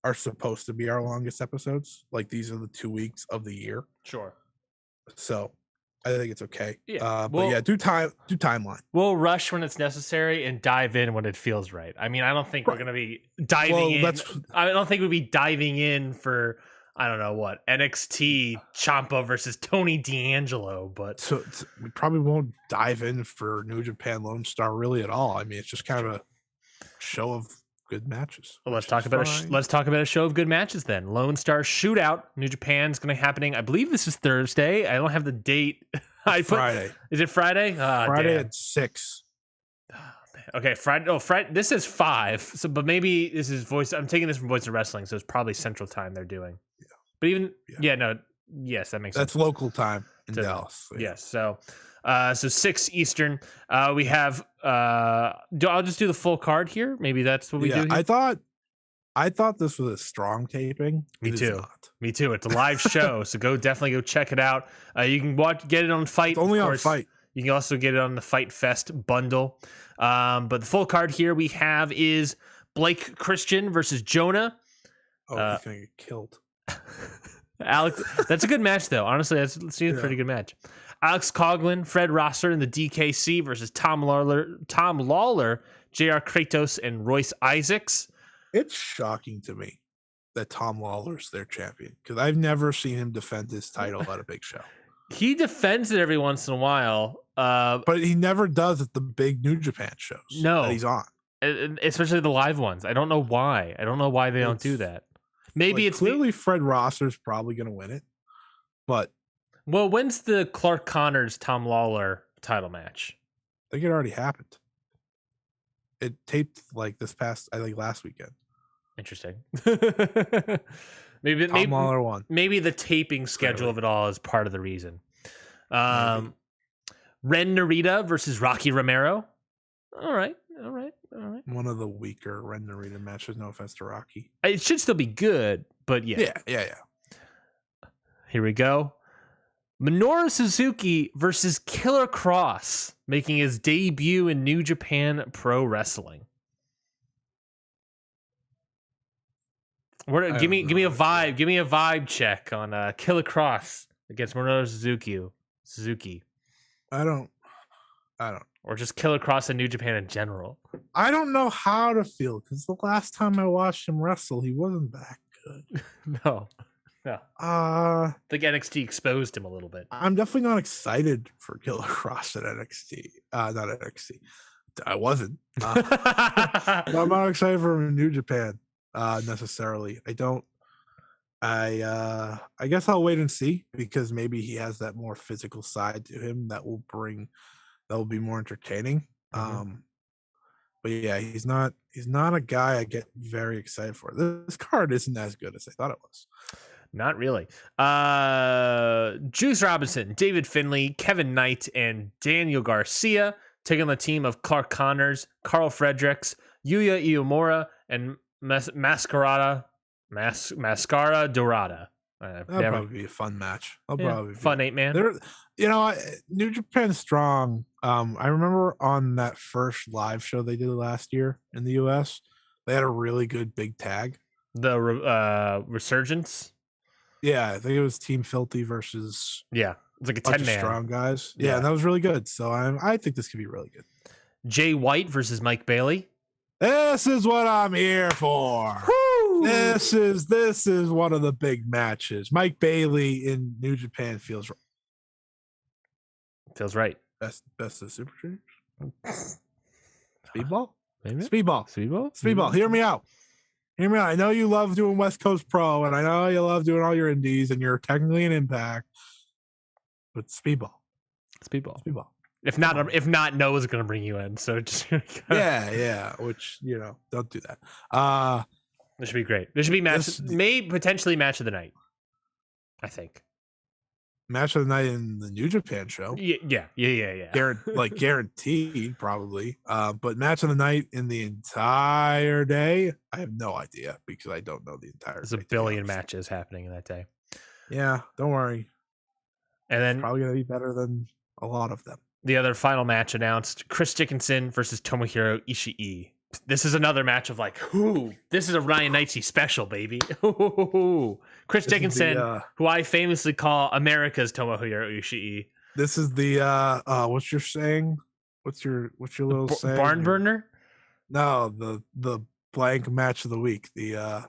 are supposed to be our longest episodes. Like these are the 2 weeks of the year. Sure. So I think it's okay. Yeah. But yeah, do timeline. We'll rush when it's necessary and dive in when it feels right. I mean, I don't think we're gonna be diving in. I don't think we'd be diving in for I don't know what NXT Ciampa versus Tony D'Angelo, but so we probably won't dive in for New Japan Lone Star really at all. I mean, it's just kind of a show of good matches. Well, let's talk about a show of good matches then. Lone Star Shootout. New Japan's going to happen. I believe this is Thursday. I don't have the date. Friday. Is it Friday? Friday at 6. Okay, Friday. Oh, Friday. This is 5. So, but maybe this is Voice. I'm taking this from Voice of Wrestling, so it's probably Central Time they're doing. Yeah. But even yes, that makes sense. That's local time in Dallas. So, yes. So 6 Eastern. We have. I'll just do the full card here. Maybe that's what we do. Here. I thought this was a strong taping. Me too. It's a live show, so definitely go check it out. You can get it on Fight. It's only on Fight. You can also get it on the Fight Fest bundle. But the full card here we have is Blake Christian versus Jonah. Oh, he's gonna get killed. Alex, that's a good match though. Honestly, that seems a pretty good match. Alex Coughlin, Fred Rosser in the DKC versus Tom Lawler, JR Kratos, and Royce Isaacs. It's shocking to me that Tom Lawler's their champion because I've never seen him defend his title at a big show. He defends it every once in a while, but he never does at the big New Japan shows. No, that he's on, especially the live ones. I don't know why. They don't do that. Maybe like, it's clearly Fred Rosser's probably going to win it, but when's the Clark Connors Tom Lawler title match? I think it already happened. It taped like last weekend. Interesting. maybe Lawler won. Maybe the taping schedule of it all is part of the reason. Ren Narita versus Rocky Romero. All right. One of the weaker Ren Narita matches. No offense to Rocky. It should still be good, but yeah. Here we go. Minoru Suzuki versus Killer Cross, making his debut in New Japan Pro Wrestling. Give me a vibe. Give me a vibe check on Killer Cross against Minoru Suzuki. I don't. Or just Killer Cross in New Japan in general. I don't know how to feel because the last time I watched him wrestle, he wasn't that good. No. I think NXT exposed him a little bit. I'm definitely not excited for Killer Cross at NXT. Not NXT. I wasn't. I'm not excited for him in New Japan necessarily. I guess I'll wait and see because maybe he has that more physical side to him that will be more entertaining. But yeah, he's not a guy I get very excited for. This card isn't as good as I thought it was. Not really. Juice Robinson, David Finlay, Kevin Knight, and Daniel Garcia taking on the team of Clark Connors, Carl Fredericks, Yuya Uemura, and Mascara Dorada. That'll probably be a fun match. Fun 8-man. New Japan strong. I remember on that first live show they did last year in the US, they had a really good big tag. The Resurgence. Yeah, I think it was Team Filthy versus it's like a 10-man strong guys. Yeah, and that was really good. So I think this could be really good. Jay White versus Mike Bailey. This is what I'm here for. Woo! This is one of the big matches. Mike Bailey in New Japan feels right. Best of Super Juniors. Speedball? Maybe? Speedball. Hear me out. I know you love doing West Coast Pro, and I know you love doing all your indies, and you're technically an Impact. But Speedball. If not, Noah's going to bring you in. So just which don't do that. This should be great. This should be potentially match of the night. I think. Match of the night in the New Japan show. Yeah. Guaranteed, probably. But match of the night in the entire day, I have no idea because I don't know the entire. There's a billion matches happening in that day. Yeah, don't worry. And then it's probably gonna be better than a lot of them. The other final match announced: Chris Dickinson versus Tomohiro Ishii. This is another match of this is a Ryan Knightsey special, baby. Chris Dickinson, who I famously call America's Tomohiro Ishii. This is the what's your saying? What's your little saying? Barn burner? No, the blank match of the week. The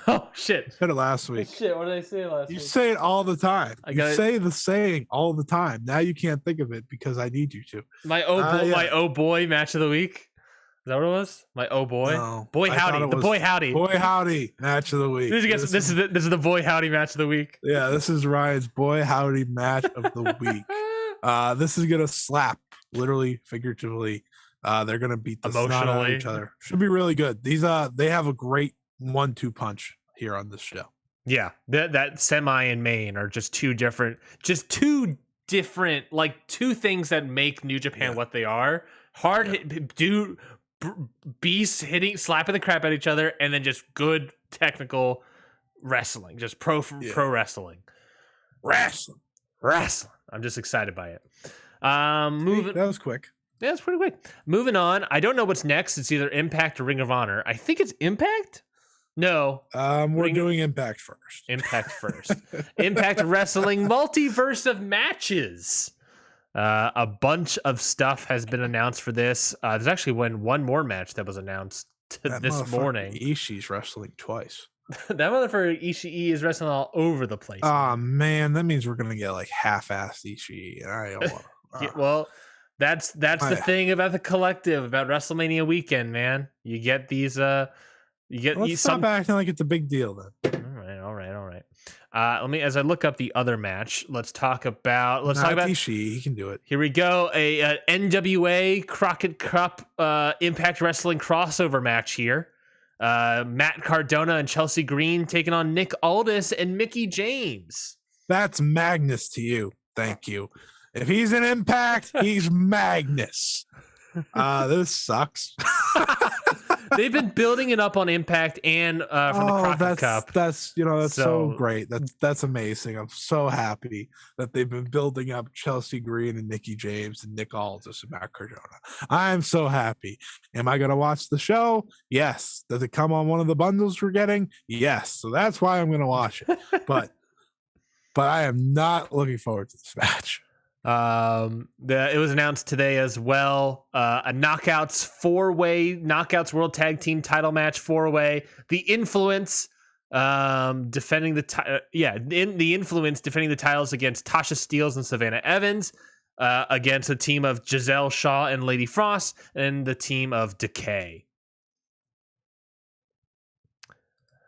oh shit! I said it last week. Shit, what did I say last week? You say it all the time. Say the saying all the time. Now you can't think of it because I need you to. My oh boy match of the week. Is that what it was? My oh boy, no, boy howdy, the boy howdy match of the week. This is the boy howdy match of the week. Yeah, this is Ryan's boy howdy match of the week. This is gonna slap, literally, figuratively. They're gonna beat the snot out of each other. Should be really good. These they have a great 1-2 punch here on this show. Yeah, that semi and main are just two different, like two things that make New Japan what they are. Beasts slapping the crap out of each other, and then just good technical wrestling, just pro wrestling. I'm just excited by it. Moving. That was quick. Yeah, it's pretty quick. Moving on. I don't know what's next. It's either Impact or Ring of Honor. I think it's Impact. No. We're doing Impact first. Impact first. Impact Wrestling multiverse of matches. A bunch of stuff has been announced for this. There's actually one more match that was announced this morning. Ishii's wrestling twice. That motherfucker Ishii is wrestling all over the place. Oh man, that means we're gonna get like half-assed Ishii, and I don't want. Well, that's the thing about the collective, about WrestleMania weekend, man. You get these. Stop acting like it's a big deal then. All right. Let me, as I look up the other match, let's talk about Ishii. He can do it. Here we go. A NWA Crockett Cup Impact Wrestling crossover match here. Matt Cardona and Chelsea Green taking on Nick Aldis and Mickey James. That's Magnus to you. Thank you. If he's an Impact, he's Magnus. This sucks. They've been building it up on Impact and from the Crockett Cup. That's so great. That's amazing. I'm so happy that they've been building up Chelsea Green and Mickey James and Nick Aldis and Matt Cardona. I'm so happy. Am I going to watch the show? Yes. Does it come on one of the bundles we're getting? Yes. So that's why I'm going to watch it. But I am not looking forward to this match. It was announced today as well. A knockouts World Tag Team title match 4-way. The Influence defending the Influence defending the titles against Tasha Steelz and Savannah Evans against a team of Giselle Shaw and Lady Frost and the team of Decay.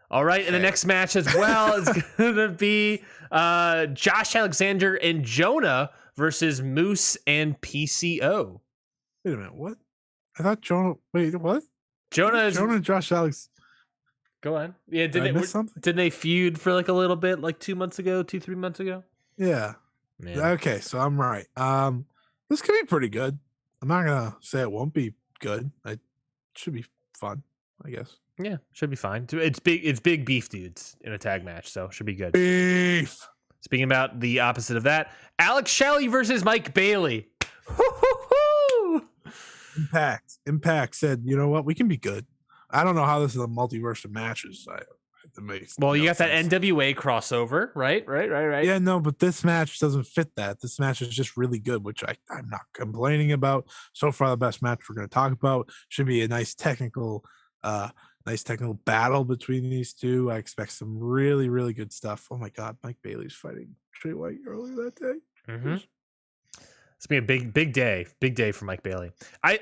All right, and the next match as well is going to be Josh Alexander and Jonah versus Moose and PCO. Wait a minute, what? I thought Jonah. Wait, what? Jonah and Josh Alex. Go on. Yeah, didn't they feud for like a little bit, like 3 months ago? Yeah. Man. Okay, so I'm right. This could be pretty good. I'm not gonna say it won't be good. It should be fun, I guess. Yeah, should be fine. It's big beef dudes in a tag match, so should be good. Beef. Speaking about the opposite of that, Alex Shelley versus Mike Bailey. Impact said, you know what, we can be good. I don't know how this is a multiverse of matches. You got that NWA crossover, right? Yeah, no, but this match doesn't fit that. This match is just really good, which I'm not complaining about. So far, the best match we're going to talk about should be a nice technical battle between these two. I expect some really, really good stuff. Oh my God, Mike Bailey's fighting Trey White earlier that day. Mm-hmm. It's gonna be a big day for Mike Bailey.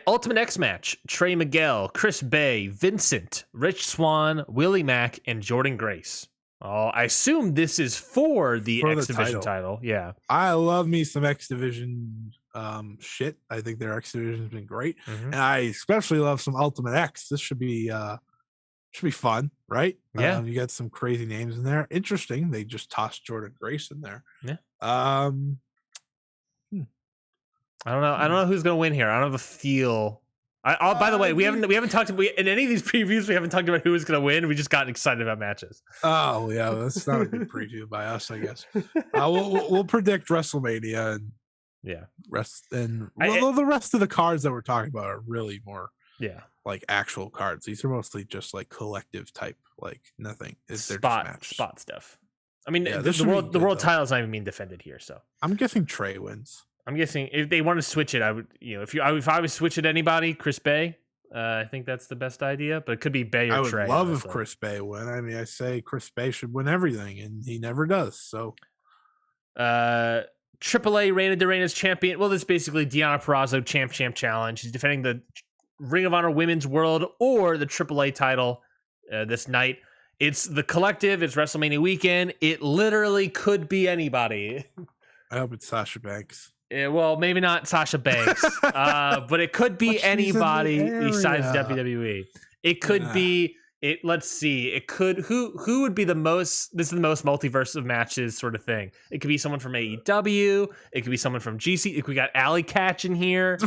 Ultimate X match: Trey Miguel, Chris Bay, Vincent, Rich Swann, Willie Mack, and Jordan Grace. I assume this is for the X Division title. Yeah, I love me some X Division shit. I think their X Division has been great, and I especially love some Ultimate X. This should be fun, right? Yeah, you got some crazy names in there. Interesting. They just tossed Jordan Grace in there. Yeah. I don't know who's gonna win here. I don't have a feel. By the way, we haven't talked in any of these previews. We haven't talked about who is gonna win. We just got excited about matches. Oh yeah, that's not a good preview by us, I guess. We'll predict WrestleMania and the rest of the cards that we're talking about are really more like actual cards. These are mostly just like collective type, like nothing. Spot stuff. I mean, the world title is not even being defended here, so I'm guessing Trey wins. I'm guessing if they want to switch it, I would, if I would switch it to anybody, Chris Bay. I think that's the best idea, but it could be Bay or Trey. I would love if Chris Bay win. I mean, I say Chris Bay should win everything, and he never does. So, AAA Reina de Reina's champion. Well, this is basically Deonna Purrazzo champ challenge. She's defending the Ring of Honor Women's World or the AAA title this night. It's the collective. It's WrestleMania weekend. It literally could be anybody. I hope it's Sasha Banks. Yeah, well, maybe not Sasha Banks, but it could be anybody besides WWE. It could be it. Let's see. It could who would be the most. This is the most multiverse of matches sort of thing. It could be someone from AEW. It could be someone from GC. We got Allie Katch in here.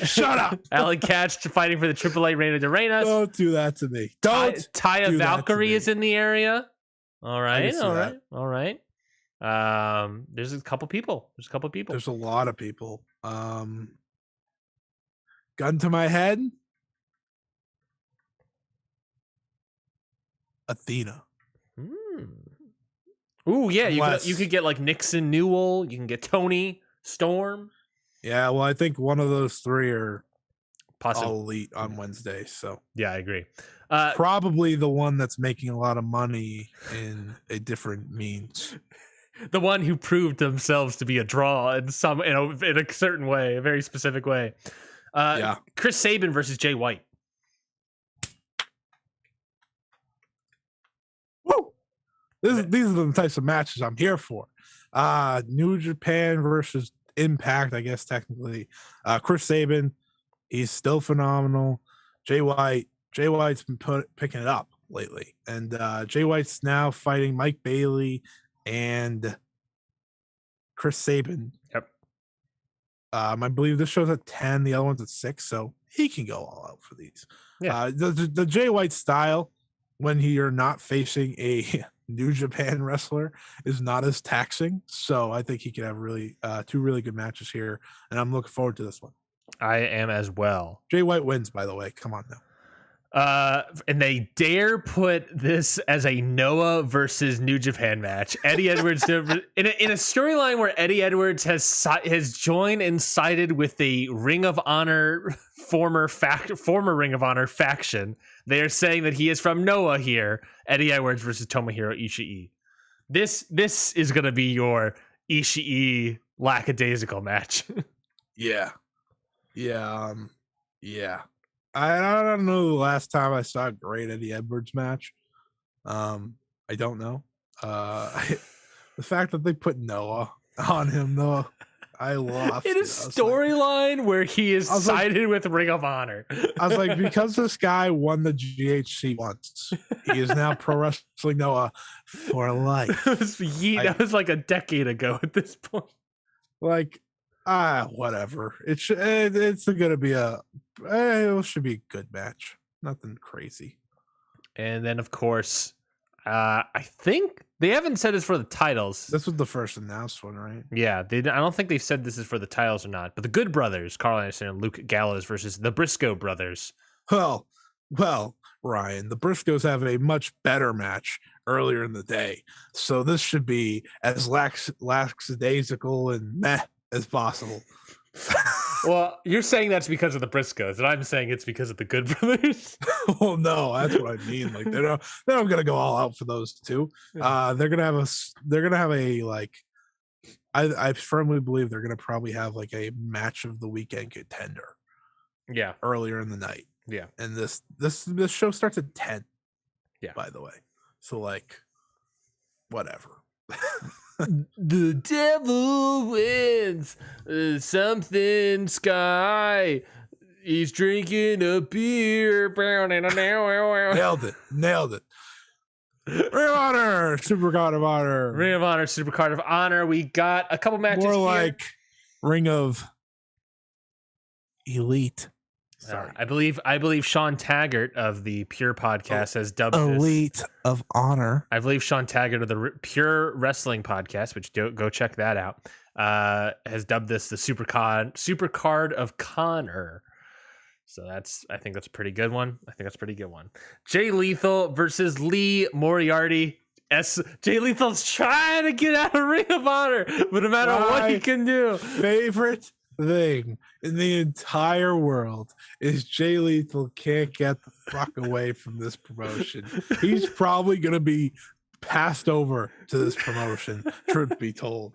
Shut up. Allie Katch fighting for the AAA Reina de Reina. Don't do that to me. Taya Valkyrie is in the area. All right. There's a couple people. There's a lot of people. Gun to my head. Athena. Ooh, yeah, you could get like Nixon Newell, you can get Tony Storm. Yeah, well, I think one of those three are all elite on Mm-hmm. Wednesday. So yeah, I agree. Probably the one that's making a lot of money in a different means. The one who proved themselves to be a draw in a certain way, a very specific way. Yeah. Chris Sabin versus Jay White. Woo! These are the types of matches I'm here for. New Japan versus Impact, I guess technically. Chris Sabin, he's still phenomenal. Jay White's been picking it up lately, and Jay White's now fighting Mike Bailey and Chris Sabin. Yep. I believe this show's at 10, the other one's at 6, so he can go all out for these. Yeah. The Jay White style, when you're not facing a New Japan wrestler, is not as taxing. So I think he could have really two really good matches here, and I'm looking forward to this one. I am as well. Jay White wins, by the way. Come on now. And they dare put this as a Noah versus New Japan match. Eddie Edwards in a storyline where Eddie Edwards has joined and sided with the Ring of Honor former Ring of Honor faction. They are saying that he is from Noah here. Eddie Edwards versus Tomohiro Ishii. This is gonna be your Ishii lackadaisical match. Yeah. I don't know the last time I saw a great Eddie Edwards match. I don't know. The fact that they put Noah on him, though, I lost. In a storyline where he is sided with Ring of Honor. I was like, because this guy won the GHC once, he is now Pro Wrestling Noah for life. That was like a decade ago at this point. Like, whatever. It should be a good match. Nothing crazy. And then, of course, I think they haven't said it's for the titles. This was the first announced one, right? Yeah, I don't think they've said this is for the titles or not. But the Good Brothers, Carl Anderson and Luke Gallows versus the Briscoe Brothers. Well, Ryan, the Briscoes have a much better match earlier in the day, so this should be as lackadaisical and meh as possible. Well, you're saying that's because of the Briscoes, and I'm saying it's because of the Good Brothers. Well, no, that's what I mean. Like they're not gonna go all out for those two. They're gonna have a like. I firmly believe they're gonna probably have like a match of the weekend contender. Yeah, earlier in the night. Yeah, and this show starts at 10. Yeah, by the way, so like, whatever. The devil wins. Something Sky. He's drinking a beer. Nailed it. Ring of Honor, Supercard of Honor. Ring of Honor, Supercard of Honor. We got a couple matches. More like Ring of Elite. Sorry. I believe Sean Taggart of the Pure Podcast has dubbed Elite this. of Honor. I believe Sean Taggart of the Pure Wrestling Podcast, which go check that out, has dubbed this the Supercard of Connor. So I think that's a pretty good one. Jay Lethal versus Lee Moriarty. Jay Lethal's trying to get out of Ring of Honor, but no matter what he can do. Favorite thing in the entire world is Jay Lethal can't get the fuck away from this promotion. He's probably gonna be passed over to this promotion, truth be told.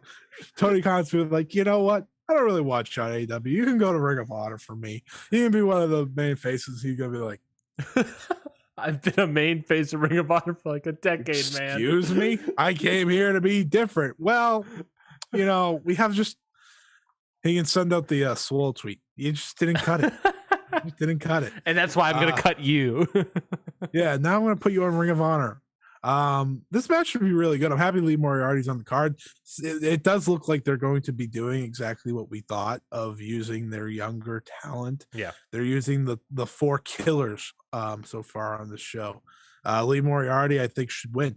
Tony Khan's been like, you know what? I don't really watch on AEW. You can go to Ring of Honor for me. You can be one of the main faces. He's gonna be like, I've been a main face of Ring of Honor for like a decade, man. Excuse me? I came here to be different. Well, we have just. He can send out the swole tweet. You just didn't cut it. And that's why I'm going to cut you. Yeah, now I'm going to put you on Ring of Honor. This match should be really good. I'm happy Lee Moriarty's on the card. It does look like they're going to be doing exactly what we thought of using their younger talent. Yeah. They're using the 4 killers so far on the show. Lee Moriarty, I think, should win.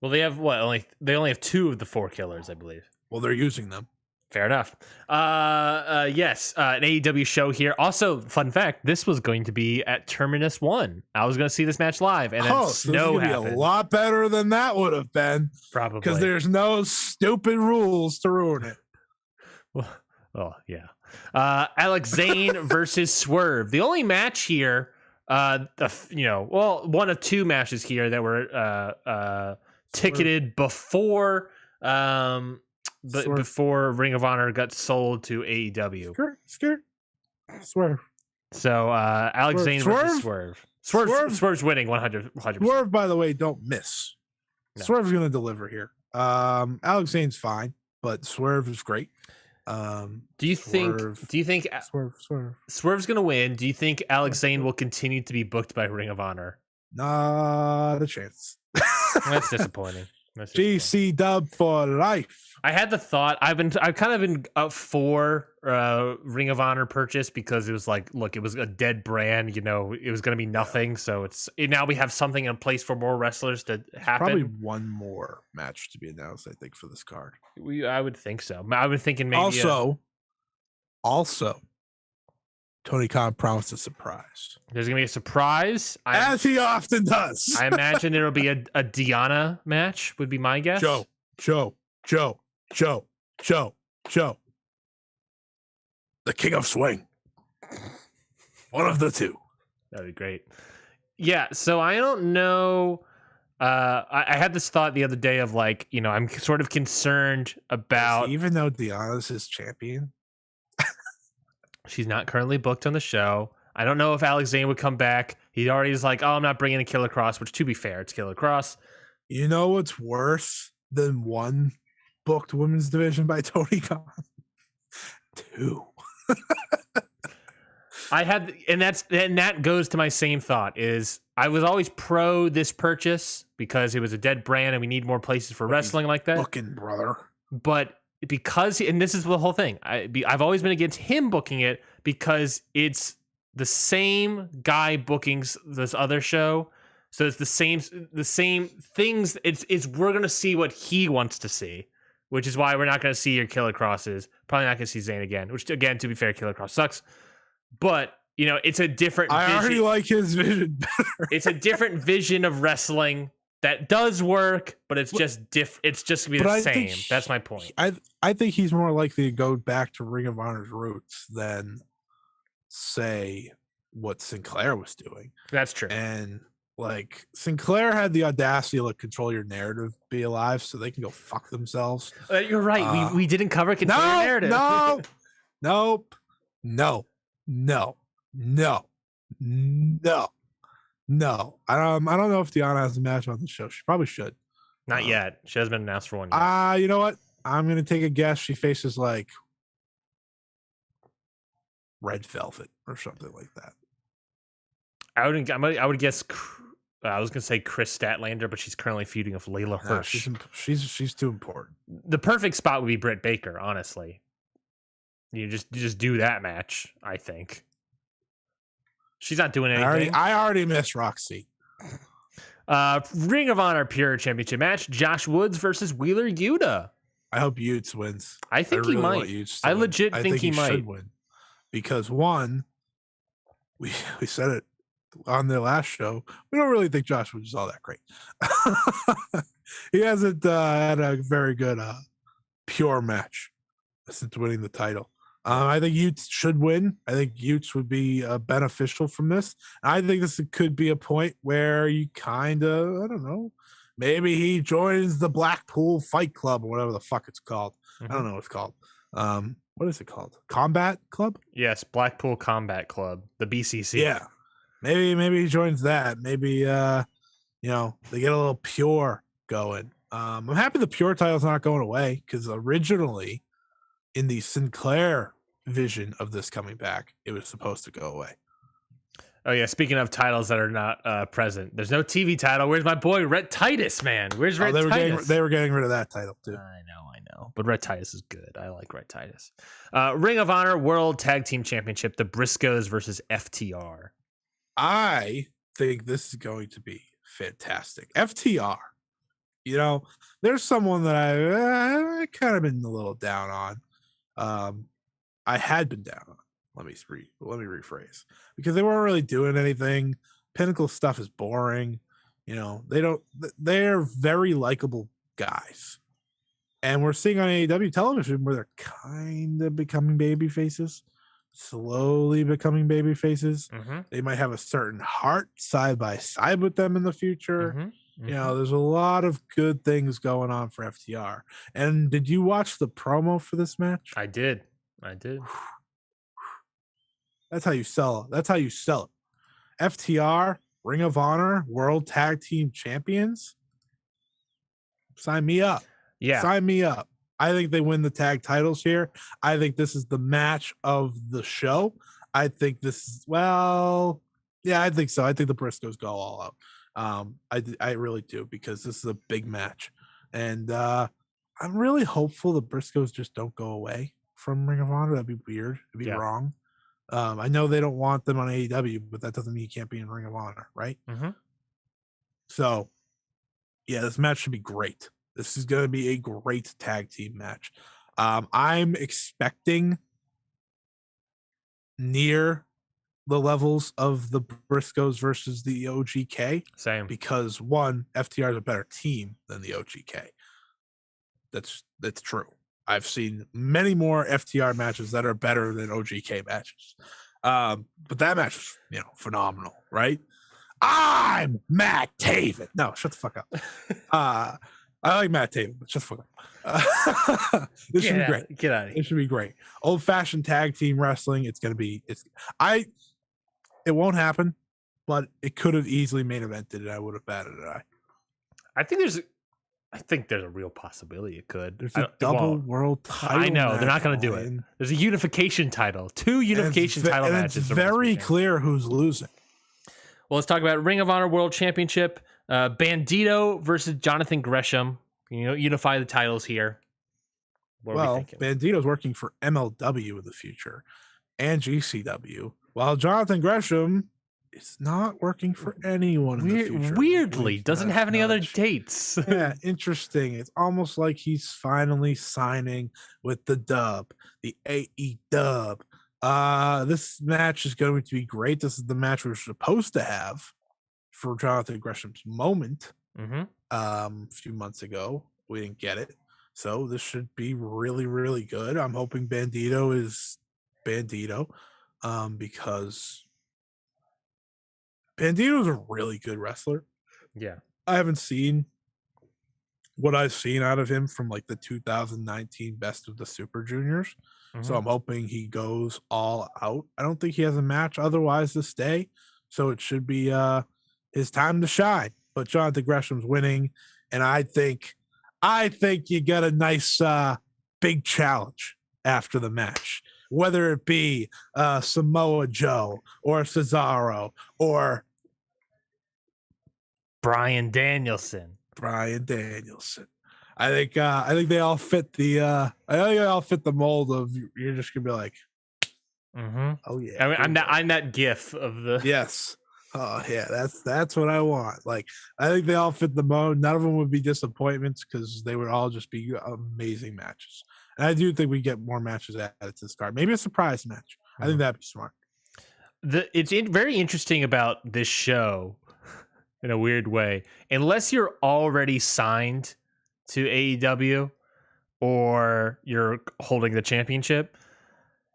Well, they have they only have 2 of the 4 killers, I believe. Well, they're using them. Fair enough. Yes, an AEW show here. Also, fun fact: this was going to be at Terminus 1. I was going to see this match live, and then so snow this is happened. be a lot better than that would have been, Probably because there's no stupid rules to ruin it. Oh yeah. Alex Zane versus Swerve. The only match here, one of two matches here that were ticketed before before Ring of Honor got sold to AEW. Swerve. So Alex Zane versus Swerve. Swerve's winning 100%. Swerve, by the way, don't miss. No. Swerve's going to deliver here. Alex Zane's fine, but Swerve is great. Do you think Swerve's going to win? Do you think Alex Zane will continue to be booked by Ring of Honor? Not a chance. That's disappointing. GC dub for life. I had the thought. I've kind of been up for Ring of Honor purchase, because it was like, look, it was a dead brand. It was going to be nothing. Yeah. So now we have something in place for more wrestlers to happen. Probably one more match to be announced, I think, for this card. I would think so. I was thinking maybe also. Tony Khan promised a surprise. There's going to be a surprise. As he often does. I imagine it'll be a Diana match, would be my guess. Joe. The King of Swing. One of the two. That'd be great. Yeah, so I don't know. I had this thought the other day of like, I'm sort of concerned about... Even though Diana's his champion... She's not currently booked on the show. I don't know if Alex Zane would come back. He already is like, I'm not bringing a Killer Cross, which, to be fair, it's Killer Cross. You know what's worse than one booked women's division by Tony Khan? Two. That goes to my same thought. Is I was always pro this purchase because it was a dead brand and we need more places for wrestling like that. Booking, brother. But because, and this is the whole thing, I've always been against him booking it because it's the same guy booking this other show, so it's the same things. It's we're gonna see what he wants to see, which is why we're not gonna see your Killer Crosses. Probably not gonna see Zayn again. Which, again, to be fair, Killer Cross sucks, but it's a different. I already like his vision better. It's a different vision of wrestling. That does work, but it's just it's just gonna be the same. That's my point. I think he's more likely to go back to Ring of Honor's roots than say what Sinclair was doing. That's true. And like Sinclair had the audacity to control your narrative, be alive, so they can go fuck themselves. You're right. We didn't cover control your narrative. No. I don't know if Diana has a match on the show. She probably should. Not yet. She hasn't been announced for one yet. You know what? I'm gonna take a guess. She faces like Red Velvet or something like that. I would guess. I was gonna say Chris Statlander, but she's currently feuding with Layla Hirsch. She's too important. The perfect spot would be Britt Baker. Honestly, you just do that match. I think. She's not doing anything. I already miss Roxy. Ring of Honor Pure Championship match: Josh Woods versus Wheeler Yuta. I hope Utes wins. I think he might. I legit think he might should win, because one, we said it on the last show. We don't really think Josh Woods is all that great. He hasn't had a very good pure match since winning the title. I think Utes should win. I think Utes would be beneficial from this. I think this could be a point where you kind of, I don't know, maybe he joins the Blackpool Fight Club or whatever the fuck it's called. Mm-hmm. I don't know what it's called. What is it called? Combat Club? Yes, Blackpool Combat Club, the BCC. Yeah, maybe he joins that. Maybe they get a little pure going. I'm happy the pure title's not going away, because originally in the Sinclair vision of this coming back, it was supposed to go away. Oh yeah, speaking of titles that are not present, there's no TV title. Where's my boy Rhett Titus, man? Where's Rhett Titus? They were getting rid of that title too. I know. But Rhett Titus is good. I like Rhett Titus. Ring of Honor World Tag Team Championship, the Briscoes versus FTR. I think this is going to be fantastic. FTR, there's someone that I kind of been a little down on. I had been down on. Let me rephrase, because they weren't really doing anything. Pinnacle stuff is boring. You know, they're very likable guys. And we're seeing on AEW television where they're kind of becoming baby faces, slowly becoming baby faces. Mm-hmm. They might have a certain heart side by side with them in the future. Mm-hmm. Mm-hmm. You know, there's a lot of good things going on for FTR. And did you watch the promo for this match? I did. That's how you sell it. That's how you sell it. FTR, Ring of Honor, World Tag Team Champions. Sign me up. Yeah. Sign me up. I think they win the tag titles here. I think this is the match of the show. I think this is, well, yeah, I think so. I think the Briscoes go all out. I really do, because this is a big match. And I'm really hopeful the Briscoes just don't go away from Ring of Honor. That'd be weird. It'd be wrong. I know they don't want them on AEW, but that doesn't mean you can't be in Ring of Honor, right? Mm-hmm. So, yeah, this match should be great. This is going to be a great tag team match. I'm expecting near the levels of the Briscoes versus the OGK. Same. Because one, FTR is a better team than the OGK. That's true. I've seen many more FTR matches that are better than OGK matches. But that match was, you know, phenomenal, right? I'm Matt Taven. No, shut the fuck up. I like Matt Taven, but shut the fuck up. This should be great. Get out of here. It should be great. Old fashioned tag team wrestling. It won't happen, but it could have easily main evented and I would have batted an eye. I think there's a real possibility it could. There's a double world title. I know they're not going to do it. There's a unification title, 2 unification title matches. It's very clear who's losing. Well, let's talk about Ring of Honor World Championship. Bandito versus Jonathan Gresham. You know, unify the titles here. What are we thinking? Bandito's working for MLW in the future and GCW, while Jonathan Gresham is not working for anyone in the future. Weirdly, doesn't have any other dates. Yeah, interesting. It's almost like he's finally signing with the dub, the AE dub. This match is going to be great. This is the match we're supposed to have for Jonathan Gresham's moment. A few months ago. We didn't get it. So this should be really, really good. I'm hoping Bandito is Bandito. Because Bandito's a really good wrestler. Yeah. I haven't seen what I've seen out of him from like the 2019 Best of the Super Juniors. So I'm hoping he goes all out. I don't think he has a match otherwise this day. So it should be his time to shine. But Jonathan Gresham's winning. And I think you get a nice big challenge after the match. Whether it be Samoa Joe or Cesaro or Bryan Danielson. I think they all fit the mold of you're just gonna be like, oh yeah. I mean, I'm that gif of the yes. Oh yeah, that's what I want. Like, I think they all fit the mold. None of them would be disappointments because they would all just be amazing matches. And I do think we get more matches added to this card. Maybe a surprise match. I think that'd be smart. It's very interesting about this show in a weird way. Unless you're already signed to AEW or you're holding the championship,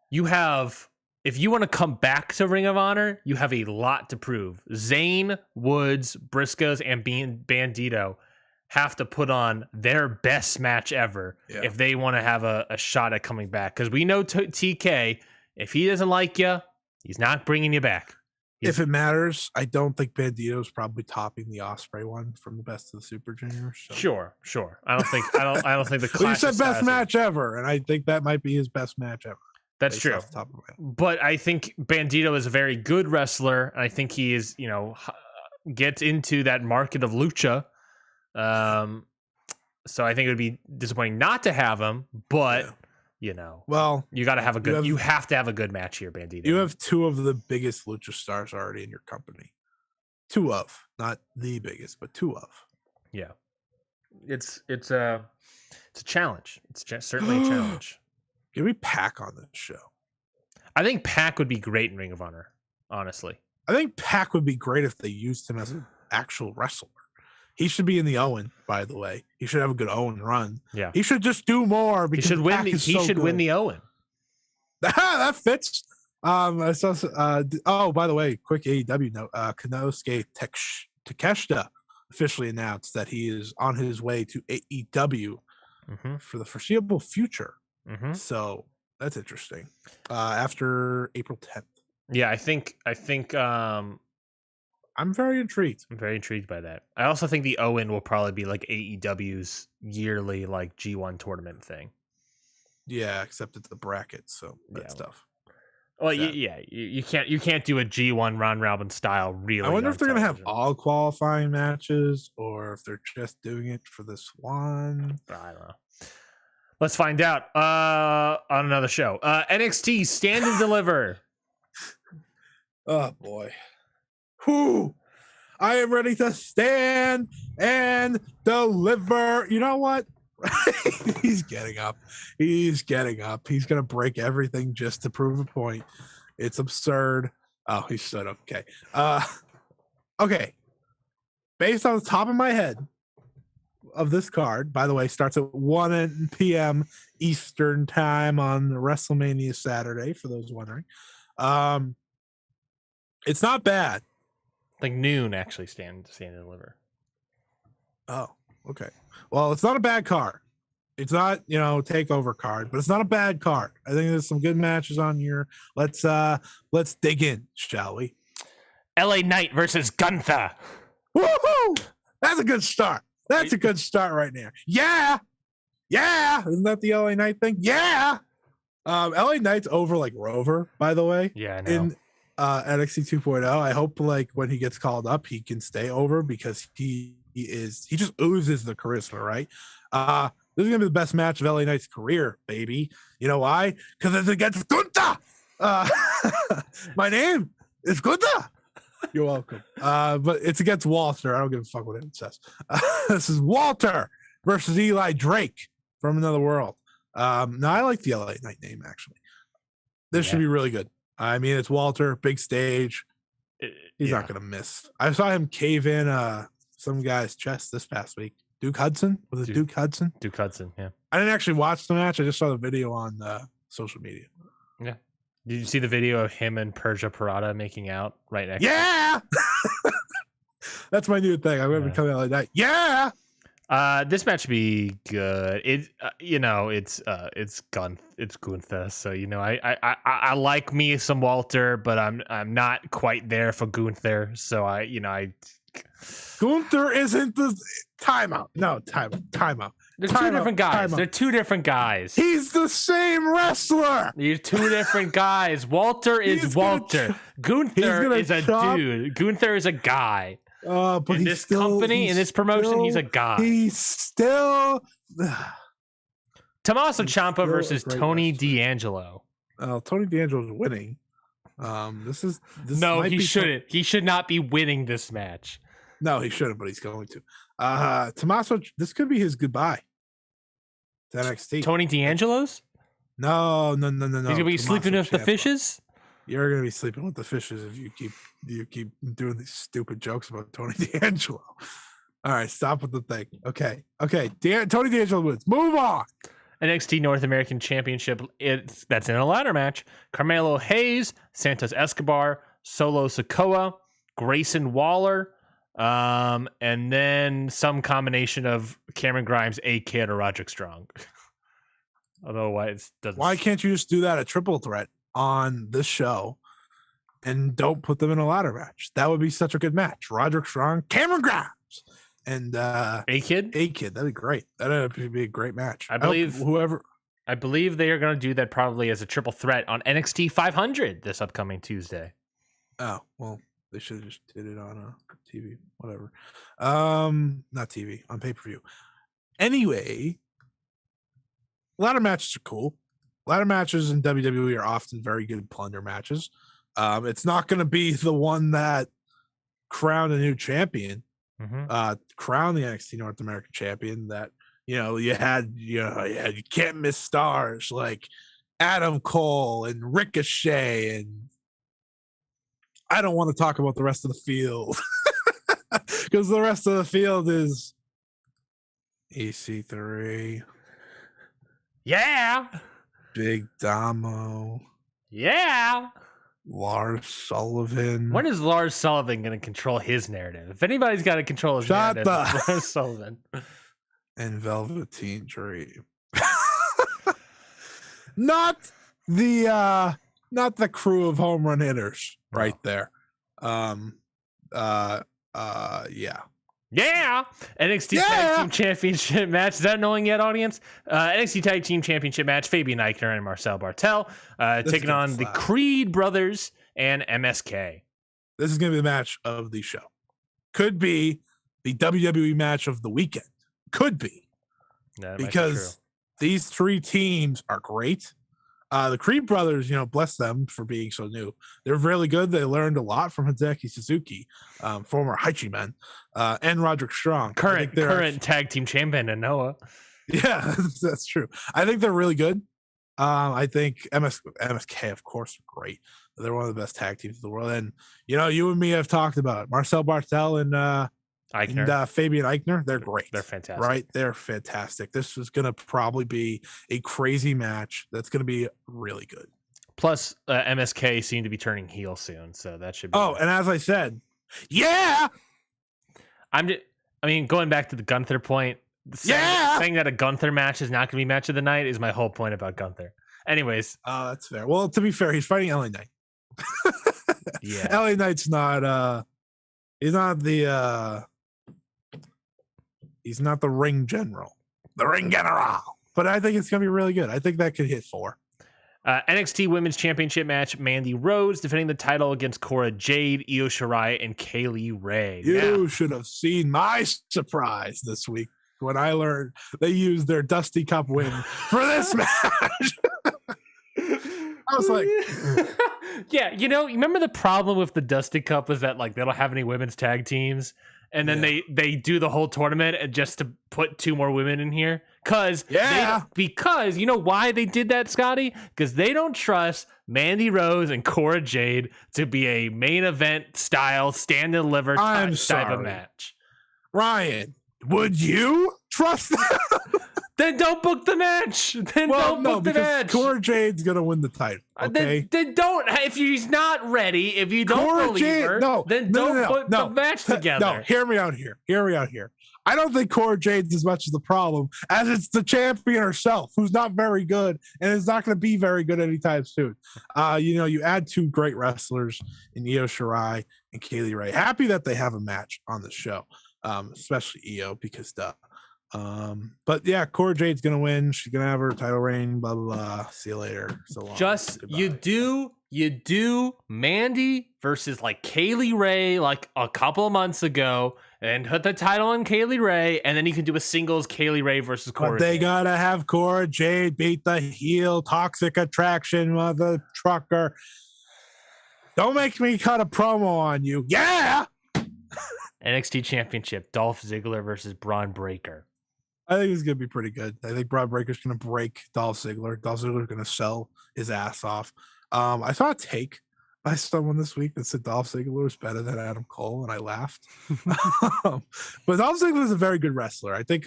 you have, if you want to come back to Ring of Honor, you have a lot to prove. Zayn, Woods, Briscoes, and Bandito have to put on their best match ever if they want to have a shot at coming back. Because we know TK, if he doesn't like you, he's not bringing you back. If it matters, I don't think Bandito's probably topping the Ospreay one from the Best of the Super Juniors. So. Sure. I don't think the well, you said best match ever, and I think that might be his best match ever. That's true. But I think Bandito is a very good wrestler, and I think he is, gets into that market of lucha. So I think it would be disappointing not to have him, but well, you got to have you have to have a good match here, Bandito. You have two of the biggest lucha stars already in your company. Two of, not the biggest, but two of. Yeah, it's a challenge. It's certainly a challenge. Give me Pac on this show. I think Pac would be great in Ring of Honor, honestly. I think Pac would be great if they used him as an actual wrestler. He should be in the Owen, by the way. He should have a good Owen run. Yeah. He should just do more because he should win the Owen. That fits. I saw, by the way, quick AEW note. Konosuke Takeshita officially announced that he is on his way to AEW for the foreseeable future. So that's interesting. After April 10th. Yeah, I think I'm very intrigued. I'm very intrigued by that. I also think the Owen will probably be like AEW's yearly like G1 tournament thing. Yeah, except it's the bracket, so that's tough. Well, you can't do a G1 round robin style really. I wonder if they're gonna have all qualifying matches or if they're just doing it for this one. I don't know. Let's find out on another show. NXT Stand and Deliver. Oh boy. Whew. I am ready to stand and deliver. You know what? He's getting up. He's going to break everything just to prove a point. It's absurd. Oh, he stood up. Okay. Okay. Based on the top of my head of this card, by the way, starts at 1 p.m. Eastern time on WrestleMania Saturday, for those wondering. It's not bad. Like noon, actually, stand and deliver. Oh, okay. Well, it's not a bad card. It's not, takeover card, but it's not a bad card. I think there's some good matches on here. Let's dig in, shall we? LA Knight versus Gunther. Woohoo! That's a good start. That's a good start right there. Yeah. Isn't that the LA Knight thing? Yeah. LA Knight's over like Rover, by the way. Yeah, I know. In NXT 2.0. I hope like when he gets called up, he can stay over because he just oozes the charisma, right? This is gonna be the best match of LA Knight's career, baby. You know why? Because it's against Gunther. My name is Gunther. You're welcome. But it's against Walter. I don't give a fuck what it says. This is Walter versus Eli Drake from Another World. No, I like the LA Knight name actually. This should be really good. I mean, it's Walter, big stage. He's not gonna miss. I saw him cave in some guy's chest this past week. Duke Hudson? Was it Duke Hudson? Duke Hudson, yeah. I didn't actually watch the match. I just saw the video on social media. Yeah. Did you see the video of him and Persia Parada making out right next? Yeah. That's my new thing. I'm gonna be coming out like that. Yeah. This match would be good. It's Gunther. So I like me some Walter, but I'm not quite there for Gunther. So Gunther isn't the timeout. No, timeout. They're two different guys. They're two different guys. He's the same wrestler. You're two different guys. Walter is Walter. Gunther is a dude. Gunther is a guy. But in this company, in this promotion, he's a guy. He's still Tommaso Ciampa versus Tony D'Angelo. Tony D'Angelo's winning. This no, he shouldn't. He should not be winning this match. No, he shouldn't, but he's going to. Tommaso, this could be his goodbye to NXT. Tony D'Angelo's? No. He's gonna be sleeping with the fishes. You're gonna be sleeping with the fishes if you keep doing these stupid jokes about Tony D'Angelo. All right, stop with the thing. Okay. Tony D'Angelo wins. Move on. NXT North American Championship. That's in a ladder match. Carmelo Hayes, Santos Escobar, Solo Sikoa, Grayson Waller, and then some combination of Cameron Grimes, A-Kid, or Roderick Strong. Although why can't you just do that a triple threat on this show and don't put them in a ladder match? That would be such a good match. Roderick Strong, Cameron Grimes, and A-Kid. That'd be great. That'd be a great match. I believe they are going to do that probably as a triple threat on NXT 500 this upcoming Tuesday. Oh, well, they should have just did it on TV, whatever. Not TV, on pay-per-view. Anyway, ladder matches are cool. Ladder matches in WWE are often very good plunder matches. It's not going to be the one that crowned a new champion, crown the NXT North American champion that, you can't miss stars like Adam Cole and Ricochet, and I don't want to talk about the rest of the field because the rest of the field is EC3. Yeah. Big Damo. Yeah. Lars Sullivan. When is Lars Sullivan going to control his narrative? If anybody's got to control his narrative, it's Lars Sullivan. And Velveteen Dream. Not the crew of home run hitters right there. Yeah. Yeah. NXT Tag Team Championship match. Is that annoying yet, audience? NXT Tag Team Championship match. Fabian Eichner and Marcel Bartel taking on the Creed brothers and MSK. This is going to be the match of the show. Could be the WWE match of the weekend. Could be. Because these three teams are great. The Creed brothers, bless them for being so new. They're really good. They learned a lot from Hideki Suzuki, former Haichi Man, and Roderick Strong. Current tag team champion in Noah. Yeah, that's true. I think they're really good. I think MSK, of course, are great. They're one of the best tag teams in the world. And, you and me have talked about it. Marcel Bartel and Fabian Eichner. They're great. They're fantastic. Right? They're fantastic. This is going to probably be a crazy match that's going to be really good. Plus, MSK seem to be turning heel soon, so that should be. Oh, and as I said, yeah! Going back to the Gunther point, saying that a Gunther match is not going to be match of the night is my whole point about Gunther. Anyways. That's fair. Well, to be fair, he's fighting LA Knight. Yeah. LA Knight's not, he's not the ring general. The ring general. But I think it's going to be really good. I think that could hit 4. NXT Women's Championship match, Mandy Rose defending the title against Cora Jade, Io Shirai, and Kaylee Ray. You should have seen my surprise this week when I learned they used their Dusty Cup win for this match. I was like... Yeah, you remember the problem with the Dusty Cup was that they don't have any women's tag teams, and then they do the whole tournament just to put 2 more women in here. Because you know why they did that, Scotty? Because they don't trust Mandy Rose and Cora Jade to be a main event style stand and deliver type of match. Ryan, would you trust them? Then don't book the match. Don't book the match. Cora Jade's gonna win the title. Okay. Then don't. If she's not ready, if you don't believe her, don't put the match together. No, hear me out here. I don't think Cora Jade's as much of the problem as it's the champion herself, who's not very good and is not going to be very good anytime soon. You add 2 great wrestlers in Io Shirai and Kaylee Ray. Happy that they have a match on the show, especially Io because duh. But yeah, Cora Jade's gonna win. She's gonna have her title reign. Blah blah blah. See you later. So long. You do Mandy versus Kaylee Ray a couple of months ago, and put the title on Kaylee Ray, and then you can do a singles Kaylee Ray versus Cora. But they gotta have Cora Jade beat the heel Toxic Attraction mother trucker. Don't make me cut a promo on you. Yeah. NXT Championship: Dolph Ziggler versus Braun Breaker. I think it's going to be pretty good. I think Braun Breaker's going to break Dolph Ziggler. Dolph Ziggler's going to sell his ass off. I saw a take by someone this week that said Dolph Ziggler was better than Adam Cole, and I laughed. But Dolph Ziggler is a very good wrestler. I think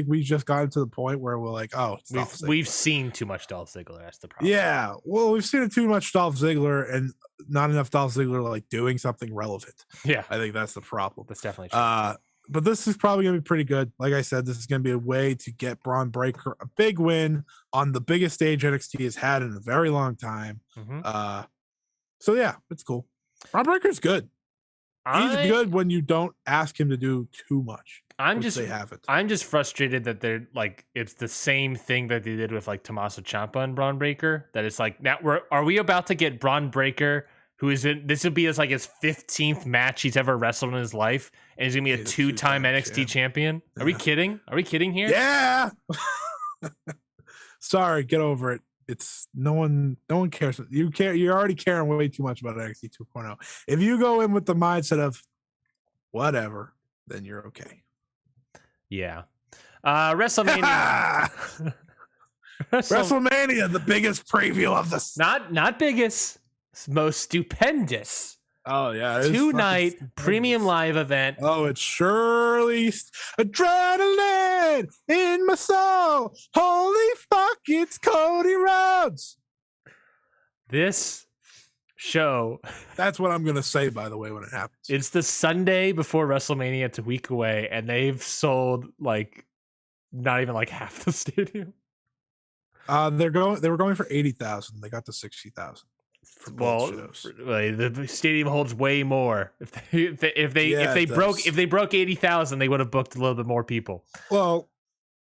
we've just gotten to the point where we're like, oh, we've seen too much Dolph Ziggler. That's the problem. Yeah, well, we've seen too much Dolph Ziggler and not enough Dolph Ziggler doing something relevant. Yeah, I think that's the problem. That's definitely true. But this is probably going to be pretty good. Like I said, this is going to be a way to get Braun Breaker a big win on the biggest stage NXT has had in a very long time. Mm-hmm. So yeah, it's cool. Braun Breaker's good. He's good when you don't ask him to do too much. I'm just frustrated that they're it's the same thing that they did with Tommaso Ciampa and Braun Breaker. That it's now are we about to get Braun Breaker, who is this would be his 15th match he's ever wrestled in his life, and he's gonna be a 2-time NXT champion? Are we kidding? Are we kidding here? Yeah. Sorry, get over it. It's no one cares. You're already caring way too much about NXT 2.0. If you go in with the mindset of whatever, then you're okay. Yeah. WrestleMania. WrestleMania, the biggest preview of the not biggest, most stupendous. Oh yeah, 2-night premium live event. Oh, it's surely adrenaline in my soul. Holy fuck, it's Cody Rhodes. This show. That's what I'm gonna say, by the way, when it happens. It's the Sunday before WrestleMania. It's a week away, and they've sold like not even like half the stadium. They were going for 80,000. They got to 60,000. Well, the stadium holds way more. If they broke 80,000, they would have booked a little bit more people. Well,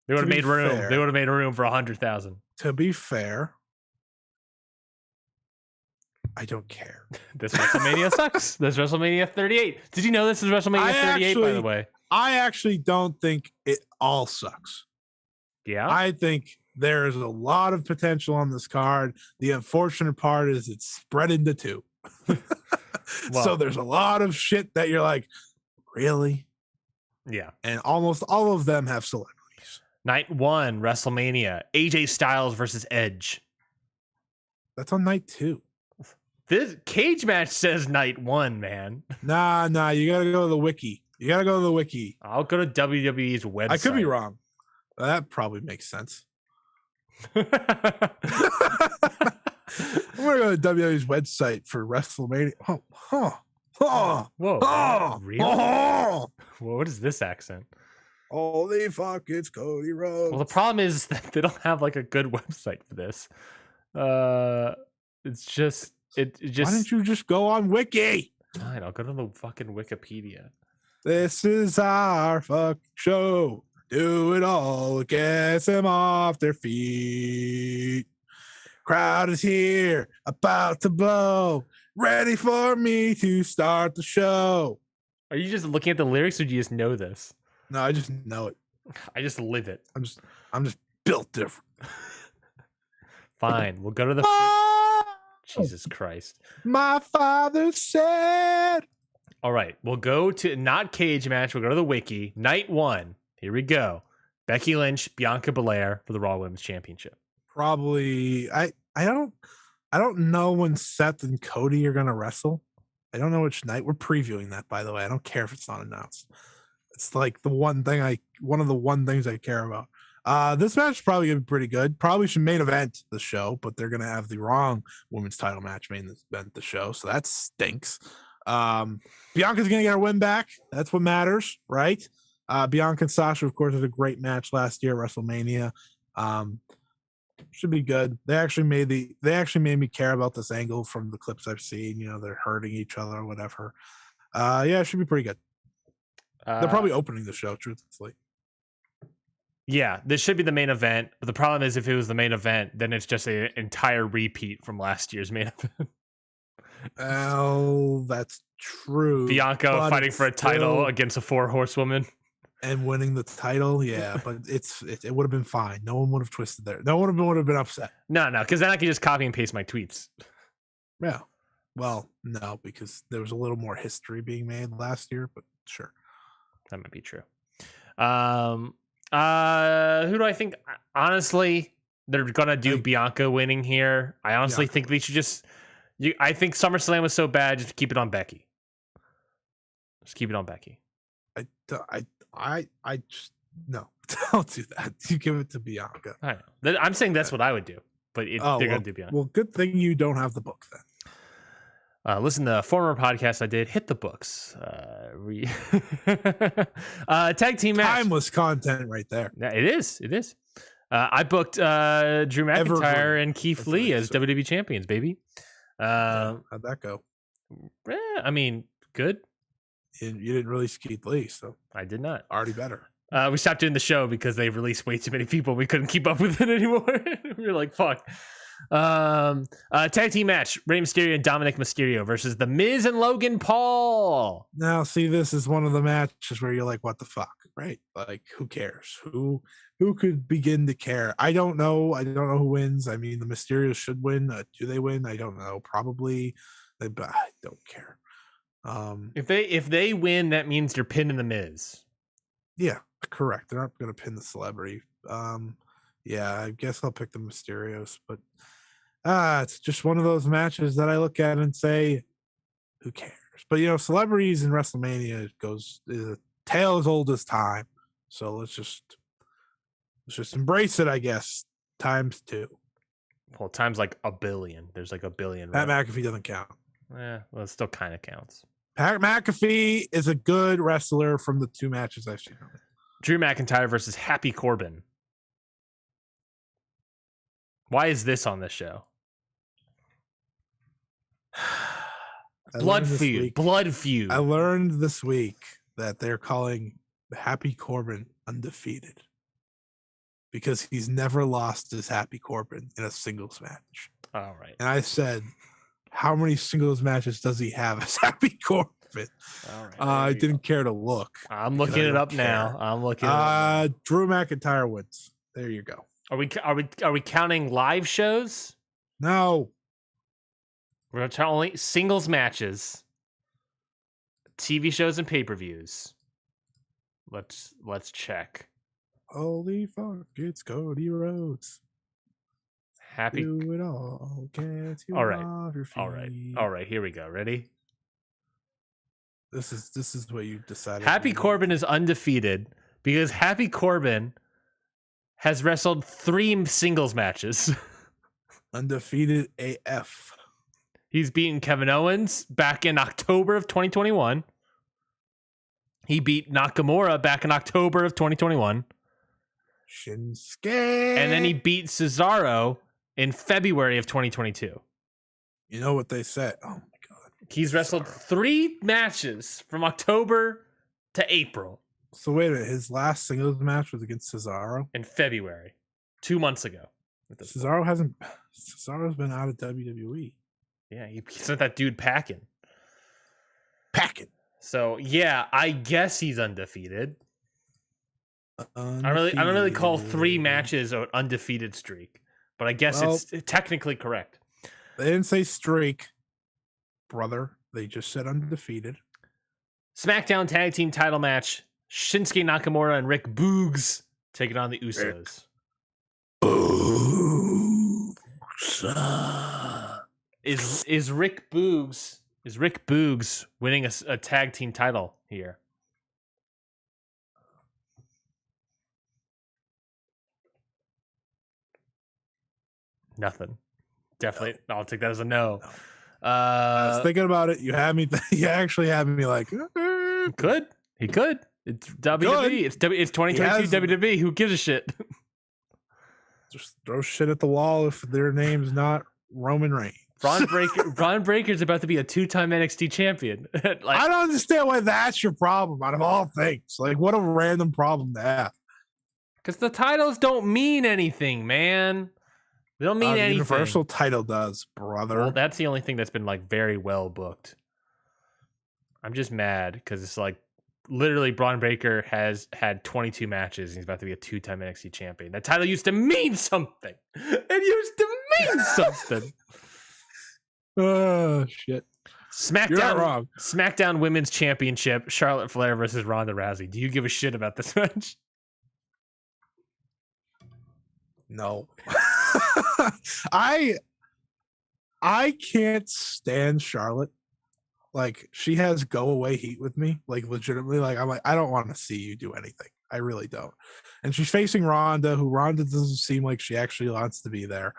they would have made room. They would have made room for 100,000. To be fair, I don't care. This WrestleMania sucks. This WrestleMania 38. Did you know this is WrestleMania 38? By the way, I actually don't think it all sucks. Yeah, I think there's a lot of potential on this card. The unfortunate part is it's spread into two. Well, so there's a lot of shit that you're like, really? Yeah. And almost all of them have celebrities. Night 1, WrestleMania. AJ Styles versus Edge. That's on night 2. This cage match says night 1, man. Nah. You got to go to the wiki. I'll go to WWE's website. I could be wrong. That probably makes sense. I'm gonna go to WWE's website for WrestleMania. Whoa! Really? Well, what is this accent? Holy fuck! It's Cody Rhodes. Well, the problem is that they don't have like a good website for this. It's just. Why don't you just go on Wiki? Fine, I'll go to the fucking Wikipedia. This is our fuck show. Do it all, gets them off their feet. Crowd is here, about to blow, ready for me to start the show. Are you just looking at the lyrics, or do you just know this? No, I just know it. I just live it. I'm just built different. Fine, we'll go to the. Jesus Christ! My father said. All right, we'll go to not cage match. We'll go to the wiki. Night 1. Here we go. Becky Lynch, Bianca Belair for the Raw Women's Championship. Probably. I don't know when Seth and Cody are gonna wrestle. I don't know which night. We're previewing that, by the way. I don't care if it's not announced. It's like one of the one things I care about. This match is probably gonna be pretty good. Probably should main event the show, but they're gonna have the wrong women's title match main event the show, so that stinks. Bianca's gonna get her win back. That's what matters, right? Bianca and Sasha, of course, had a great match last year at WrestleMania. Should be good. They actually made me care about this angle from the clips I've seen. You know, they're hurting each other or whatever. Yeah, it should be pretty good. They're probably opening the show, truthfully. Yeah, this should be the main event. But the problem is, if it was the main event, then it's just an entire repeat from last year's main event. Oh, that's true. Bianca fighting for a title against a 4 horsewoman. And winning the title, yeah, but it would have been fine. No one would have twisted there. No one would have been upset. No, because then I can just copy and paste my tweets. Yeah. Well, no, because there was a little more history being made last year, but sure. That might be true. Who do I think? Honestly, they're gonna do Bianca winning here. I honestly think they should just. I think SummerSlam was so bad. Just keep it on Becky. Just keep it on Becky. I just no. Don't do that. You give it to Bianca. I know. I'm saying that's what I would do, but they're gonna do Bianca. Well, good thing you don't have the book then. Listen to the former podcast I did. Hit the books. Tag team match. Timeless content right there. Yeah, it is. I booked Drew McIntyre and Keith Lee as WWE champions, baby. How'd that go? I mean, good. You didn't release Keith Lee, so I did not. Already better. We stopped doing the show because they released way too many people. We couldn't keep up with it anymore. We were like, fuck. Tag team match: Rey Mysterio and Dominic Mysterio versus The Miz and Logan Paul. Now, see, this is one of the matches where you're like, what the fuck, right? Like, who cares? Who could begin to care? I don't know who wins. I mean, the Mysterios should win. Do they win? I don't know. Probably. But I don't care. If they win, that means you're pinning The Miz. Yeah, correct. They're not going to pin the celebrity. Yeah, I guess I'll pick the Mysterios, but it's just one of those matches that I look at and say, who cares? But celebrities in WrestleMania is a tale as old as time. So let's just embrace it, I guess. ×2. Well, times like a billion. There's like a billion. Pat McAfee doesn't count. Well, it still kind of counts. Pat McAfee is a good wrestler from the 2 matches I've seen. Drew McIntyre versus Happy Corbin. Why is this on this show? Blood feud. I learned this week that they're calling Happy Corbin undefeated because he's never lost as Happy Corbin in a singles match. All right. And I said, how many singles matches does he have as Happy Corbin? All right. I didn't care to look. I'm looking it up now. Drew McIntyre wins. There you go. Are we counting live shows? No. We're going to only singles matches, TV shows, and pay-per-views. Let's check. Holy fuck! It's Cody Rhodes. Happy. Do it all. Get you all right. off your feet. All right. Here we go. Ready? This is what you decided. Happy Corbin is undefeated because Happy Corbin has wrestled 3 singles matches. Undefeated AF. He's beaten Kevin Owens back in October of 2021. He beat Nakamura back in October of 2021. Shinsuke. And then he beat Cesaro in February of 2022. You know what they said? Oh my God. He's wrestled 3 matches from October to April. So wait a minute. His last singles match was against Cesaro? In February. 2 months ago. Cesaro's been out of WWE. Yeah, he sent that dude packing. So yeah, I guess he's undefeated. I don't really call 3 matches an undefeated streak, but I guess it's technically correct. They didn't say streak, brother. They just said undefeated. SmackDown Tag Team Title match: Shinsuke Nakamura and Rick Boogs taking on the Usos. Is Rick Boogs winning a tag team title here? Nothing. Definitely, no. I'll take that as a no. I was thinking about it. You had me. You actually had me like. He could. It's WWE. It's 2022 WWE. Who gives a shit? Just throw shit at the wall if their name's not Roman Reigns. Braun Breaker's about to be a 2-time NXT champion. I don't understand why that's your problem out of all things. Like, what a random problem to have. Because the titles don't mean anything, man. They don't mean anything. The Universal title does, brother. Well, that's the only thing that's been like very well booked. I'm just mad because it's like literally Braun Breaker has had 22 matches and he's about to be a 2-time NXT champion. That title used to mean something. It used to mean something. Oh shit! You're not wrong. SmackDown Women's Championship: Charlotte Flair versus Ronda Rousey. Do you give a shit about this match? No. I can't stand Charlotte. Like, she has go away heat with me. Like, legitimately. Like, I'm like, I don't want to see you do anything. I really don't. And she's facing Ronda, who Ronda doesn't seem like she actually wants to be there.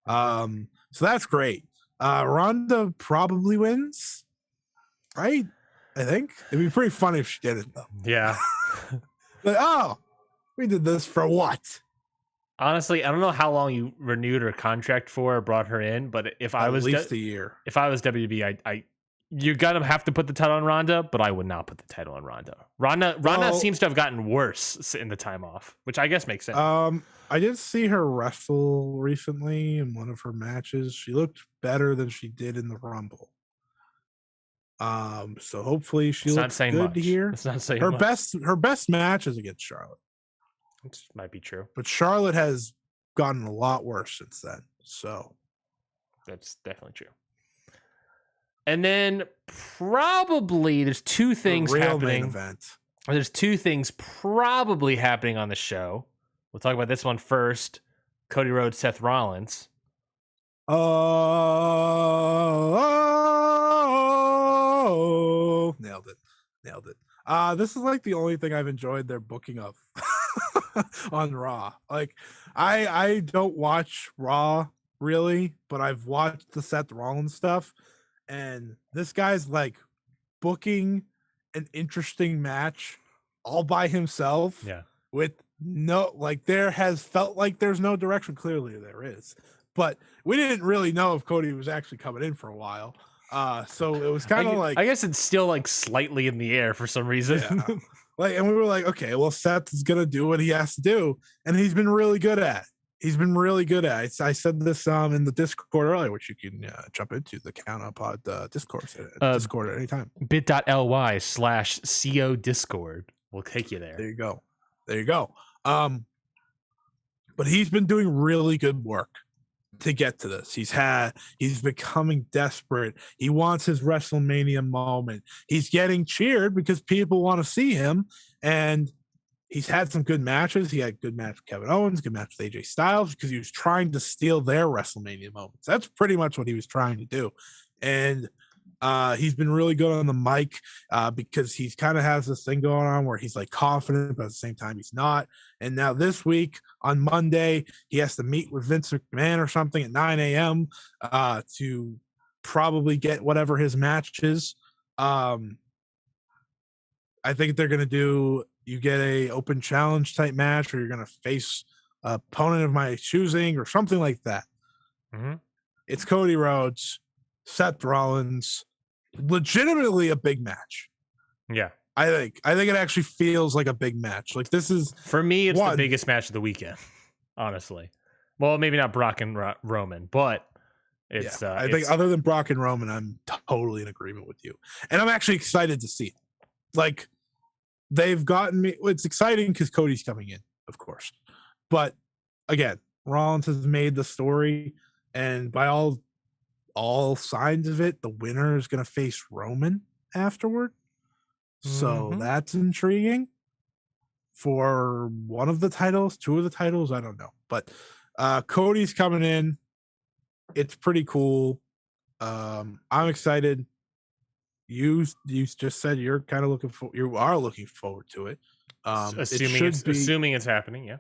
So that's great. Ronda probably wins, right? I think it'd be pretty funny if she did it though. Yeah. Like, we did this for what? Honestly, I don't know how long you renewed her contract for or brought her in, but if I was at least a year. If I was WB, you're gonna have to put the title on Ronda, but I would not put the title on Ronda. Ronda seems to have gotten worse in the time off, which I guess makes sense. I did see her wrestle recently in one of her matches. She looked better than she did in the Rumble. So hopefully she looks good here. It's not saying her much. Her best match is against Charlotte. Which might be true. But Charlotte has gotten a lot worse since then. So that's definitely true. And then probably there's 2 things happening. Main event. There's 2 things probably happening on the show. We'll talk about this one first. Cody Rhodes, Seth Rollins. Oh, nailed it. This is like the only thing I've enjoyed their booking of on Raw. Like, I don't watch Raw really, but I've watched the Seth Rollins stuff, and this guy's like booking an interesting match all by himself. Yeah. With no, like, there has felt like there's no direction. Clearly there is, but we didn't really know if Cody was actually coming in for a while. So it was kind of like, I guess it's still like slightly in the air for some reason. yeah. Like, and we were like, okay, well, Seth is gonna do what he has to do, and he's been really good at. I said this in the Discord earlier, which you can jump into the Countupod Discord Discord at any time. bit.ly/co Discord will take you there. There you go. But he's been doing really good work to get to this. He's becoming desperate. He wants his WrestleMania moment. He's getting cheered because people want to see him, and he's had some good matches. He had a good match with Kevin Owens, good match with AJ Styles, because he was trying to steal their WrestleMania moments. That's pretty much what he was trying to do. And he's been really good on the mic because he's kind of has this thing going on where he's like confident, but at the same time he's not. And now this week on Monday, he has to meet with Vince McMahon or something at 9 a.m. To probably get whatever his match is. I think they're going to you get a open challenge type match, or you're going to face an opponent of my choosing or something like that. Mm-hmm. It's Cody Rhodes, Seth Rollins, legitimately a big match. Yeah. I think it actually feels like a big match. Like, this is, for me, it's the biggest match of the weekend, honestly. Well, maybe not Brock and Roman, but it's I think other than Brock and Roman, I'm totally in agreement with you. And I'm actually excited to see it. Like, they've gotten me. It's exciting because Cody's coming in, of course. But again, Rollins has made the story, and by all signs of it, the winner is going to face Roman afterward. So that's intriguing for one of the titles, two of the titles. I don't know, but Cody's coming in. It's pretty cool. I'm excited. You just said you are looking forward to it. Assuming it's happening. Yeah.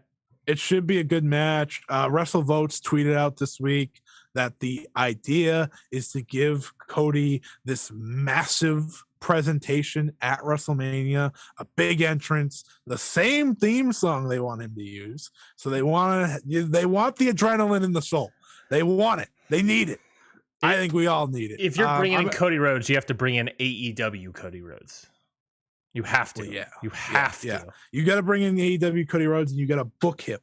It should be a good match. WrestleVotes tweeted out this week that the idea is to give Cody this massive presentation at WrestleMania, a big entrance, the same theme song they want him to use. So they want the adrenaline in the soul. They want it. They need it. I think we all need it. If you're bringing in Cody Rhodes, you have to bring in AEW Cody Rhodes. You have to. Well, you have to. Yeah. You got to bring in the AEW Cody Rhodes, and you got to book him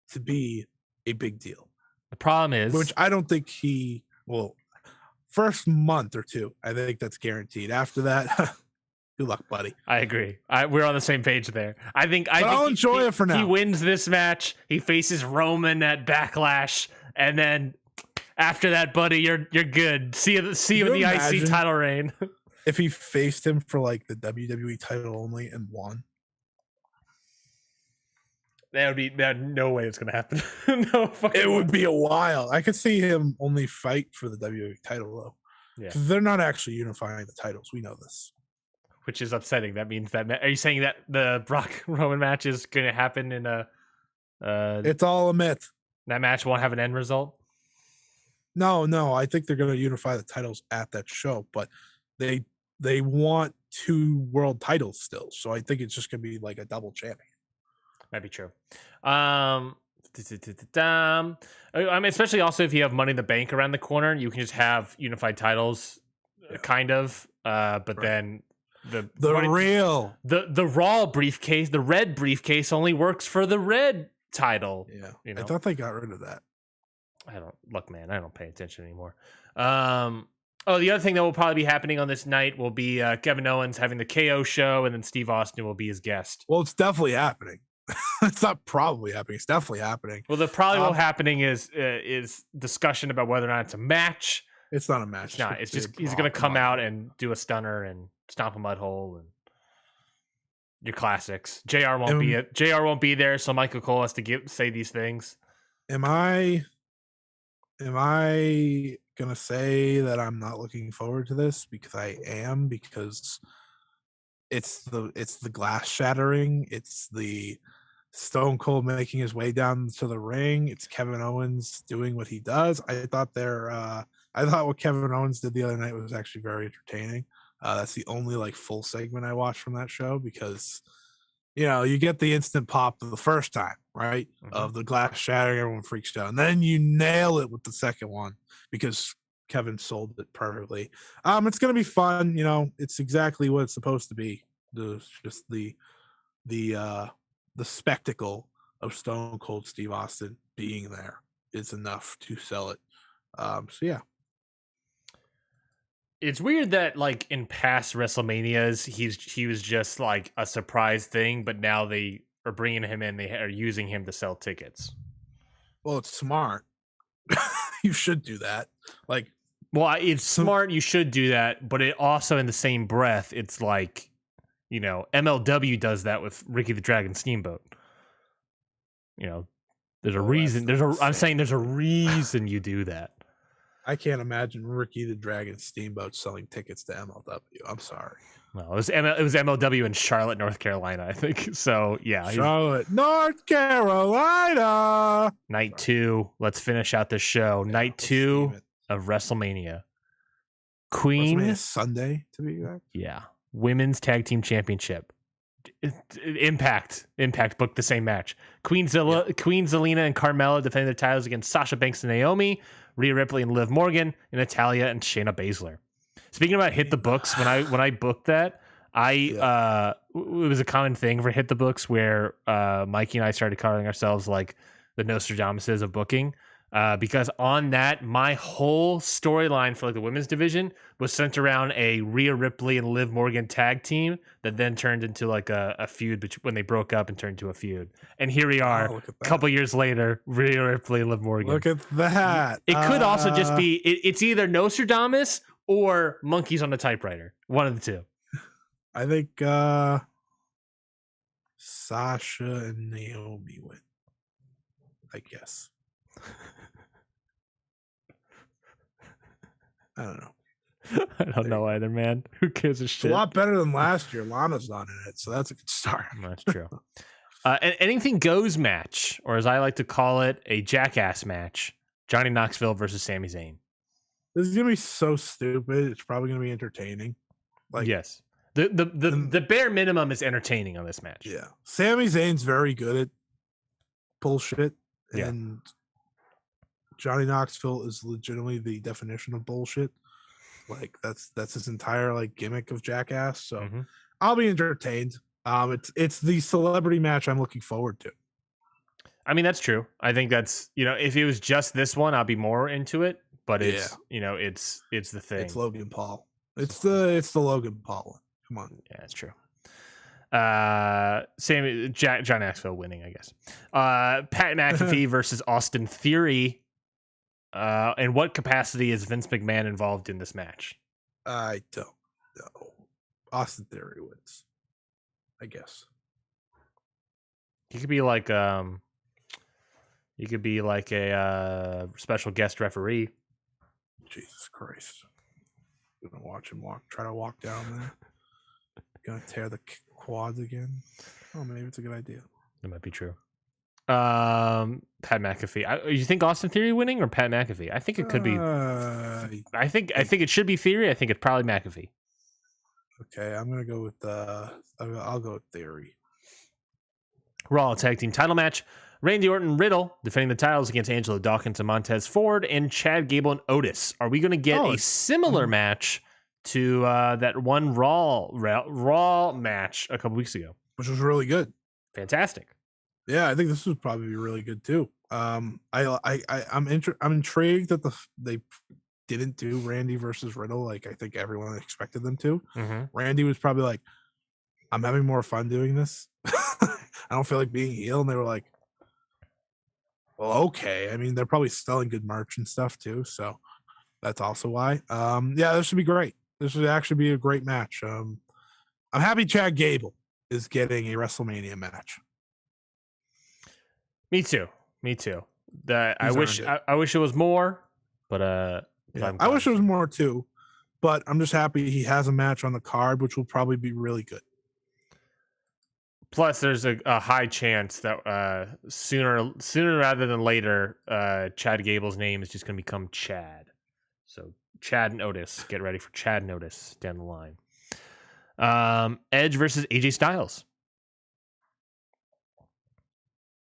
to be a big deal. The problem is, which I don't think he will. First month or two, I think that's guaranteed. After that, good luck, buddy. I agree. We're on the same page there. I think I'll enjoy it for now. He wins this match. He faces Roman at Backlash, and then after that, buddy, you're good. See you in the IC title reign. If he faced him for like the WWE title only and won, no way it's gonna happen. No fucking. It would be a while. I could see him only fight for the WWE title though. Yeah, they're not actually unifying the titles. We know this, which is upsetting. That means that. Are you saying that the Brock Roman match is gonna happen in a? It's all a myth. That match won't have an end result. No. I think they're gonna unify the titles at that show, but they want 2 world titles still. So I think it's just gonna be like a double champion. Might be true. I mean, especially also if you have Money in the Bank around the corner, you can just have unified titles, kind of. But then the Raw briefcase, the red briefcase, only works for the red title. Yeah, you know? I thought they got rid of that. I don't pay attention anymore. The other thing that will probably be happening on this night will be Kevin Owens having the KO show, and then Steve Austin will be his guest. Well, it's definitely happening. It's not probably happening. It's definitely happening. Well, the probably happening is discussion about whether or not it's a match. It's not a match. It's not. It's just he's going to come out and do a stunner and stomp a mud hole and your classics. JR won't be there, so Michael Cole has to say these things. Am I gonna say that I'm not looking forward to this? Because I am, because it's the glass shattering, it's the Stone Cold making his way down to the ring, it's Kevin Owens doing what he does. I thought what Kevin Owens did the other night was actually very entertaining. That's the only like full segment I watched from that show, because you get the instant pop the first time, right? Of the glass shattering, everyone freaks out. And then you nail it with the second one because Kevin sold it perfectly. It's gonna be fun, it's exactly what it's supposed to be. Just the spectacle of Stone Cold Steve Austin being there is enough to sell it. So yeah. It's weird that like in past WrestleManias he was just like a surprise thing, but now they are bringing him in. They are using him to sell tickets. Well, it's smart. You should do that. Like, well, it's smart. You should do that, but it also, in the same breath, it's like, MLW does that with Ricky the Dragon Steamboat. There's a reason. I'm saying there's a reason you do that. I can't imagine Ricky the Dragon Steamboat selling tickets to MLW. I'm sorry. No, it was MLW in Charlotte, North Carolina, I think. So yeah, Charlotte, North Carolina. Night 2. Let's finish out the show. Yeah, Night 2 of WrestleMania. Queen Sunday, to be exact. Yeah, Women's Tag Team Championship. Impact booked the same match. Queen Zelina and Carmella defending their titles against Sasha Banks and Naomi, Rhea Ripley and Liv Morgan, and Natalya and Shayna Baszler. Speaking about Hit the Books, when I booked that, it was a common thing for Hit the Books where Mikey and I started calling ourselves like the Nostradamuses of booking. Because on that, my whole storyline for like the women's division was centered around a Rhea Ripley and Liv Morgan tag team that then turned into like a feud when they broke up and turned into a feud. And here we are, a couple years later, Rhea Ripley and Liv Morgan. Look at that. It could also just be, it's either Nostradamus or Monkeys on the Typewriter. One of the two. I think Sasha and Naomi win, I guess. I don't know. I don't know either, man. Who gives a shit? It's a lot better than last year. Lana's not in it, so that's a good start. That's true. An anything goes match, or as I like to call it, a jackass match. Johnny Knoxville versus Sami Zayn. This is gonna be so stupid. It's probably gonna be entertaining. Like, yes, the bare minimum is entertaining on this match. Yeah, Sami Zayn's very good at bullshit, and Johnny Knoxville is legitimately the definition of bullshit. Like that's his entire like gimmick of jackass. So I'll be entertained. It's the celebrity match I'm looking forward to. I mean, that's true. I think that's, if it was just this one, I'd be more into it. But it's it's the thing. It's Logan Paul. It's the Logan Paul one. Come on. Yeah, that's true. John Knoxville winning, I guess. Pat McAfee versus Austin Theory. In what capacity is Vince McMahon involved in this match? I don't know. Austin Theory wins, I guess. He could be like a special guest referee. Jesus Christ! I'm gonna watch him try to walk down there. Gonna tear the quads again. Oh, maybe it's a good idea. That might be true. Pat McAfee. You think Austin Theory winning or Pat McAfee? I think it could be. I think it should be Theory. I think it's probably McAfee. Okay, I'm gonna go with I'll go with Theory. Raw tag team title match: Randy Orton, Riddle defending the titles against Angelo Dawkins and Montez Ford, and Chad Gable and Otis. Are we going to get a similar match to that one Raw match a couple weeks ago, which was really good? Fantastic. Yeah, I think this would probably be really good too. I'm intrigued that they didn't do Randy versus Riddle like I think everyone expected them to. Randy was probably like, I'm having more fun doing this. I don't feel like being heel, and they were like, well, okay. I mean, they're probably selling good merch and stuff too, so that's also why. Yeah, this should be great. This would actually be a great match. I'm happy Chad Gable is getting a WrestleMania match. Me too. I wish it was more, but I wish it was more too. But I'm just happy he has a match on the card, which will probably be really good. Plus, there's a high chance that sooner rather than later, Chad Gable's name is just going to become Chad. So Chad and Otis, get ready for Chad and Otis down the line. Edge versus AJ Styles.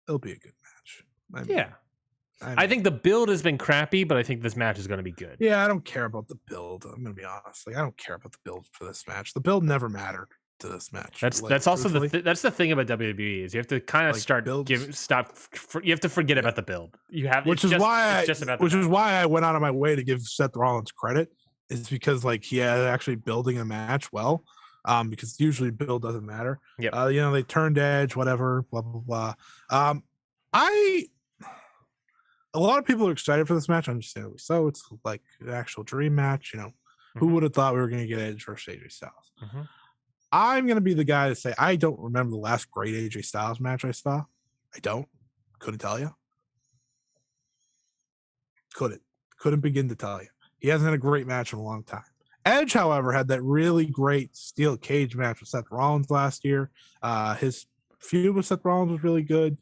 It'll be a good match. I think the build has been crappy, but I think this match is going to be good. Yeah, I don't care about the build. I'm going to be honest. I don't care about the build for this match. The build never mattered to this match. That's also that's the thing about WWE is you have to kind of you have to forget about the build. Which is why I went out of my way to give Seth Rollins credit. Is because he had actually building a match well. Because usually build doesn't matter. Yeah. They turned Edge, whatever, blah blah blah. A lot of people are excited for this match, understandably so. It's like an actual dream match. Who would have thought we were going to get Edge versus AJ Styles? Mm-hmm. I'm going to be the guy to say I don't remember the last great AJ Styles match I saw. I don't. Couldn't tell you. Couldn't begin to tell you. He hasn't had a great match in a long time. Edge, however, had that really great steel cage match with Seth Rollins last year. His feud with Seth Rollins was really good.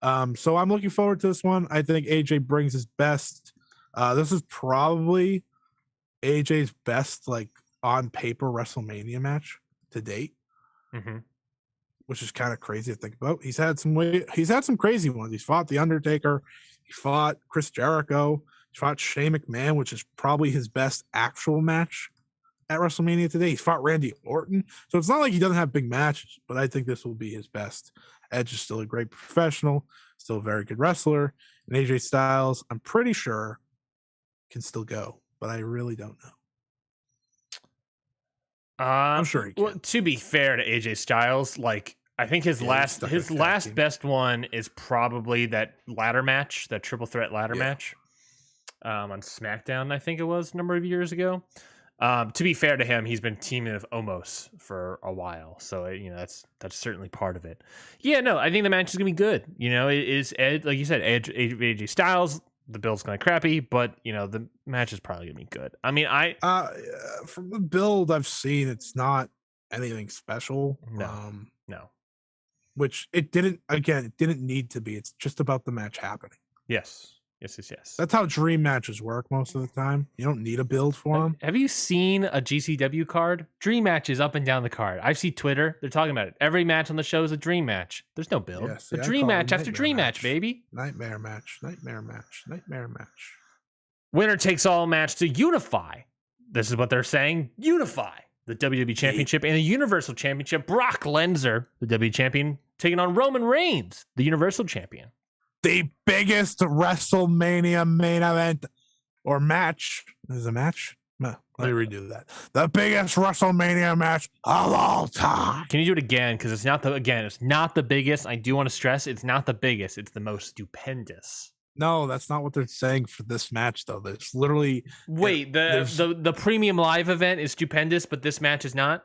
So I'm looking forward to this one. I think AJ brings his best. This is probably AJ's best, on paper WrestleMania match to date, which is kind of crazy to think about. He's had some crazy ones. He's fought The Undertaker. He fought Chris Jericho. He fought Shane McMahon, which is probably his best actual match at WrestleMania today. He's fought Randy Orton. So it's not like he doesn't have big matches, but I think this will be his best. Edge is still a great professional, still a very good wrestler. And AJ Styles, I'm pretty sure, can still go, but I really don't know. I'm sure he can. Well, to be fair to AJ Styles, I think his last best one is probably that ladder match, that triple threat ladder match on SmackDown, I think it was a number of years ago. To be fair to him, he's been teaming with Omos for a while, so that's certainly part of it. Yeah, no, I think the match is gonna be good. It is Ed, like you said, AJ Styles. The build's kind of crappy, but the match is probably gonna be good. I mean, from the build I've seen, it's not anything special. No. Which it didn't need to be. It's just about the match happening. Yes. That's how dream matches work most of the time. You don't need a build for them. Have you seen a GCW card? Dream matches up and down the card. I see Twitter. They're talking about it. Every match on the show is a dream match. There's no build. Yes, a dream match after dream match, baby. Nightmare match. Winner takes all match to unify. This is what they're saying. Unify the WWE Championship and the Universal Championship. Brock Lesnar, the WWE Champion, taking on Roman Reigns, the Universal Champion. The biggest WrestleMania main event or match. Is it a match? No, let me redo that. The biggest WrestleMania match of all time. Can you do it again? Because it's not the biggest. I do want to stress it's not the biggest. It's the most stupendous. No, that's not what they're saying for this match, though. It's literally the premium live event is stupendous, but this match is not.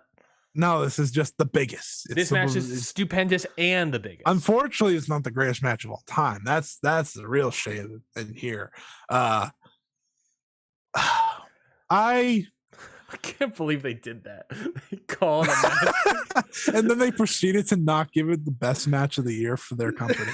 No, this is just the biggest. This match is stupendous and the biggest. Unfortunately, it's not the greatest match of all time. That's the real shame in here. I can't believe they did that. They called a match. And then they proceeded to not give it the best match of the year for their company.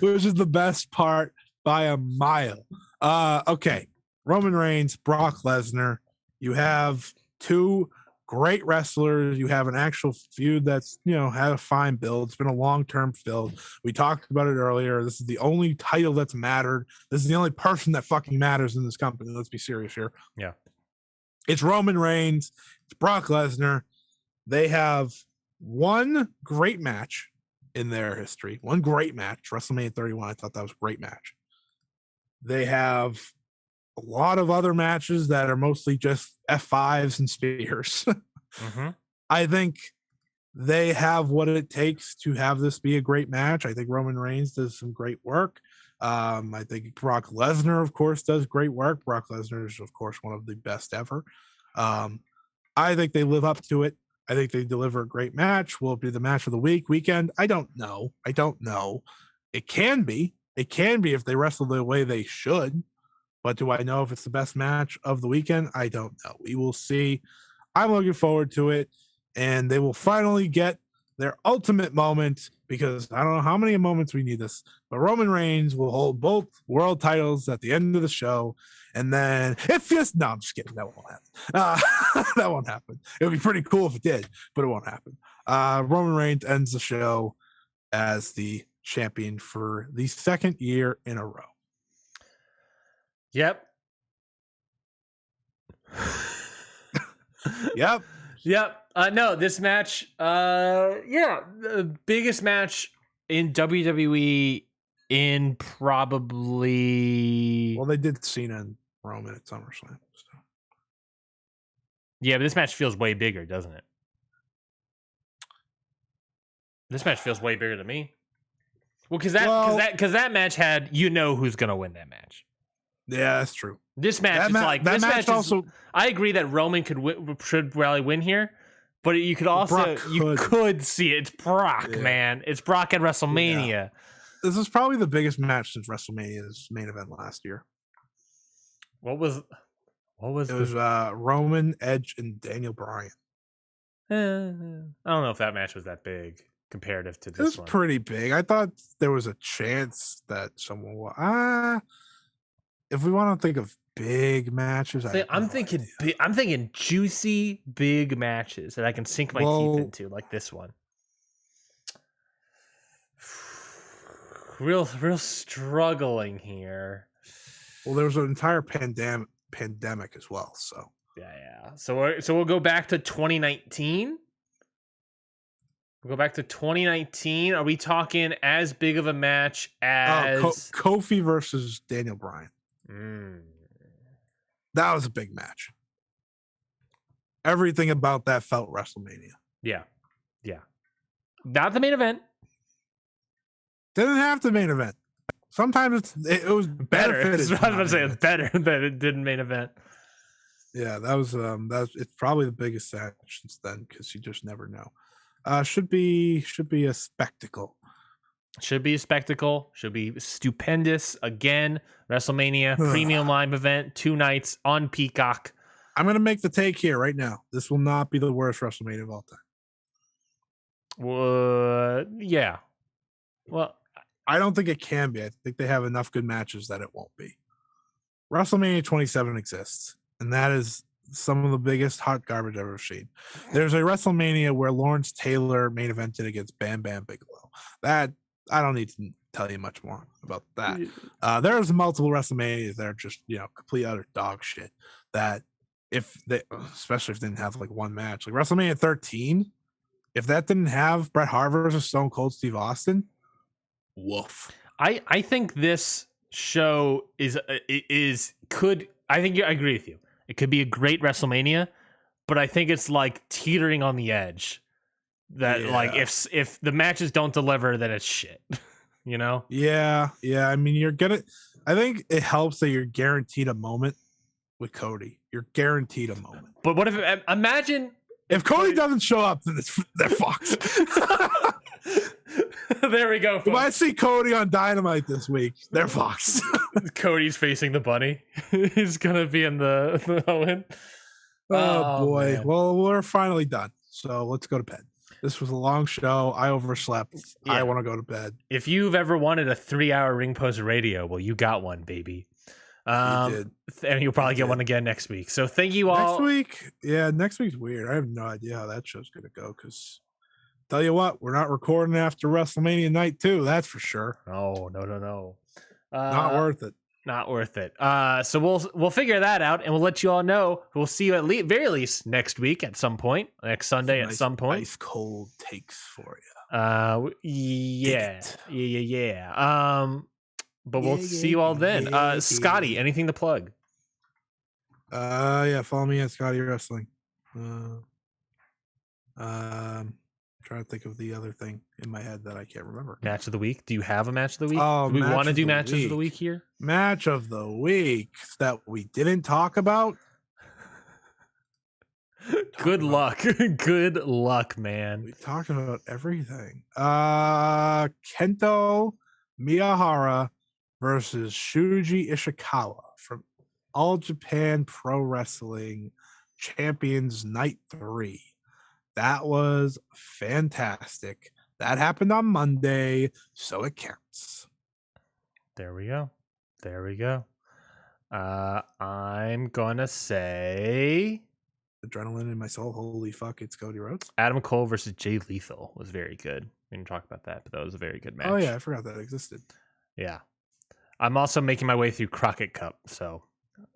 Which is the best part by a mile. Okay. Roman Reigns, Brock Lesnar. You have two great wrestlers. You have an actual feud that's, had a fine build. It's been a long-term build. We talked about it earlier. This is the only title that's mattered. This is the only person that fucking matters in this company. Let's be serious here. Yeah. It's Roman Reigns. It's Brock Lesnar. They have one great match in their history. One great match. WrestleMania 31. I thought that was a great match. They have a lot of other matches that are mostly just F5s and spears. I think they have what it takes to have this be a great match. I think Roman Reigns does some great work. I think Brock Lesnar, of course, does great work. Brock Lesnar is, of course, one of the best ever. I think they live up to it. I think they deliver a great match. Will it be the match of the weekend? I don't know. It can be. It can be if they wrestle the way they should. But do I know if it's the best match of the weekend? I don't know. We will see. I'm looking forward to it. And they will finally get their ultimate moment, because I don't know how many moments we need this. But Roman Reigns will hold both world titles at the end of the show. And then no, I'm just kidding. That won't happen. That won't happen. It would be pretty cool if it did, but it won't happen. Roman Reigns ends the show as the champion for the second year in a row. Yep. Yep. No, this match, the biggest match in WWE in probably. Well, they did Cena and Roman at SummerSlam. So. Yeah, but this match feels way bigger, doesn't it? This match feels way bigger to me. Well, because that match had who's gonna win that match. Yeah, that's true. This match I agree that Roman should probably win here, but you could also could see it. It's Brock, man. It's Brock at WrestleMania. Yeah. This is probably the biggest match since WrestleMania's main event last year. What was it? Was Roman, Edge, and Daniel Bryan. I don't know if that match was that big comparative to this one. It was pretty big. I thought there was a chance that someone will. If we want to think of big matches, I'm thinking juicy big matches that I can sink my teeth into, like this one. Real struggling here. Well, there was an entire pandemic as well, so yeah. So we'll go back to 2019. We'll go back to 2019. Are we talking as big of a match as Kofi versus Daniel Bryan? That was a big match. Everything about that felt WrestleMania. Yeah. Not the main event. Didn't have the main event. Sometimes it was better. I was about to say it's better that it didn't main event. Yeah, that was it's probably the biggest match since then, because you just never know. Should be a spectacle. Should be a spectacle. Should be stupendous. Again, WrestleMania premium live event, 2 nights on Peacock. I'm gonna make the take here right now. This will not be the worst WrestleMania of all time. Yeah. Well, I don't think it can be. I think they have enough good matches that it won't be. WrestleMania 27 exists, and that is some of the biggest hot garbage I've ever seen. There's a WrestleMania where Lawrence Taylor main evented against Bam Bam Bigelow. That I don't need to tell you much more about that. There's multiple WrestleManias that are just complete utter dog shit. That especially if they didn't have like one match, like WrestleMania 13, if that didn't have Bret Hart versus Stone Cold Steve Austin, woof. I think this show I agree with you. It could be a great WrestleMania, but I think it's like teetering on the edge. That like if the matches don't deliver, then it's shit. Yeah. I mean, I think it helps that you're guaranteed a moment with Cody. You're guaranteed a moment. But what imagine if Cody doesn't show up, then they're fucked. There we go. You might see Cody on Dynamite this week. They're fucked. Cody's facing the bunny. He's gonna be in the Owen. Oh boy. Man. Well, we're finally done. So let's go to bed. This was a long show. I overslept. Yeah. I want to go to bed. If you've ever wanted a 3-hour Ring Post radio, well, you got one, baby. You did. And you'll probably get one again next week. So thank you all. Next week's weird. I have no idea how that show's going to go, because tell you what, we're not recording after WrestleMania night 2. That's for sure. No. Not worth it. Not worth it. So we'll figure that out, and we'll let you all know. We'll see you at very least next week at some point, next Sunday at some point. Ice cold takes for you. Yeah. But we'll see you all then. Scotty, anything to plug? Follow me at Scotty Wrestling. Trying to think of the other thing in my head that I can't remember. Match of the week. Do you have a match of the week? Oh, do we want to do matches of the week here? Match of the week that we didn't talk about. Good luck. Good luck, man. We talked about everything. Kento Miyahara versus Shuji Ishikawa from All Japan Pro Wrestling Champions Night 3. That was fantastic. That happened on Monday, so it counts. There we go. I'm gonna say Adrenaline in my soul. Holy fuck, it's Cody Rhodes. Adam Cole versus Jay Lethal was very good. We didn't talk about that, but that was a very good match. Oh yeah, I forgot that existed. Yeah. I'm also making my way through Crockett Cup, so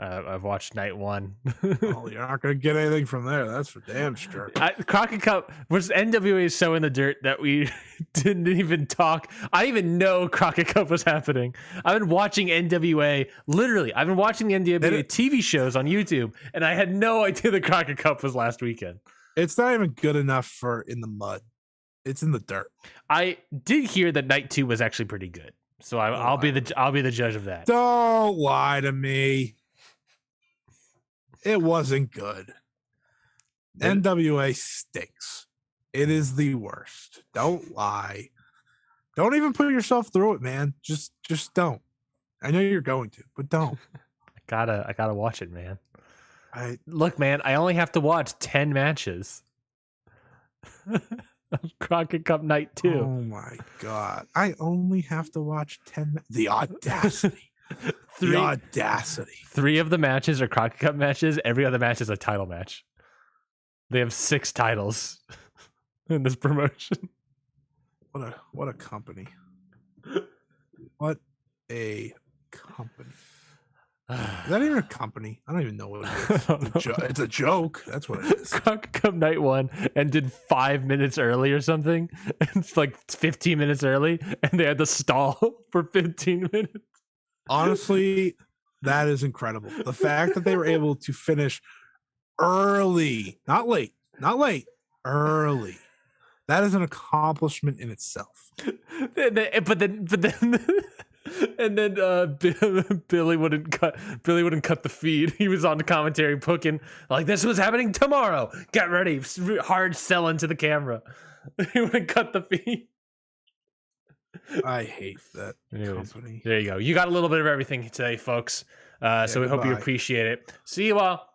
I've watched night 1. Well, you're not going to get anything from there. That's for damn sure. Crockett Cup was NWA so in the dirt that we didn't even talk. I didn't even know Crockett Cup was happening. I've been watching NWA. Literally, I've been watching the NWA TV shows on YouTube, and I had no idea the Crockett Cup was last weekend. It's not even good enough for in the mud. It's in the dirt. I did hear that night 2 was actually pretty good, so I'll be the judge of that. Don't lie to me. It wasn't good. NWA stinks. It is the worst. Don't lie. Don't even put yourself through it, man. Just don't. I know you're going to, but don't. I gotta watch it, man. Look, man, I only have to watch 10 matches. Crockett Cup night 2. Oh my god. I only have to watch 10. The audacity. The audacity. 3 of the matches are Crockett Cup matches. Every other match is a title match. They have 6 titles in this promotion. What a company. What a company. Is that even a company? I don't even know what it is. It's a joke. That's what it is. Crockett Cup night 1 ended 5 minutes early or something. It's like 15 minutes early, and they had to stall for 15 minutes. Honestly, that is incredible. The fact that they were able to finish early, not late, early. That is an accomplishment in itself. But then and then Billy wouldn't cut the feed. He was on the commentary poking like this was happening tomorrow. Get ready, hard sell into the camera. He wouldn't cut the feed. I hate that company. There you go. You got a little bit of everything today, folks. So we hope you appreciate it. See you all